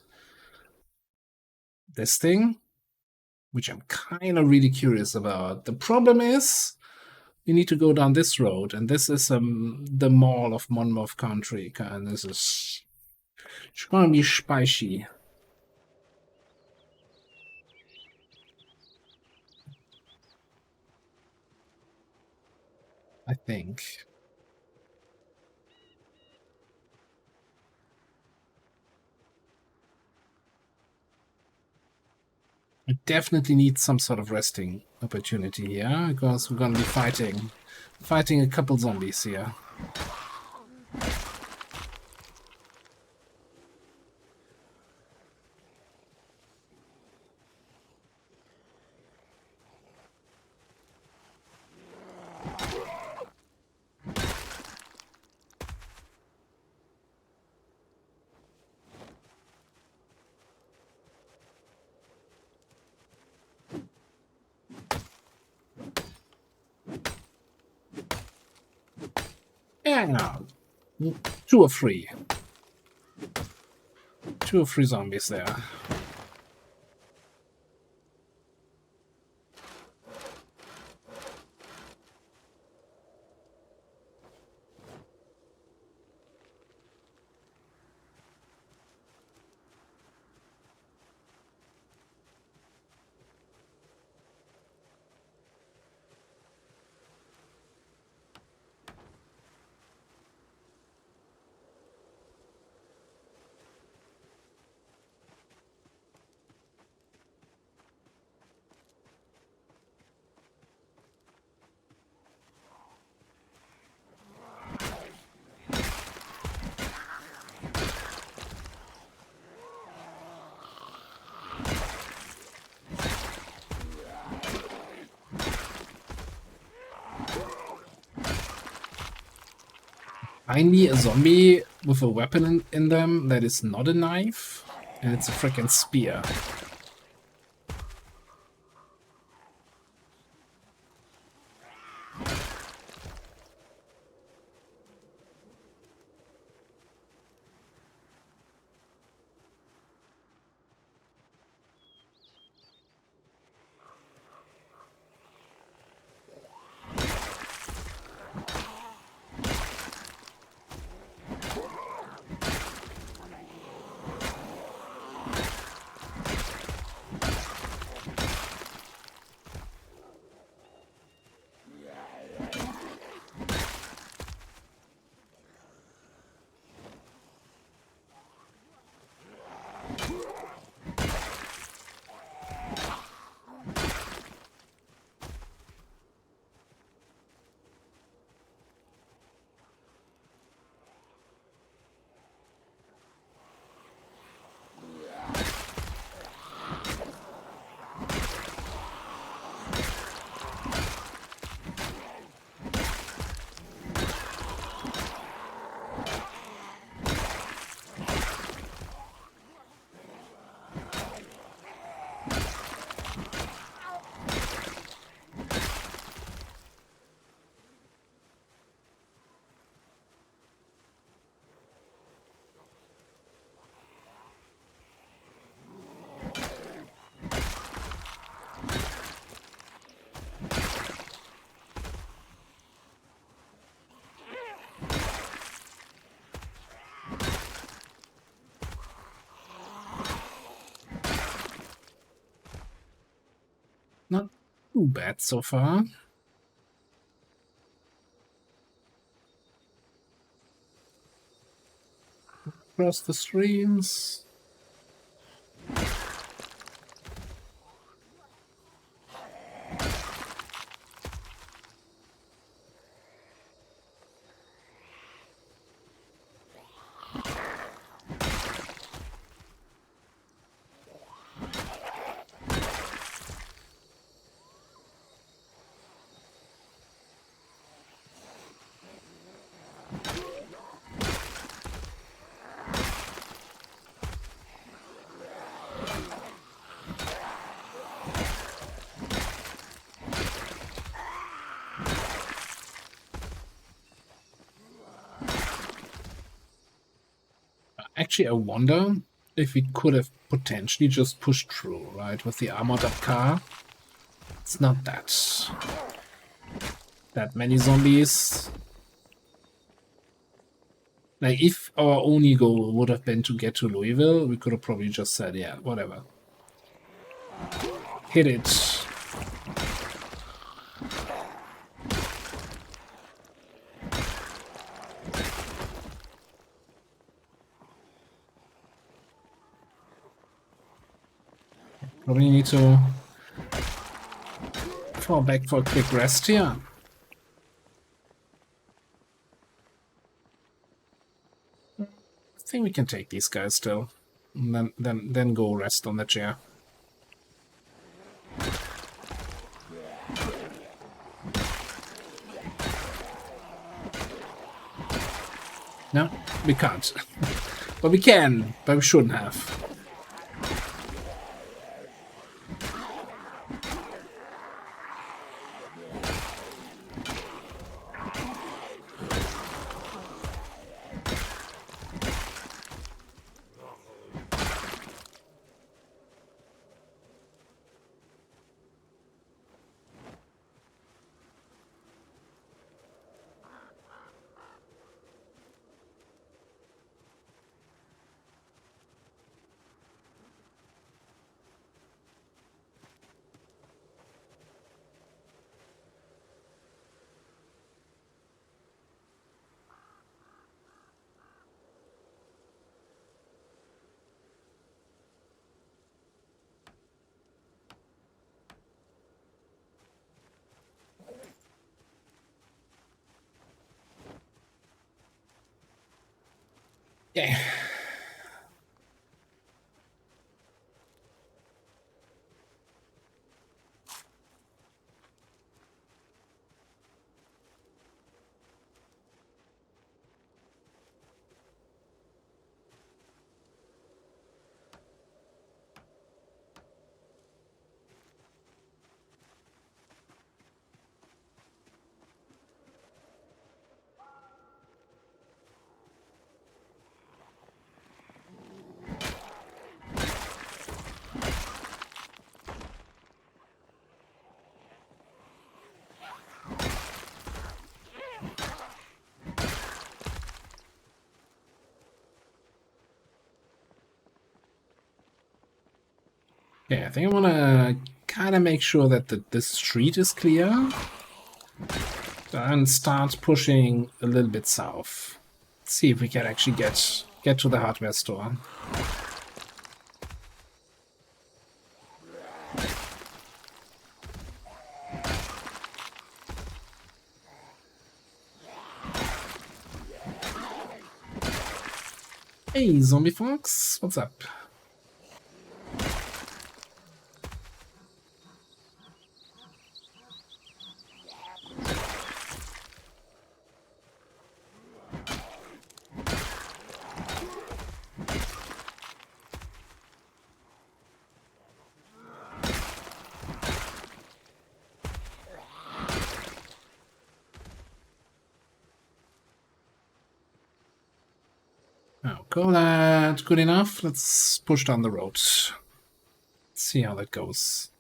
This thing, which I'm kind of really curious about. The problem is you need to go down this road, and this is the mall of Monmouth Country, and this is it's gonna be spicy. I think. I definitely need some sort of resting opportunity here, because we're gonna be fighting a couple zombies here. Yeah, 2 or 3. 2 or 3 zombies there. Finally, a zombie with a weapon in them that is not a knife, and it's a freaking spear. Not too bad so far. Across the streams. Actually, I wonder if we could have potentially just pushed through, right? With the armored up car. It's not that many zombies. Like, if our only goal would have been to get to Louisville, we could have probably just said, yeah, whatever. Hit it. Probably need to fall back for a quick rest here. I think we can take these guys still. And then go rest on the chair. No, we can't. But we can, but we shouldn't have. Yeah. Okay, I think I want to kind of make sure that the street is clear and start pushing a little bit south. See if we can actually get to the hardware store. Hey, Zombie Fox, what's up? Oh, cool, that good enough. Let's push down the road. See how that goes.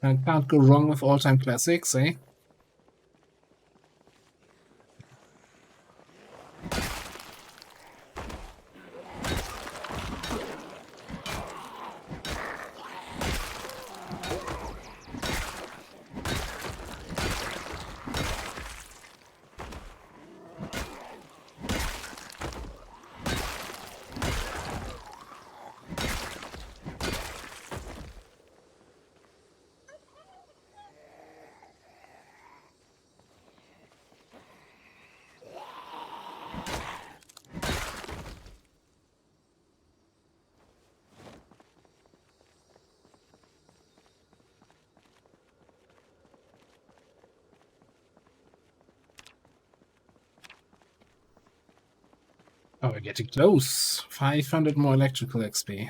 I can't go wrong with all-time classics, eh? Oh, we're getting close. 500 more electrical XP.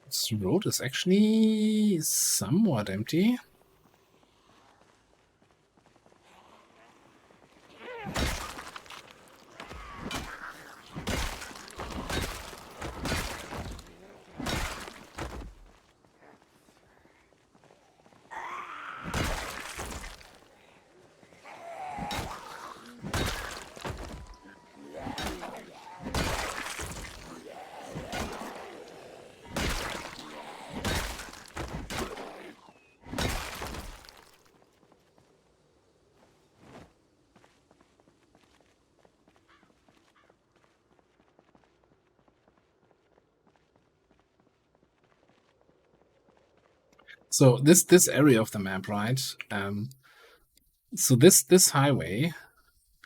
This road is actually somewhat empty. So this area of the map, right? So this highway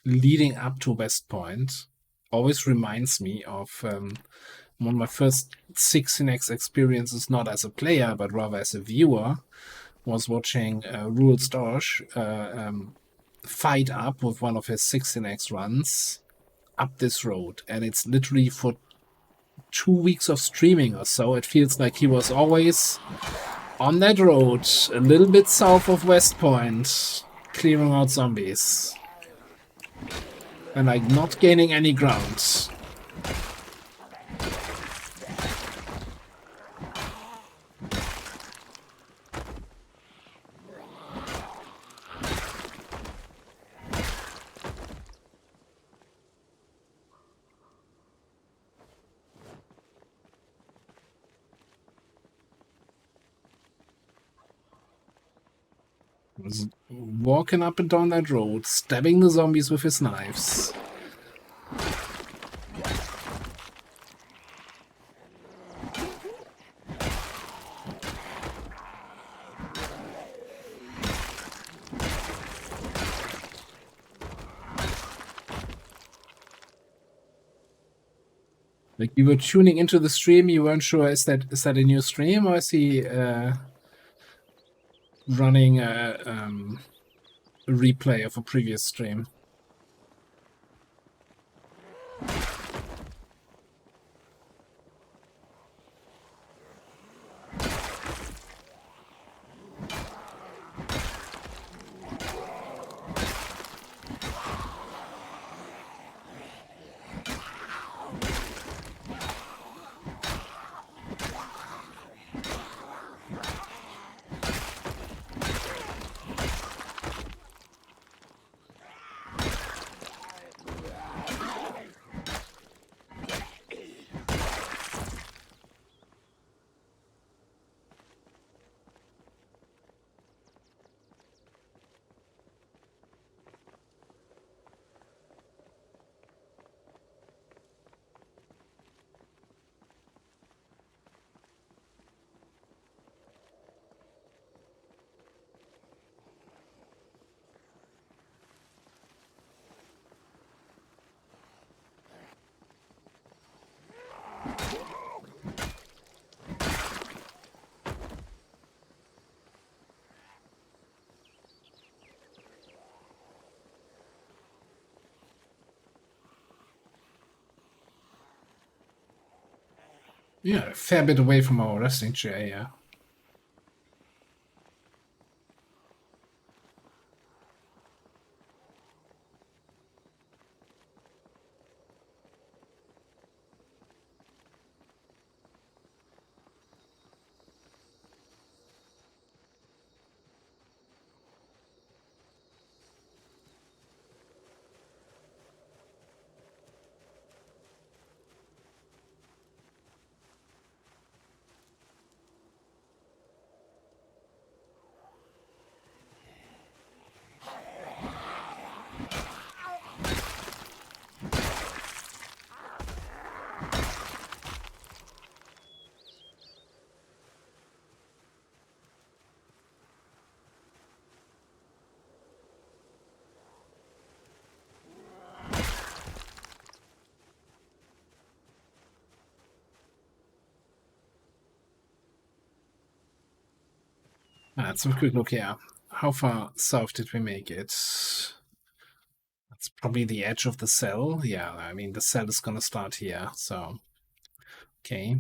leading up to West Point always reminds me of one of my first 16x experiences, not as a player but rather as a viewer, was watching Rural Storch fight up with one of his 16x runs up this road, and it's literally for 2 weeks of streaming or so. It feels like he was always on that road, a little bit south of West Point, clearing out zombies. And like not gaining any ground. Was walking up and down that road, stabbing the zombies with his knives. Like, you were tuning into the stream, you weren't sure, is that a new stream, or is he running a replay of a previous stream? Yeah, a fair bit away from our resting chair, yeah. Let's have a quick look here. How far south did we make it? That's probably the edge of the cell. Yeah, I mean, the cell is gonna start here, so... Okay.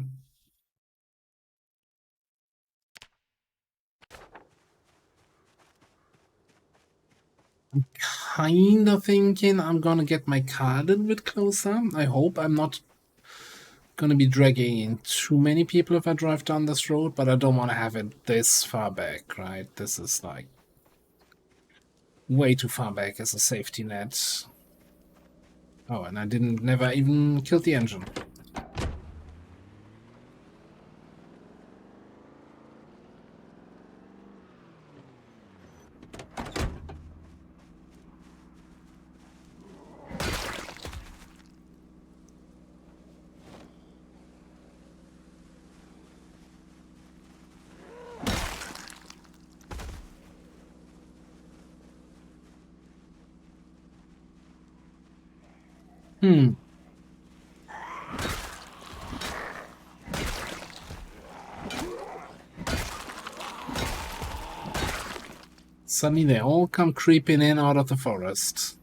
I'm kind of thinking I'm gonna get my car a little bit closer. I hope I'm not gonna be dragging in too many people if I drive down this road, but I don't want to have it this far back, right? This is like way too far back as a safety net. Oh, and I never even killed the engine. Suddenly they all come creeping in out of the forest.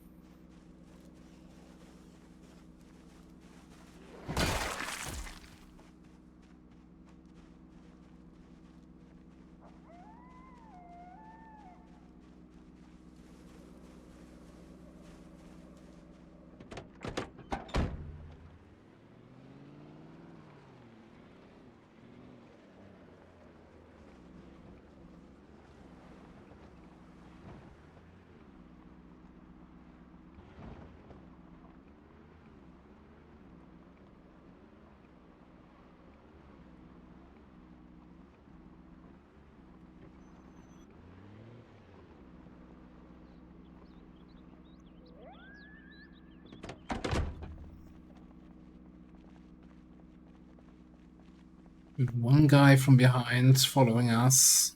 With one guy from behind following us.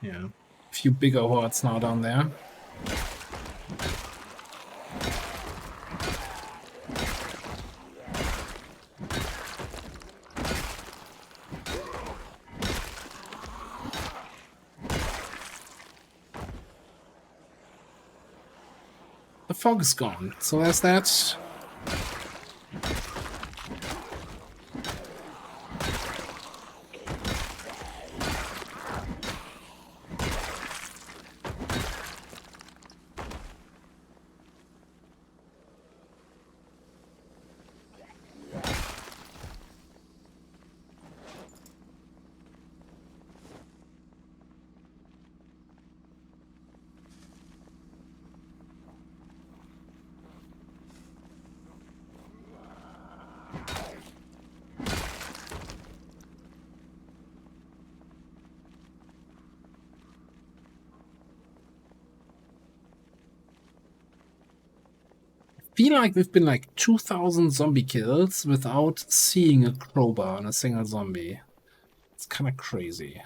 Yeah. A few bigger hordes now down there. The fog is gone, so there's that. Feel like we've been like 2,000 zombie kills without seeing a crowbar on a single zombie. It's kind of crazy.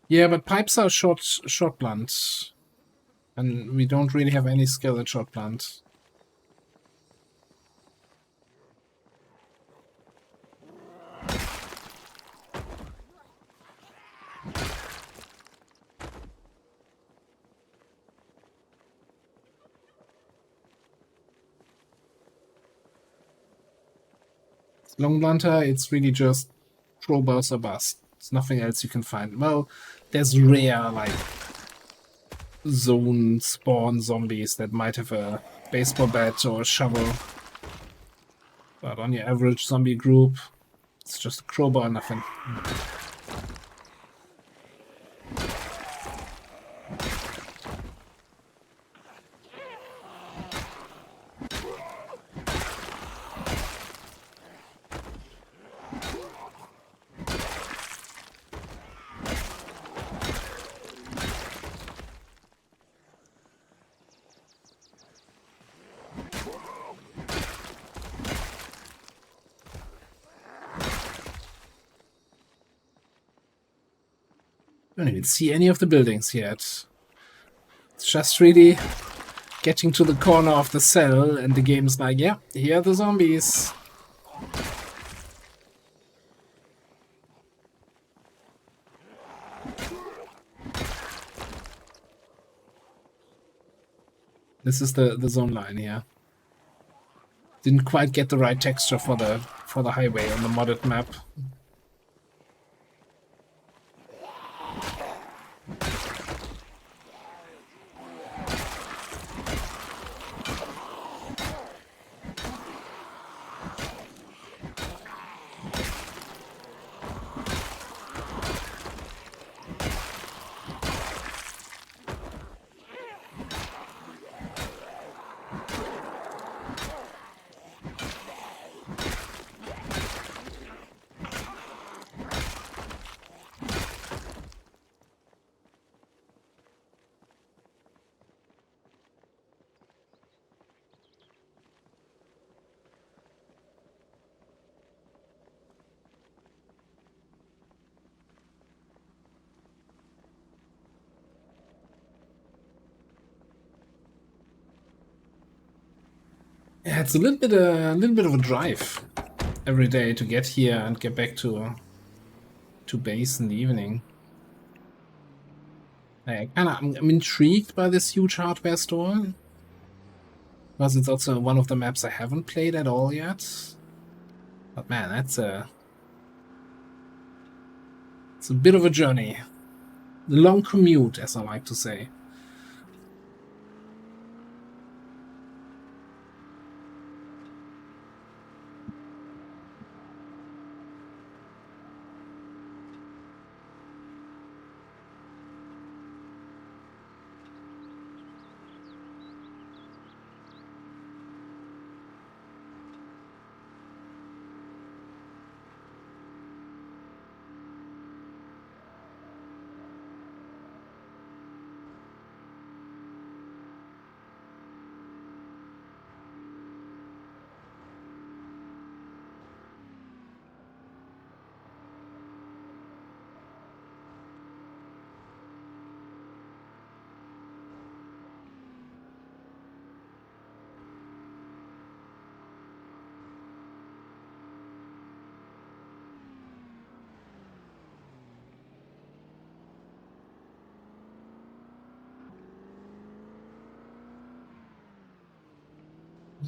Yeah, but pipes are short blunt. And we don't really have any skill at short blunt. Long blunter, it's really just crowbars or bust. There's nothing else you can find. Well, there's rare, like, zone spawn zombies that might have a baseball bat or a shovel. But on your average zombie group, it's just a crowbar, nothing. I don't even see any of the buildings yet. It's just really getting to the corner of the cell, and the game's like, yeah, here are the zombies. This is the zone line here. Didn't quite get the right texture for the highway on the modded map. Yeah, it's a little bit of a drive every day to get here and get back to base in the evening. I'm intrigued by this huge hardware store, because it's also one of the maps I haven't played at all yet. But man, it's a bit of a journey. The long commute, as I like to say.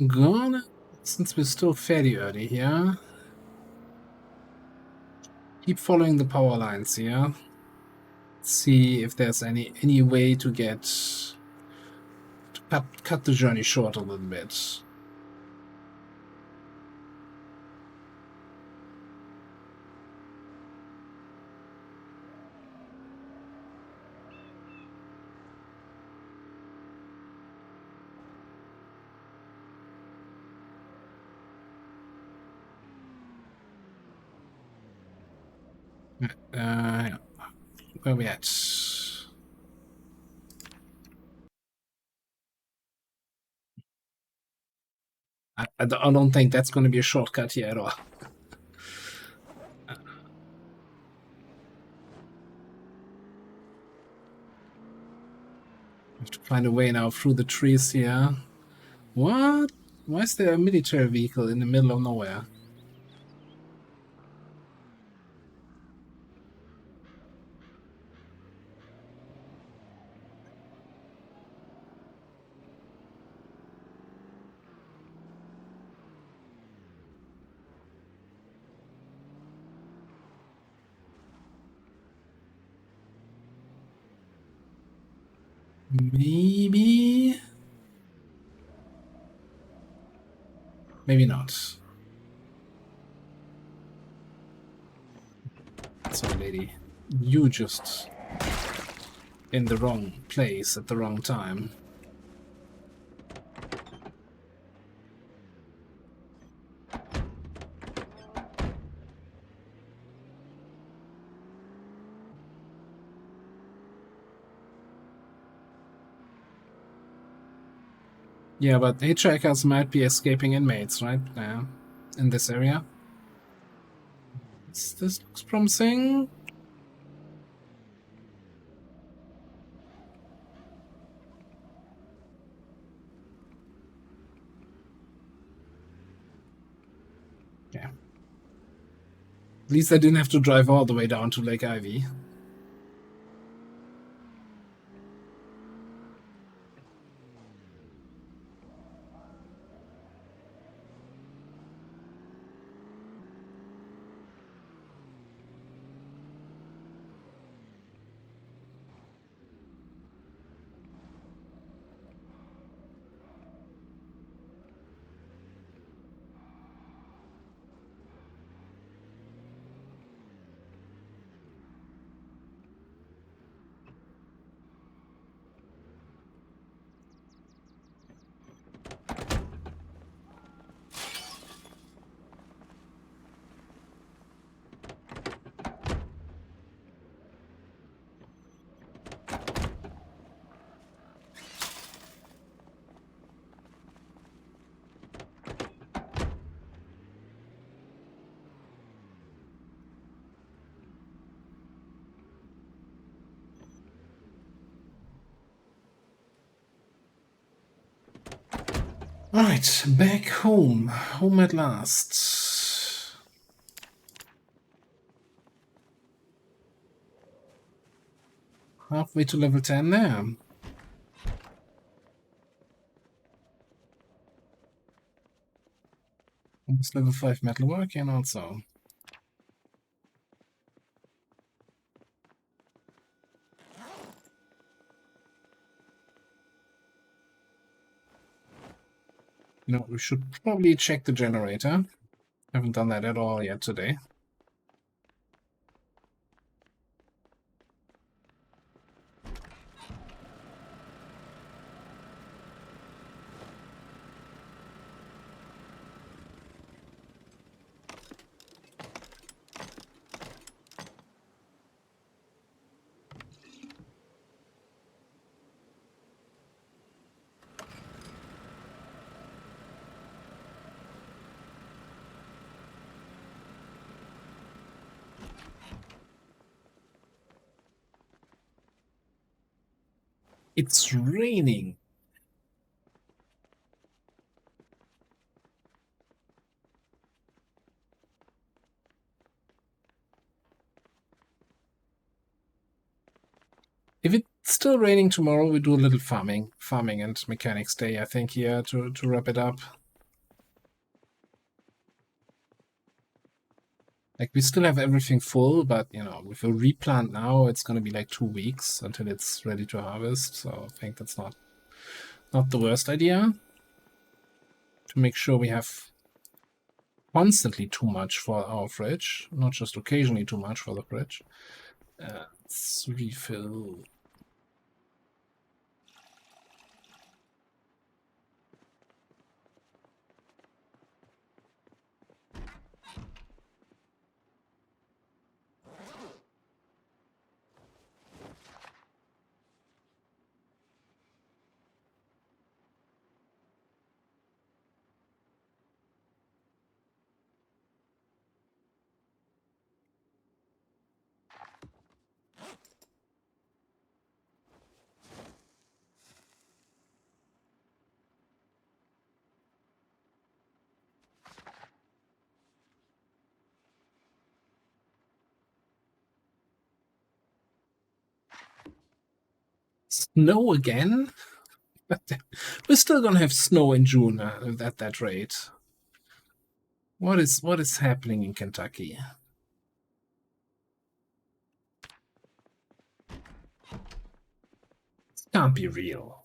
Gonna, since we're still fairly early here, keep following the power lines here. See if there's any way to get to cut the journey short a little bit. Where are we at? I don't think that's going to be a shortcut here at all. Have to find a way now through the trees here. What? Why is there a military vehicle in the middle of nowhere? Maybe? Maybe not. Sorry, lady. You just in the wrong place at the wrong time. Yeah, but hitchhikers might be escaping inmates, right? Yeah. In this area. This looks promising. Yeah. At least I didn't have to drive all the way down to Lake Ivy. Alright, back home. Home at last. Halfway to level 10 there. Almost level 5 metalwork, and also. You know, we should probably check the generator. Haven't done that at all yet today. It's raining. If it's still raining tomorrow, we do a little farming and mechanics day, I think, here to wrap it up. Like, we still have everything full, but, you know, if we replant now, it's going to be like 2 weeks until it's ready to harvest. So I think that's not the worst idea. To make sure we have constantly too much for our fridge, not just occasionally too much for the fridge. Let's refill. Snow again? We're still gonna have snow in June at that rate. What is happening in Kentucky? It can't be real.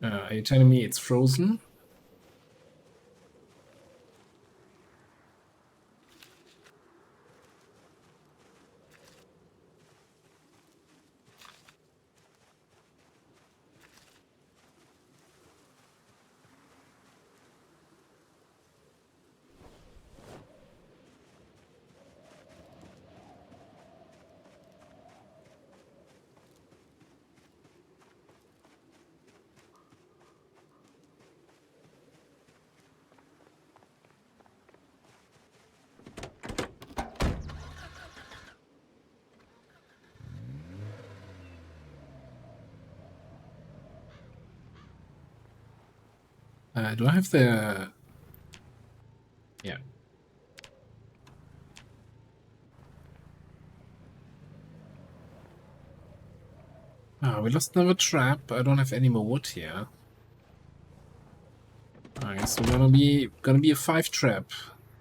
Are you telling me it's frozen? Do I have the... Yeah. We lost another trap. I don't have any more wood here. I guess we're gonna be a 5-trap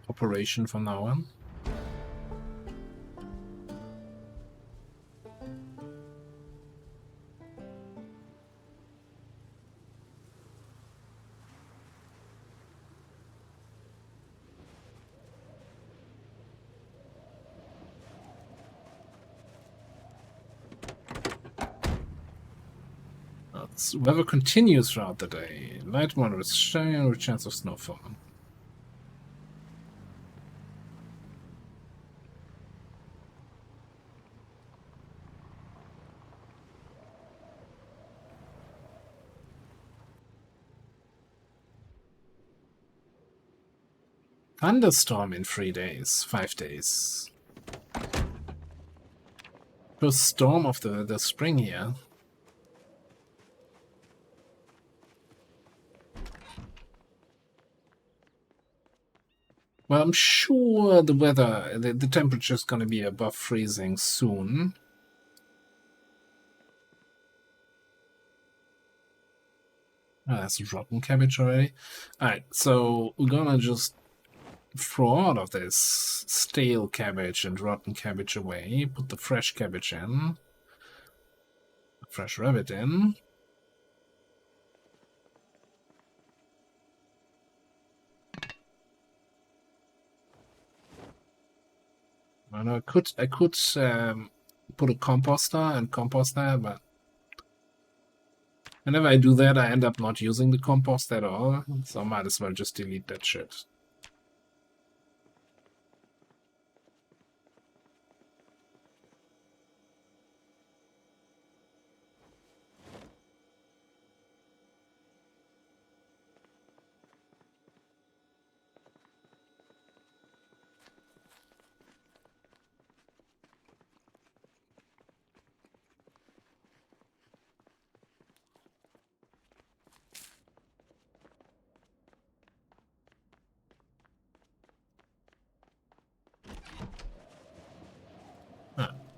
operation from now on. Weather continues throughout the day. Light moderate shine with chance of snowfall. Thunderstorm in 3 days, 5 days. First storm of the spring here. Well, I'm sure the weather, the temperature is going to be above freezing soon. Oh, that's rotten cabbage already. Alright, so we're gonna just throw all of this stale cabbage and rotten cabbage away, put the fresh cabbage in, fresh rabbit in. I know I could put a composter and compost there, but whenever I do that, I end up not using the compost at all, so I might as well just delete that shit.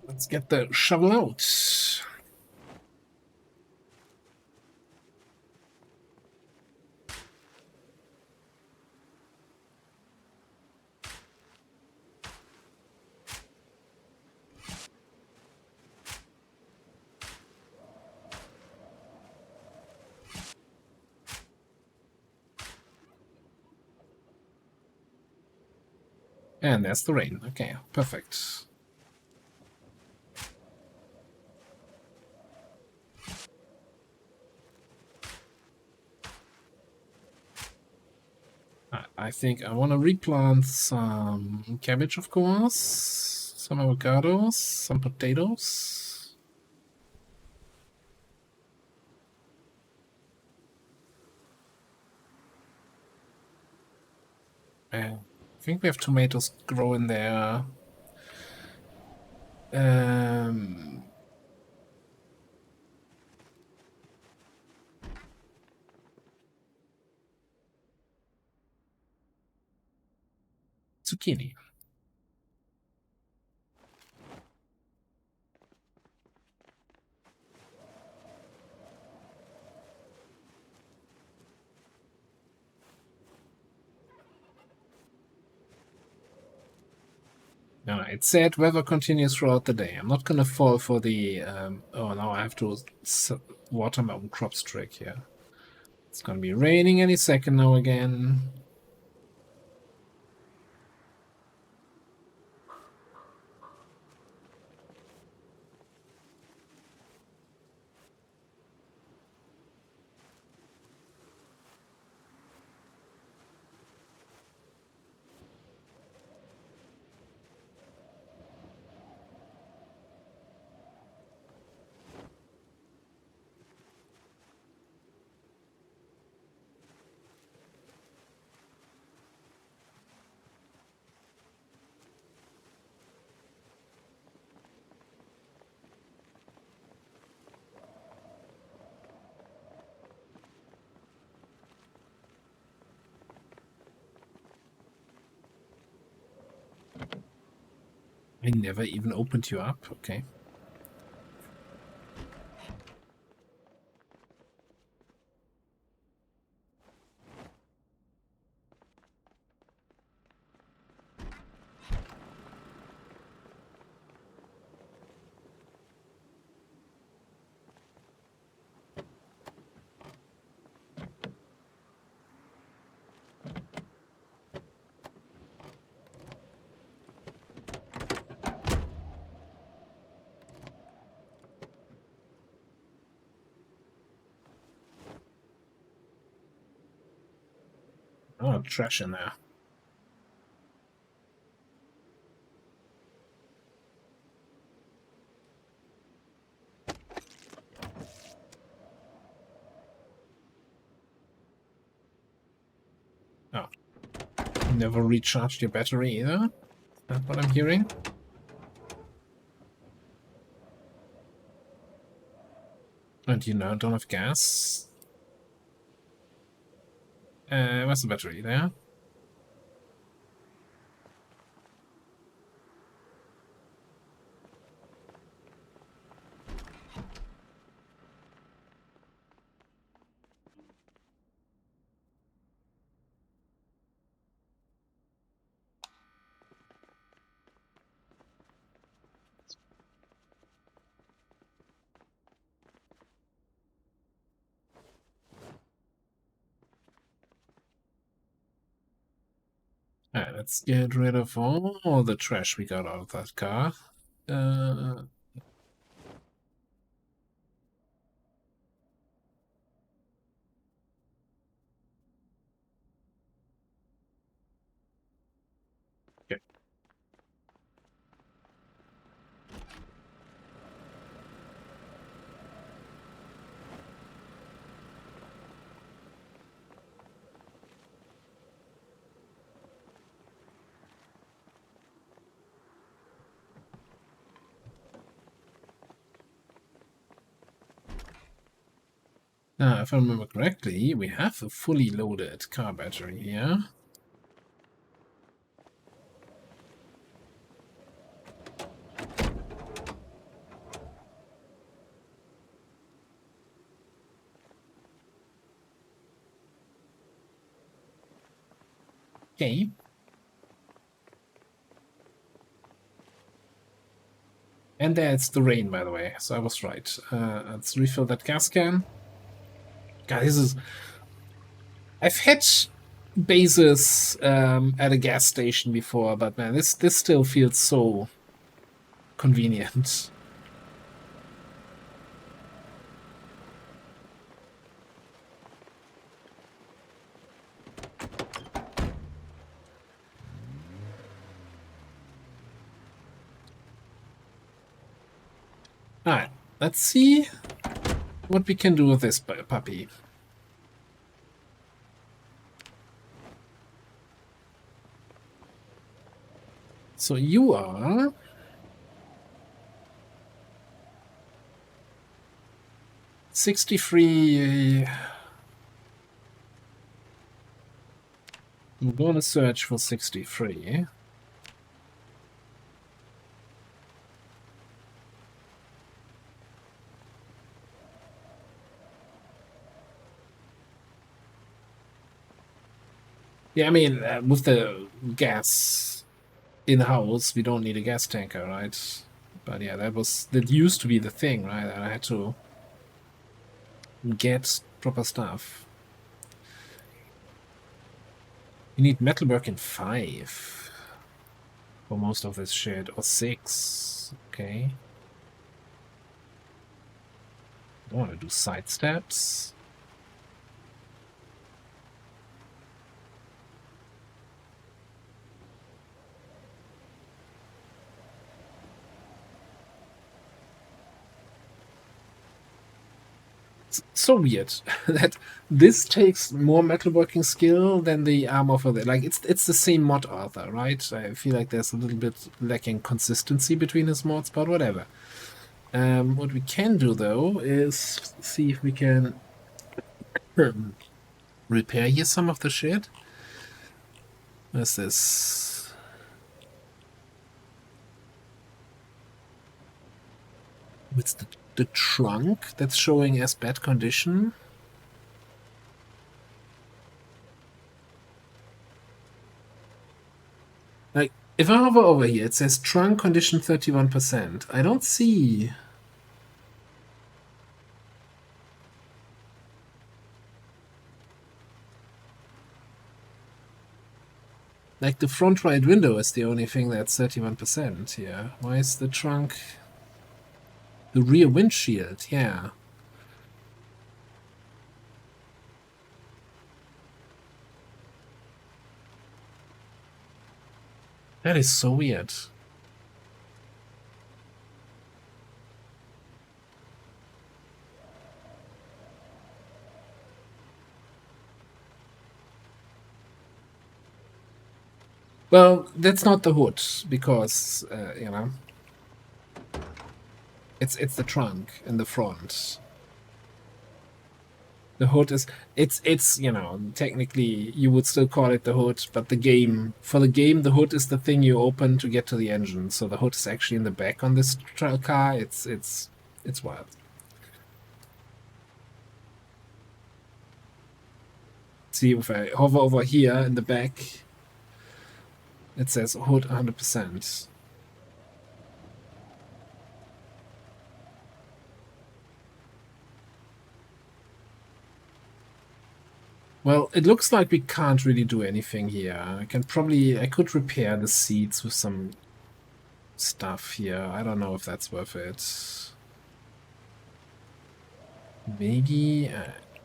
Let's get the shovel out. And there's the rain. Okay, perfect. I think I want to replant some cabbage, of course, some avocados, some potatoes. I think we have tomatoes growing there. Zucchini. No, it said weather continues throughout the day. I'm not gonna fall for the oh, now I have to water my own crops trick here. It's gonna be raining any second now again. I never even opened you up. Okay. Oh, trash in there. Oh. Never recharged your battery either? That's what I'm hearing. And you know, don't have gas. Where's the battery? There? Let's get rid of all the trash we got out of that car. Okay. Now, if I remember correctly, we have a fully loaded car battery here. Okay. And there's the rain, by the way, so I was right. Let's refill that gas can. God, this is... I've had bases at a gas station before, but man, this still feels so convenient. Alright, let's see what we can do with this puppy. So you are... 63... I'm gonna search for 63. Yeah, I mean, with the gas in-house, we don't need a gas tanker, right? But yeah, that used to be the thing, right? And I had to get proper stuff. You need metalwork in 5 for most of this shit, or 6. Okay. I don't want to do side steps. So weird that this takes more metalworking skill than the armor for the it's the same mod author, right? I feel like there's a little bit lacking consistency between his mods, but whatever. What we can do though is see if we can repair here some of the shit. What's this? What's the trunk that's showing as bad condition? Like, if I hover over here, it says trunk condition 31%. I don't see... Like, the front right window is the only thing that's 31% here. Why is the trunk... The rear windshield, yeah. That is so weird. Well, that's not the hood, because, you know... It's the trunk in the front. The hood is... It's, you know, technically you would still call it the hood, but for the game, the hood is the thing you open to get to the engine. So the hood is actually in the back on this car. It's wild. See, if I hover over here in the back, it says hood 100%. Well, it looks like we can't really do anything here. I could repair the seats with some stuff here. I don't know if that's worth it. Maybe,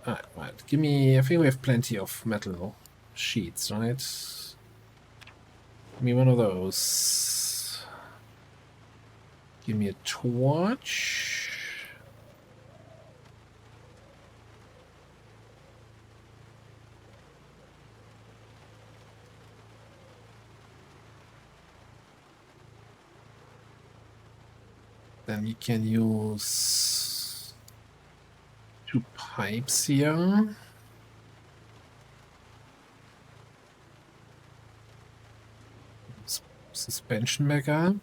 right, give me, I think we have plenty of metal sheets, right? Give me one of those. Give me a torch. Then we can use 2 pipes here. Suspension back up.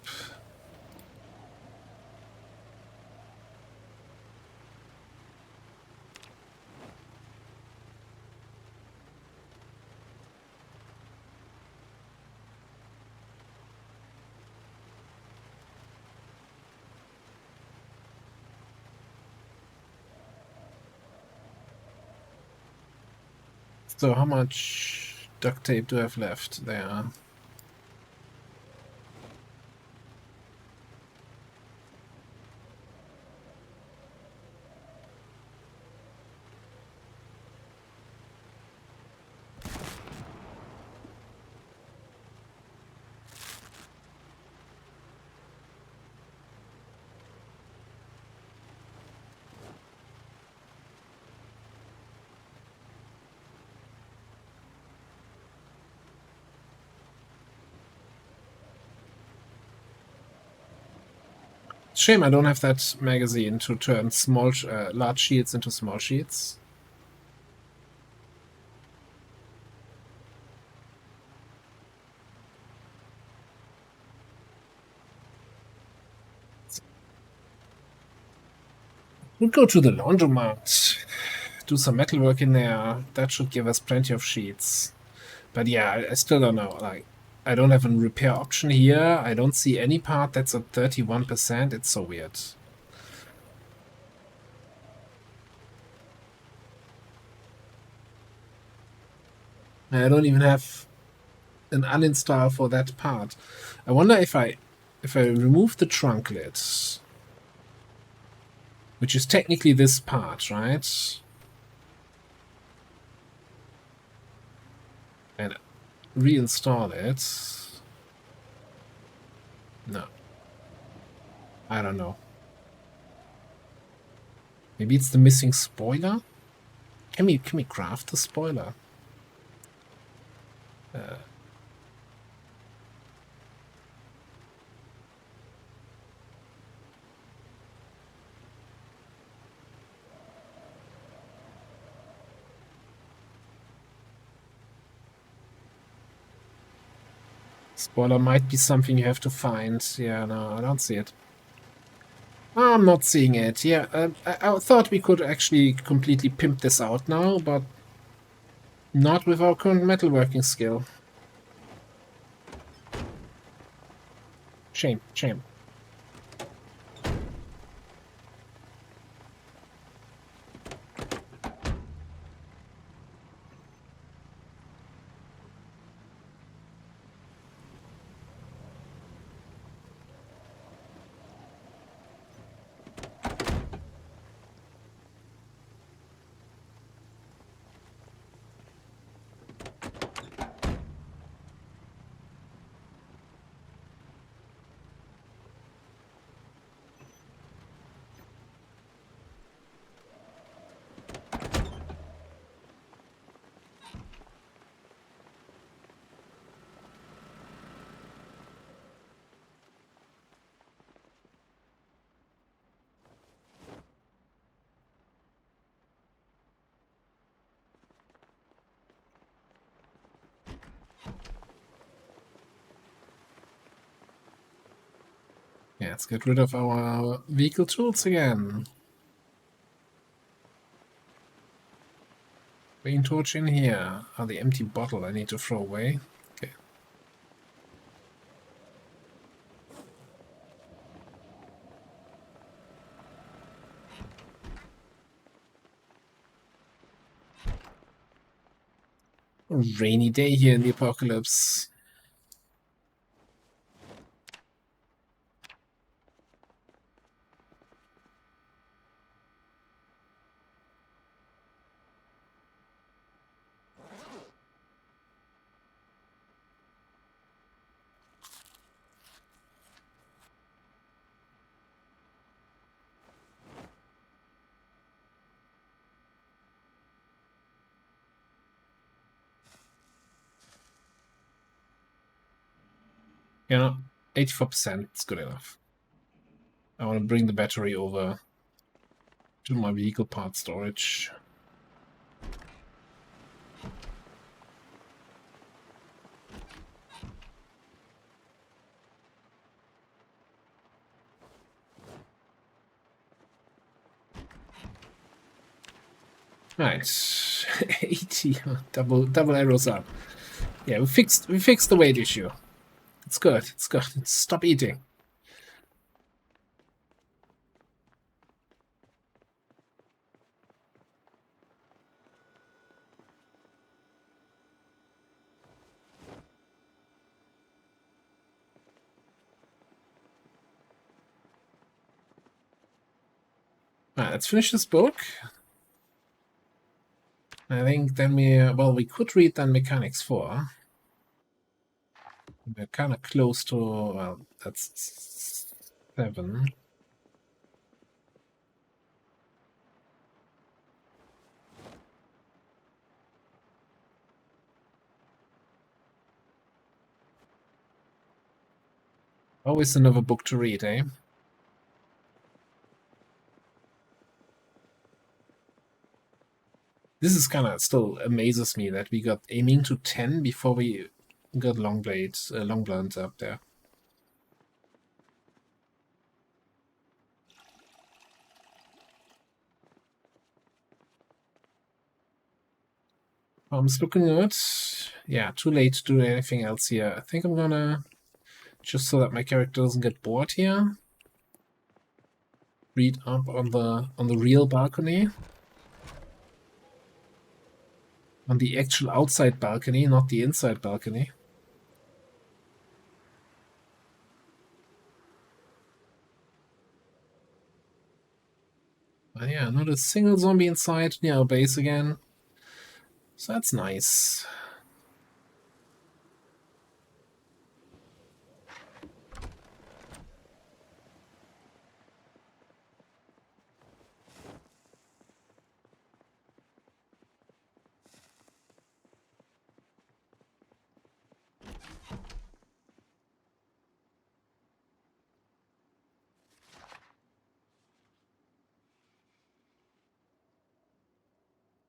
So how much duct tape do I have left there? Shame I don't have that magazine to turn large sheets into small sheets. We'll go to the laundromat, do some metalwork in there. That should give us plenty of sheets. But yeah, I still don't know. Like, I don't have a repair option here. I don't see any part that's at 31%. It's so weird. I don't even have an uninstall for that part. I wonder if I remove the trunk lid, which is technically this part, right? And reinstall it. No. I don't know. Maybe it's the missing spoiler? Can we craft the spoiler? Spoiler might be something you have to find. Yeah, no, I don't see it. I'm not seeing it. Yeah, I thought we could actually completely pimp this out now, but not with our current metalworking skill. Shame, shame. Yeah, let's get rid of our vehicle tools again. Green torch in here. Oh, the empty bottle I need to throw away. Okay. A rainy day here in the apocalypse. You know, 84% is good enough. I want to bring the battery over to my vehicle part storage. Right, 80 double arrows up. Yeah, we fixed the weight issue. It's good. It's good. Stop eating. Alright, let's finish this book. I think then we could read then Mechanics 4. We're kind of close to, well, that's 7. Always another book to read, eh? This is kind of still amazes me that we got aiming to 10 before we got long blades up there. It's looking good. Yeah, too late to do anything else here. I think I'm gonna, just so that my character doesn't get bored here, read up on the real balcony. On the actual outside balcony, not the inside balcony. Yeah, not a single zombie inside near our base again. So that's nice.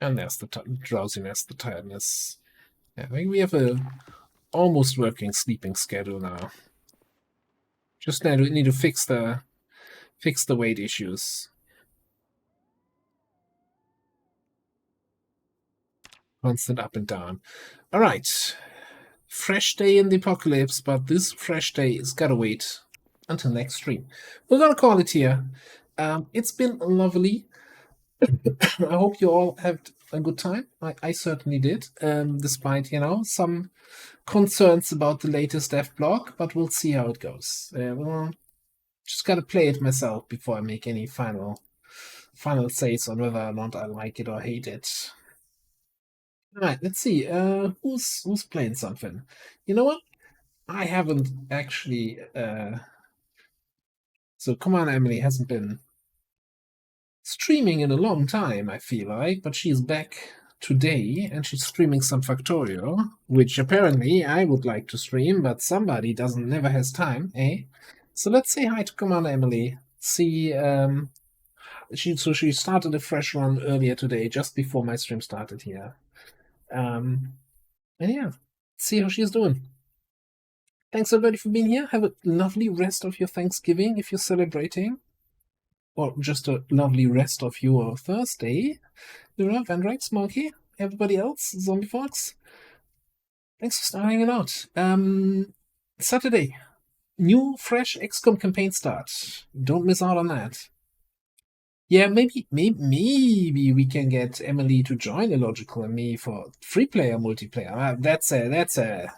And there's the drowsiness, the tiredness. Yeah, I think we have a almost working sleeping schedule now. Just need to fix the weight issues. Constant up and down. All right. Fresh day in the apocalypse, but this fresh day is gotta wait until next stream. We're gonna call it here. It's been lovely. I hope you all had a good time. I certainly did, despite, some concerns about the latest dev blog, but we'll see how it goes. Just gotta play it myself before I make any final says on whether or not I like it or hate it. All right, let's see. Who's playing something? You know what? I haven't actually. So come on, Emily hasn't been streaming in a long time, I feel like, but she's back today and she's streaming some Factorio, which apparently I would like to stream, but somebody never has time, eh? So let's say hi to Commander Emily. See, she started a fresh run earlier today, just before my stream started here. And yeah, see how she's doing. Thanks everybody for being here. Have a lovely rest of your Thanksgiving if you're celebrating. Or just a lovely rest of your Thursday. Lyra, Vandrex, Smokey, everybody else, Zombie Fox. Thanks for starting it out. Saturday, new fresh XCOM campaign start. Don't miss out on that. Yeah, maybe we can get Emily to join Illogical and me for free player multiplayer. That's a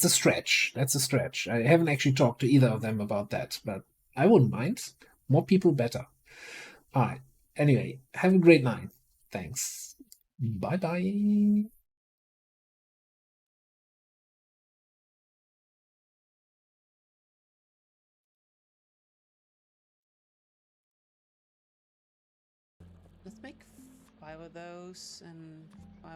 stretch. That's a stretch. I haven't actually talked to either of them about that, but I wouldn't mind. More people, better. All right. Anyway, have a great night. Thanks. Bye bye. Let's make 5 of those and 5